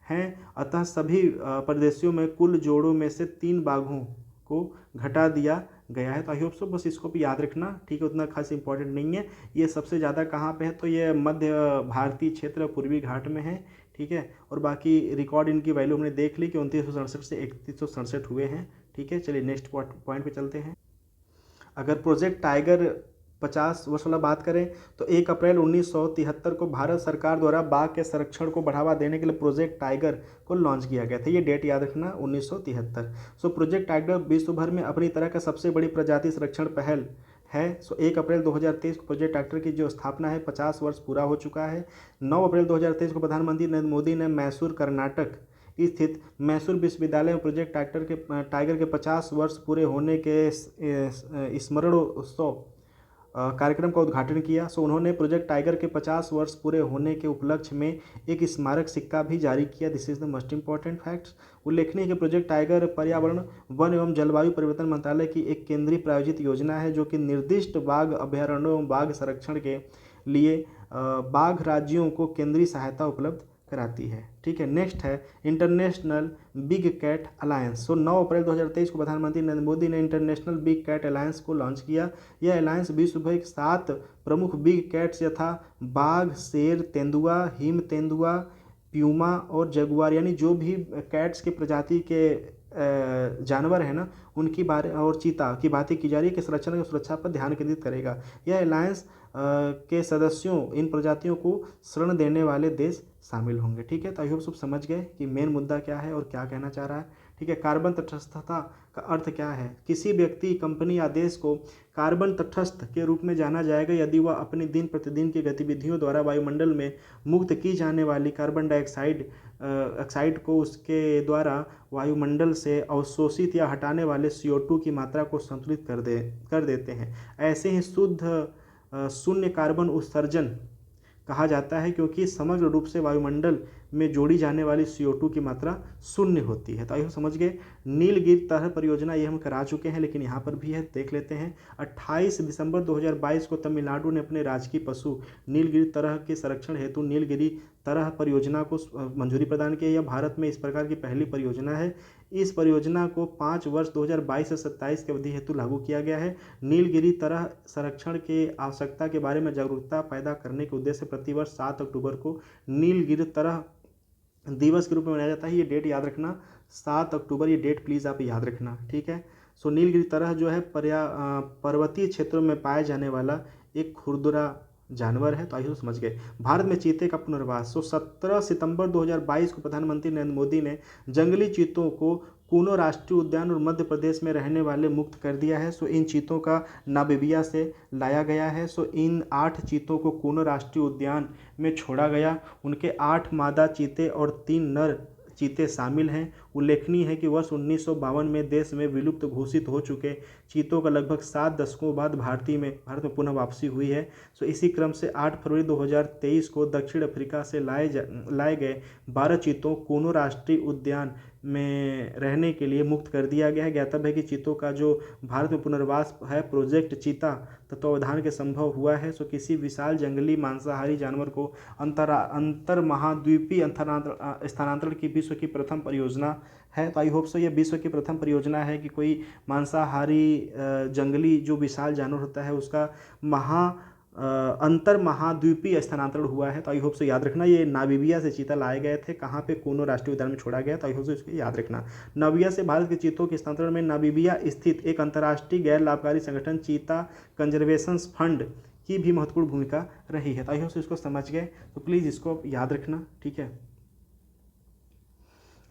हैं, अतः सभी प्रदेशों में कुल जोड़ों में से 3 बाघों को घटा दिया गया है। तो आई होप सो बस इसको भी याद रखना। ठीक है, उतना खास इंपॉर्टेंट नहीं है। ये सबसे ज़्यादा कहाँ पे है, तो ये मध्य भारतीय क्षेत्र पूर्वी घाट में है। ठीक है, और बाकी रिकॉर्ड इनकी वैल्यू हमने देख ली कि 2967 से 3167 हुए हैं। ठीक है, चलिए नेक्स्ट पॉइंट पे चलते हैं। अगर प्रोजेक्ट टाइगर 50 वर्ष वाला बात करें तो 1 अप्रैल 1973 को भारत सरकार द्वारा बाघ के संरक्षण को बढ़ावा देने के लिए प्रोजेक्ट टाइगर को लॉन्च किया गया था। ये डेट याद रखना, 1973। सो प्रोजेक्ट टाइगर विश्व भर में अपनी तरह का सबसे बड़ी प्रजाति संरक्षण पहल है। सो 1 अप्रैल 2023 को प्रोजेक्ट टाइगर की जो स्थापना है 50 वर्ष पूरा हो चुका है। 9 अप्रैल 2023 को प्रधानमंत्री नरेंद्र मोदी ने मैसूर कर्नाटक स्थित मैसूर विश्वविद्यालय में प्रोजेक्ट टाइगर के 50 वर्ष पूरे होने के स्मरणोत्सव कार्यक्रम का उद्घाटन किया। सो उन्होंने प्रोजेक्ट टाइगर के 50 वर्ष पूरे होने के उपलक्ष्य में एक स्मारक सिक्का भी जारी किया। This is the most important facts. उल्लेखनीय है कि प्रोजेक्ट टाइगर पर्यावरण, वन एवं जलवायु परिवर्तन मंत्रालय की एक केंद्रीय प्रायोजित योजना है जो कि निर्दिष्ट बाघ अभयारण्यों एवं बाघ संरक्षण के लिए बाघ राज्यों को केंद्रीय सहायता उपलब्ध कराती है। ठीक है, नेक्स्ट है इंटरनेशनल बिग कैट अलायंस। सो 9 अप्रैल 2023 को प्रधानमंत्री नरेंद्र मोदी ने इंटरनेशनल बिग कैट अलायंस को लॉन्च किया। यह अलायंस विश्व भर के 7 प्रमुख बिग कैट्स यथा बाघ, शेर, तेंदुआ, हिम तेंदुआ, प्यूमा और जगुआर यानी जो भी कैट्स के प्रजाति के जानवर है ना उनकी बारे और चीता की बातें की जा रही है कि संरक्षण और सुरक्षा पर ध्यान केंद्रित करेगा। यह अलायंस के सदस्यों इन प्रजातियों को शरण देने वाले देश शामिल होंगे। ठीक है, तो आई होप सब समझ गए कि मेन मुद्दा क्या है और क्या कहना चाह रहा है। ठीक है, कार्बन तटस्थता का अर्थ क्या है। किसी व्यक्ति, कंपनी या देश को कार्बन तटस्थ के रूप में जाना जाएगा यदि वह अपनी दिन प्रतिदिन की गतिविधियों द्वारा वायुमंडल में मुक्त की जाने वाली कार्बन डाइऑक्साइड को उसके द्वारा वायुमंडल से अवशोषित या हटाने वाले CO2 की मात्रा को संतुलित कर देते हैं। ऐसे ही शुद्ध शून्य कार्बन उत्सर्जन कहा जाता है क्योंकि समग्र रूप से वायुमंडल में जोड़ी जाने वाली CO2 की मात्रा शून्य होती है। तो आइए समझ गए। नीलगिरी तरह परियोजना ये हम करा चुके हैं लेकिन यहाँ पर भी है, देख लेते हैं। 28 दिसंबर 2022 को तमिलनाडु ने अपने राजकीय पशु नीलगिरी तरह के संरक्षण हेतु नीलगिरी तरह परियोजना को मंजूरी प्रदान की। यह भारत में इस प्रकार की पहली परियोजना है। इस परियोजना को 5 वर्ष 2022 से 27 की अवधि हेतु लागू किया गया है। नीलगिरी तरह संरक्षण के आवश्यकता के बारे में जागरूकता पैदा करने के उद्देश्य से प्रतिवर्ष 7 अक्टूबर को नीलगिरी तरह दिवस के रूप में मनाया जाता है। ये डेट याद रखना, 7 अक्टूबर, ये डेट प्लीज़ आप याद रखना। ठीक है, सो नीलगिरी तरह जो है पर्वतीय क्षेत्रों में पाया जाने वाला एक खुरदुरा जानवर है। तो आइए समझ गए। भारत में चीते का पुनर्वास। 17 सितंबर 2022 को प्रधानमंत्री नरेंद्र मोदी ने जंगली चीतों को कूनो राष्ट्रीय उद्यान और मध्य प्रदेश में रहने वाले मुक्त कर दिया है। सो इन चीतों का नामीबिया से लाया गया है। सो इन 8 चीतों को कूनो राष्ट्रीय उद्यान में छोड़ा गया। उनके 8 मादा चीते और 3 नर चीते शामिल हैं। उल्लेखनीय है कि वर्ष 1952 में देश में विलुप्त घोषित हो चुके चीतों का लगभग 7 दशकों बाद भारत में पुनः वापसी हुई है। सो इसी क्रम से 8 फरवरी 2023 को दक्षिण अफ्रीका से लाए गए 12 चीतों कूनो राष्ट्रीय उद्यान में रहने के लिए मुक्त कर दिया गया है। ज्ञातव्य है कि चीतों का जो भारत में पुनर्वास है प्रोजेक्ट चीता तत्वावधान के संभव हुआ है। सो किसी विशाल जंगली मांसाहारी जानवर को अंतर महाद्वीपीय स्थानांतरण की विश्व की प्रथम परियोजना है। तो आई होप सो ये विश्व की प्रथम परियोजना है कि कोई मांसाहारी जंगली जो विशाल जानवर होता है उसका अंतर महाद्वीपीय स्थानांतरण हुआ है। तो आई होप से याद रखना, ये नामीबिया से चीता लाए गए थे, कहाँ पे कोनो राष्ट्रीय उद्यान में छोड़ा गया। तो आई होप से इसको याद रखना। नामीबिया से भारत के चीतों के स्थानांतरण में नामीबिया स्थित एक अंतर्राष्ट्रीय गैर लाभकारी संगठन चीता कंजर्वेशन फंड की भी महत्वपूर्ण भूमिका रही है। तो आई होप से इसको समझ गए, तो प्लीज़ इसको याद रखना, ठीक है।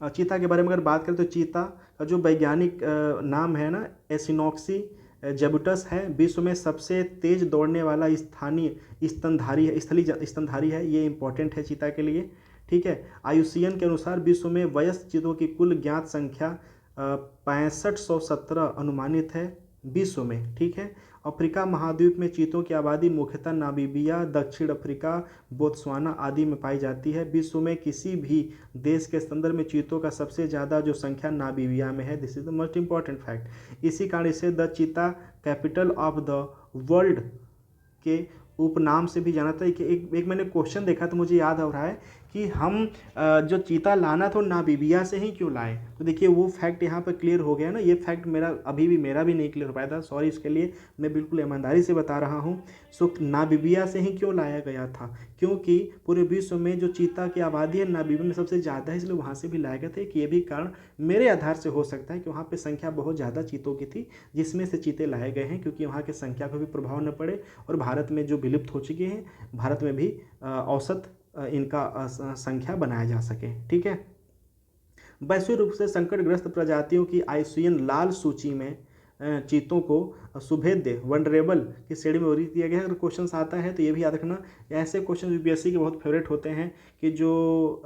चीता के बारे में अगर बात करें तो चीता का जो वैज्ञानिक नाम है ना एसिनोक्सी जेबुटस है, विश्व में सबसे तेज दौड़ने वाला स्थानीय स्तनधारी है। ये इंपॉर्टेंट है चीता के लिए, ठीक है। IUCN के अनुसार विश्व में वयस्क चीतों की कुल ज्ञात संख्या 6517 अनुमानित है विश्व में, ठीक है। अफ्रीका महाद्वीप में चीतों की आबादी मुख्यतः नामीबिया, दक्षिण अफ्रीका, बोत्सवाना आदि में पाई जाती है। विश्व में किसी भी देश के संदर्भ में चीतों का सबसे ज़्यादा जो संख्या नामीबिया में है। This is the most important fact. इसी कारण इसे द चीता कैपिटल ऑफ द वर्ल्ड के उपनाम से भी जाना था। एक मैंने क्वेश्चन देखा तो मुझे याद आ रहा है कि हम जो चीता लाना था नामीबिया से ही क्यों लाए। तो देखिए वो फैक्ट यहाँ पर क्लियर हो गया ना। ये फैक्ट मेरा भी नहीं क्लियर हो पाया था, सॉरी इसके लिए, मैं बिल्कुल ईमानदारी से बता रहा हूँ। सो नामीबिया से ही क्यों लाया गया था, क्योंकि पूरे विश्व में जो चीता की आबादी है नामीबिया में सबसे ज़्यादा है, इसलिए वहाँ से भी लाया गया था। कि ये भी कारण मेरे आधार से हो सकता है कि वहाँ पर संख्या बहुत ज़्यादा चीतों की थी, जिसमें से चीते लाए गए हैं, क्योंकि वहाँ की संख्या को भी प्रभाव न पड़े और भारत में जो विलुप्त हो चुके हैं भारत में भी औसत इनका संख्या बनाया जा सके, ठीक है। वैश्विक रूप से संकटग्रस्त प्रजातियों की IUCN लाल सूची में चीतों को सुभेद्य वनरेबल की श्रेणी में वर्गीकृत किया गया है। अगर क्वेश्चन आता है तो ये भी याद रखना, ऐसे क्वेश्चन UPSC के बहुत फेवरेट होते हैं कि जो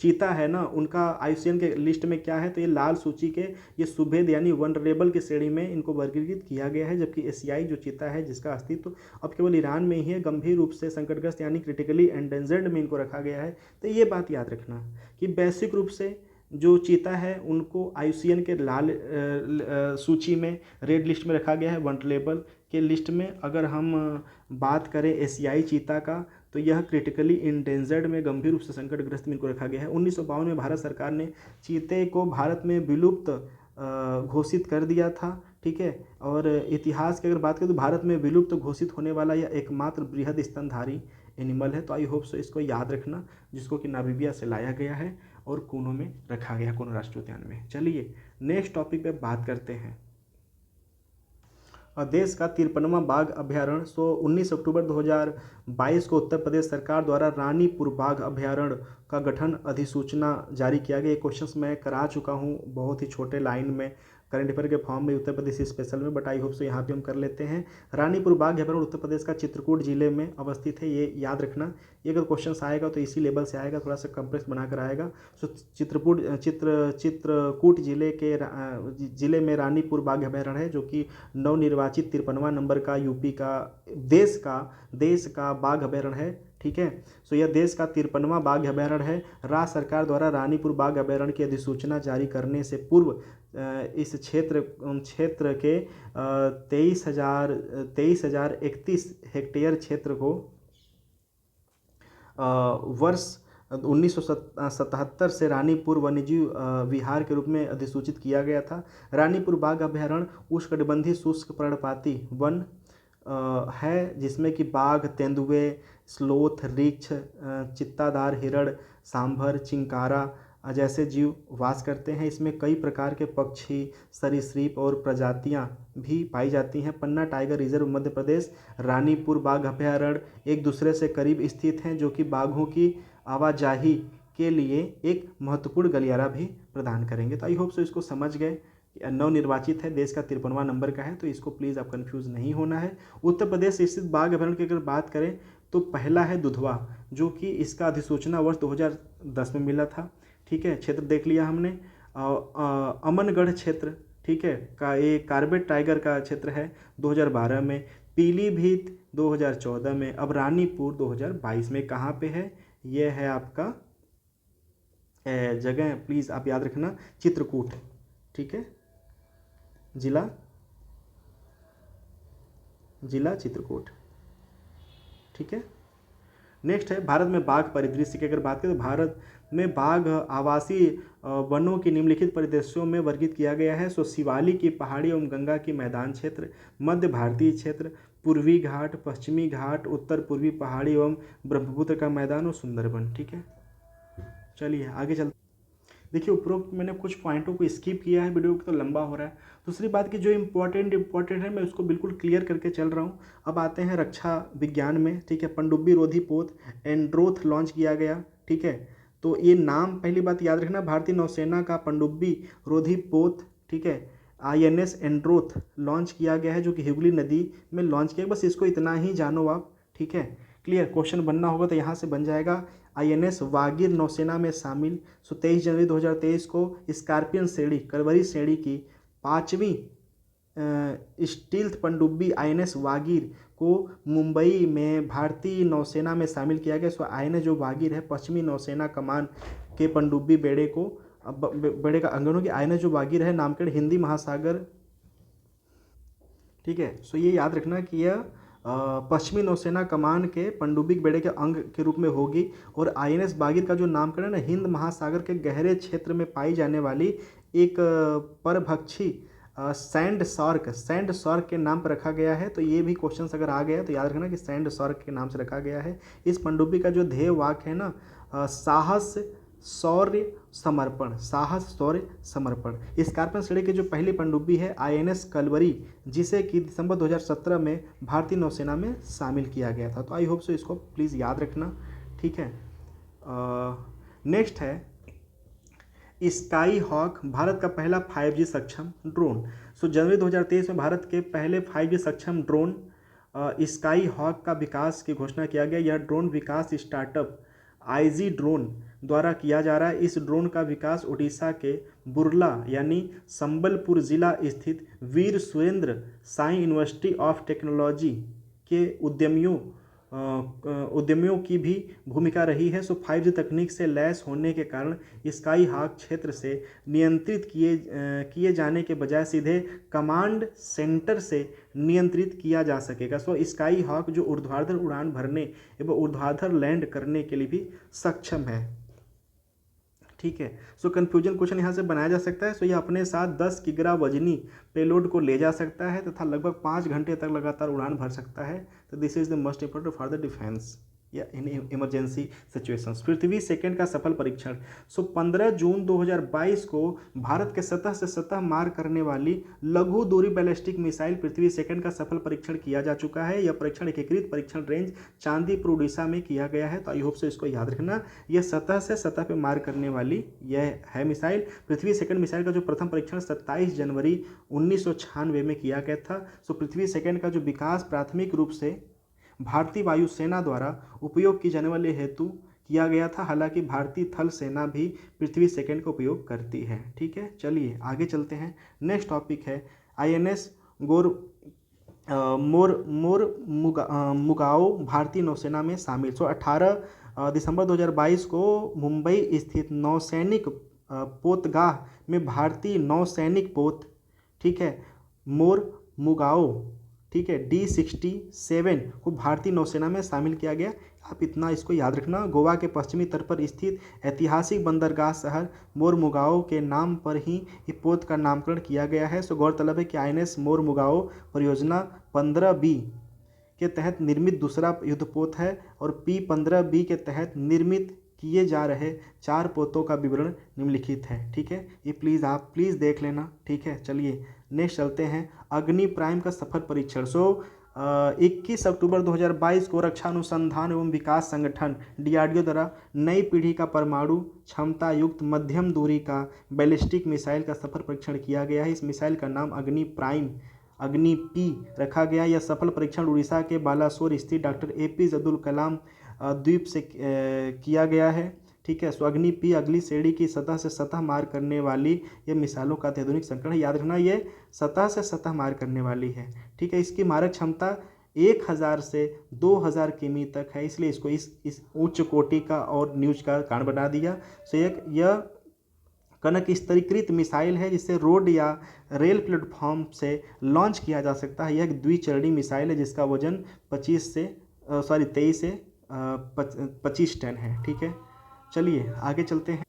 चीता है ना उनका IUCN के लिस्ट में क्या है, तो ये लाल सूची के ये सुभेद्य यानी वनरेबल की श्रेणी में इनको वर्गीकृत किया गया है। जबकि एशियाई जो चीता है जिसका अस्तित्व अब केवल ईरान में ही है, गंभीर रूप से संकटग्रस्त यानी क्रिटिकली एंडेंजर्ड में इनको रखा गया है। तो ये बात याद रखना कि वैश्विक रूप से जो चीता है उनको IUCN के लाल सूची में रेड लिस्ट में रखा गया है। वनरेबल के लिस्ट में अगर हम बात करें एशियाई चीता का तो यह क्रिटिकली इंडेंजर्ड में गंभीर रूप से संकटग्रस्त में इनको रखा गया है। 1952 में भारत सरकार ने चीते को भारत में विलुप्त घोषित कर दिया था, ठीक है। और इतिहास की अगर बात करें तो भारत में विलुप्त घोषित होने वाला यह एकमात्र बृहद स्तनधारी एनिमल है। तो आई होप सो इसको याद रखना, जिसको कि नामीबिया से लाया गया है और कोनो में रखा गया, कोनो राष्ट्रीय उद्यान में। चलिए नेक्स्ट टॉपिक पे बात करते हैं। देश का 53वां बाघ अभ्यारण्य 19 अक्टूबर 2022 को उत्तर प्रदेश सरकार द्वारा रानीपुर बाघ अभ्यारण्य का गठन अधिसूचना जारी किया गया। ये क्वेश्चंस मैं करा चुका हूँ बहुत ही छोटे लाइन में करंट अफेयर के फॉर्म में उत्तर प्रदेश स्पेशल में, बट आई होप सो यहाँ पे हम कर लेते हैं। रानीपुर बाघ अभ्यारण्य उत्तर प्रदेश का चित्रकूट जिले में अवस्थित है, ये याद रखना। ये अगर क्वेश्चन आएगा तो इसी लेवल से आएगा, थोड़ा सा कम्प्लेक्स बनाकर आएगा। सो चित्रकूट जिले में रानीपुर बाघ अभ्यारण्य है, जो कि नवनिर्वाचित 53वां नंबर का यूपी का देश का बाघ अभ्यारण्य है, ठीक है। सो यह देश का 53वां बाघ अभ्यारण्य है। राज्य सरकार द्वारा रानीपुर बाघ अभ्यारण्य की अधिसूचना जारी करने से पूर्व इस क्षेत्र के 23,031 हेक्टेयर क्षेत्र को वर्ष 1977 से रानीपुर वन्यजीव विहार के रूप में अधिसूचित किया गया था। रानीपुर बाघ अभ्यारण्य उष्णकटिबंधीय शुष्क पर्णपाती वन है, जिसमें कि बाघ, तेंदुए, स्लोथ, रीछ, चित्तादार हिरण, सांभर, चिंकारा जैसे जीव वास करते हैं। इसमें कई प्रकार के पक्षी, सरीसृप और प्रजातियां भी पाई जाती हैं। पन्ना टाइगर रिजर्व मध्य प्रदेश, रानीपुर बाघ अभ्यारण्य एक दूसरे से करीब स्थित हैं, जो कि बाघों की आवाजाही के लिए एक महत्वपूर्ण गलियारा भी प्रदान करेंगे। तो आई होप सो इसको समझ गए। नवनिर्वाचित है, देश का 53वां नंबर का है, तो इसको प्लीज़ आप कंफ्यूज नहीं होना है। उत्तर प्रदेश स्थित बाघ अभ्यारण्य की अगर बात करें तो पहला है दुधवा, जो कि इसका अधिसूचना वर्ष 2010 में मिला था, ठीक है। क्षेत्र देख लिया हमने। अमनगढ़ क्षेत्र, ठीक है, का ये कार्बेट टाइगर का क्षेत्र है 2012 में। पीलीभीत 2014 में। अब रानीपुर 2022 में कहाँ पे है, ये है आपका जगह प्लीज़ आप याद रखना, चित्रकूट, ठीक है, जिला चित्रकूट, ठीक है। नेक्स्ट है भारत में बाघ परिदृश्य की अगर बात करें तो भारत में बाघ आवासीय वनों की निम्नलिखित परिदृश्यों में वर्गीकृत किया गया है। सो शिवालिक की पहाड़ी एवं गंगा की मैदान क्षेत्र, मध्य भारतीय क्षेत्र, पूर्वी घाट, पश्चिमी घाट, उत्तर पूर्वी पहाड़ी एवं ब्रह्मपुत्र का मैदान और सुंदरबन, ठीक है। चलिए आगे चलते। देखिए उपरोक्त मैंने कुछ पॉइंटों को स्किप किया है, वीडियो तो लंबा हो रहा है। दूसरी बात कि जो इम्पोर्टेंट है मैं उसको बिल्कुल क्लियर करके चल रहा हूँ। अब आते हैं रक्षा विज्ञान में, ठीक है। पनडुब्बी रोधी पोत एंड्रोथ लॉन्च किया गया, ठीक है। तो ये नाम पहली बात याद रखना, भारतीय नौसेना का पनडुब्बी रोधी पोत, ठीक है, INS एंड्रोथ लॉन्च किया गया है, जो कि हुगली नदी में लॉन्च किया। बस इसको इतना ही जानो आप, ठीक है। क्लियर, क्वेश्चन बनना होगा तो यहाँ से बन जाएगा। INS वागिर नौसेना में शामिल। 23 जनवरी 2023 को स्कॉर्पियन श्रेणी, कलवरी श्रेणी की 5वीं स्टील्थ पनडुब्बी INS वागिर को मुंबई में भारतीय नौसेना में शामिल किया गया। सो INS जो वागिर है पश्चिमी नौसेना कमान के पनडुब्बी बेड़े को बेड़े का अंगनों की INS जो वागिर है नामकरण हिंदी महासागर, ठीक है। सो ये याद रखना कि यह पश्चिमी नौसेना कमान के पनडुब्बी बेड़े के अंग के रूप में होगी। और INS वागिर का जो नामकरण है हिंद महासागर के गहरे क्षेत्र में पाई जाने वाली एक परभक्षी सैंड शार्क के नाम पर रखा गया है। तो ये भी क्वेश्चन अगर आ गया तो याद रखना कि सैंड शार्क के नाम से रखा गया है। इस पनडुब्बी का जो ध्येय वाक्य है ना, साहस शौर्य समर्पण, स्कॉर्पियन श्रेणी की जो पहली पनडुब्बी है INS कलवरी, जिसे कि दिसंबर 2017 में भारतीय नौसेना में शामिल किया गया था। तो आई होप सो इसको प्लीज़ याद रखना, ठीक है। नेक्स्ट है स्काई हॉक, भारत का पहला 5G सक्षम ड्रोन। सो जनवरी 2023 में भारत के पहले 5G सक्षम ड्रोन स्काई हॉक का विकास की घोषणा किया गया। यह ड्रोन विकास स्टार्टअप IG ड्रोन द्वारा किया जा रहा है। इस ड्रोन का विकास उड़ीसा के बुर्ला यानी संबलपुर जिला स्थित Veer Surendra Sai University of Technology के उद्यमियों की भी भूमिका रही है। सो 5G तकनीक से लैस होने के कारण स्काई हॉक क्षेत्र से नियंत्रित किए जाने के बजाय सीधे कमांड सेंटर से नियंत्रित किया जा सकेगा। सो स्काई हॉक जो ऊर्ध्वाधर उड़ान भरने एवं ऊर्ध्वाधर लैंड करने के लिए भी सक्षम है, ठीक है। सो कन्फ्यूजन क्वेश्चन यहाँ से बनाया जा सकता है। सो यह अपने साथ 10 किग्रा वजनी पेलोड को ले जा सकता है तथा लगभग 5 घंटे तक लगातार उड़ान भर सकता है। तो this is the most important for the defence या in emergency situations. Prithvi second का सफल परीक्षण। सो 15 जून 2022 को भारत के सतह से सतह मार करने वाली लघु दूरी बैलिस्टिक मिसाइल पृथ्वी सेकंड का सफल परीक्षण किया जा चुका है। यह परीक्षण एकीकृत परीक्षण रेंज चांदीपुर उड़ीसा में किया गया है। तो आई होप से इसको याद रखना, यह सतह से सतह पे मार करने वाली यह है मिसाइल। पृथ्वी सेकंड मिसाइल का जो प्रथम परीक्षण 27 जनवरी 1996 में किया गया था। सो पृथ्वी सेकंड का जो विकास प्राथमिक रूप से भारतीय वायुसेना द्वारा उपयोग की जाने वाले हेतु किया गया था। हालांकि भारतीय थल सेना भी पृथ्वी सेकंड का उपयोग करती है, ठीक है। चलिए आगे चलते हैं। नेक्स्ट टॉपिक है INS मुगाओ भारतीय नौसेना में शामिल। 18 दिसंबर 2022 को मुंबई स्थित नौसैनिक पोतगाह में भारतीय नौसैनिक पोत, ठीक है, मुगाओ, ठीक है, D67 को भारतीय नौसेना में शामिल किया गया। आप इतना इसको याद रखना, गोवा के पश्चिमी तट पर स्थित ऐतिहासिक बंदरगाह शहर मोरमुगाओ के नाम पर ही इस पोत का नामकरण किया गया है। सो गौरतलब है कि INS मोरमुगाओ परियोजना 15B के तहत निर्मित दूसरा युद्धपोत है और P15B के तहत निर्मित किए जा रहे 4 पोतों का विवरण निम्नलिखित है, ठीक है। ये आप प्लीज़ देख लेना, ठीक है। चलिए नेक्स्ट चलते हैं। अग्नि प्राइम का सफल परीक्षण। 21 अक्टूबर 2022 को रक्षा अनुसंधान एवं विकास संगठन DRDO द्वारा नई पीढ़ी का परमाणु क्षमता युक्त मध्यम दूरी का बैलिस्टिक मिसाइल का सफल परीक्षण किया गया है। इस मिसाइल का नाम अग्नि P रखा गया। यह सफल परीक्षण उड़ीसा के बालासोर स्थित डॉक्टर APJ अब्दुल कलाम द्वीप से किया गया है, ठीक है। सो अग्नि P अगली श्रेणी की सतह से सतह मार करने वाली ये मिसाइलों का अत्याधुनिक संस्करण है। याद रखना ये सतह से सतह मार करने वाली है, ठीक है। इसकी मारक क्षमता 1000 से 2000 किमी तक है, इसलिए इसको इस उच्च कोटि का और न्यूज का कारण बना दिया। सो यह कनक स्तरीकृत मिसाइल है जिसे रोड या रेल प्लेटफॉर्म से लॉन्च किया जा सकता है। यह एक द्विचरणीय मिसाइल है जिसका वजन 23 से 25 टन है। ठीक है, चलिए आगे चलते हैं।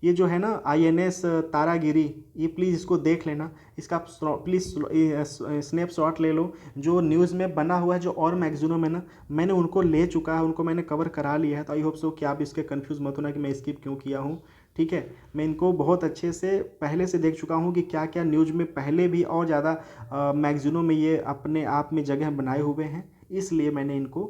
ये जो है ना INS तारागिरी, ये प्लीज़ इसको देख लेना, इसका प्लीज़ स्नैपशॉट ले लो। जो न्यूज़ में बना हुआ है, जो और मैगजीनों में ना मैंने उनको ले चुका है, उनको मैंने कवर करा लिया है। तो आई होप सो कि आप इसके कंफ्यूज मत होना कि मैं स्किप क्यों किया हूँ। ठीक है, मैं इनको बहुत अच्छे से पहले से देख चुका हूँ कि क्या क्या न्यूज़ में पहले भी और ज़्यादा मैगजीनों में ये अपने आप में जगह बनाए हुए हैं, इसलिए मैंने इनको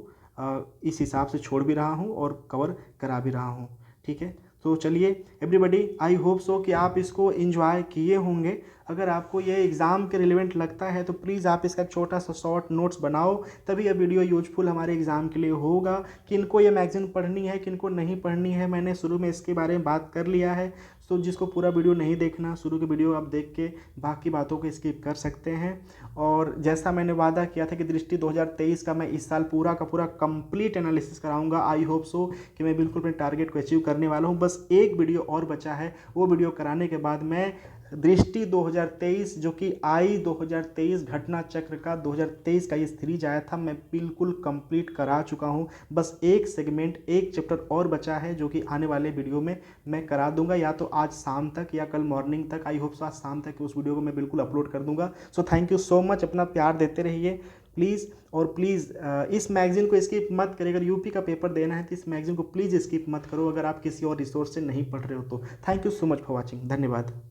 इस हिसाब से छोड़ भी रहा हूँ और कवर करा भी रहा हूँ। ठीक है, तो चलिए एवरीबॉडी, आई होप सो कि आप इसको एंजॉय किए होंगे। अगर आपको ये एग्ज़ाम के रिलेवेंट लगता है तो प्लीज़ आप इसका छोटा सा शॉर्ट नोट्स बनाओ, तभी यह वीडियो यूजफुल हमारे एग्ज़ाम के लिए होगा। किनको ये मैगज़ीन पढ़नी है, किनको नहीं पढ़नी है, मैंने शुरू में इसके बारे में बात कर लिया है। तो जिसको पूरा वीडियो नहीं देखना, शुरू के वीडियो आप देख के बाकी बातों को स्किप कर सकते हैं। और जैसा मैंने वादा किया था कि दृष्टि 2023 का मैं इस साल पूरा का पूरा कंप्लीट एनालिसिस कराऊंगा। आई होप सो कि मैं बिल्कुल अपने टारगेट को अचीव करने वाला हूं। बस एक वीडियो और बचा है, वो वीडियो कराने के बाद मैं दृष्टि 2023 जो कि आई 2023 घटना चक्र का 2023 का ये सीरीज आया था, मैं बिल्कुल कंप्लीट करा चुका हूं। बस एक सेगमेंट, एक चैप्टर और बचा है जो कि आने वाले वीडियो में मैं करा दूंगा, या तो आज शाम तक या कल मॉर्निंग तक। आई होप सो आज शाम तक उस वीडियो को मैं बिल्कुल अपलोड कर दूंगा। So thank you so much, अपना प्यार देते रहिए प्लीज़। और प्लीज़ इस मैगज़ीन को स्किप मत करिए। अगर यूपी का पेपर देना है तो इस मैगज़ीन को प्लीज़ स्किप मत करो, अगर आप किसी और रिसोर्स से नहीं पढ़ रहे हो तो। Thank you so much for watching, धन्यवाद।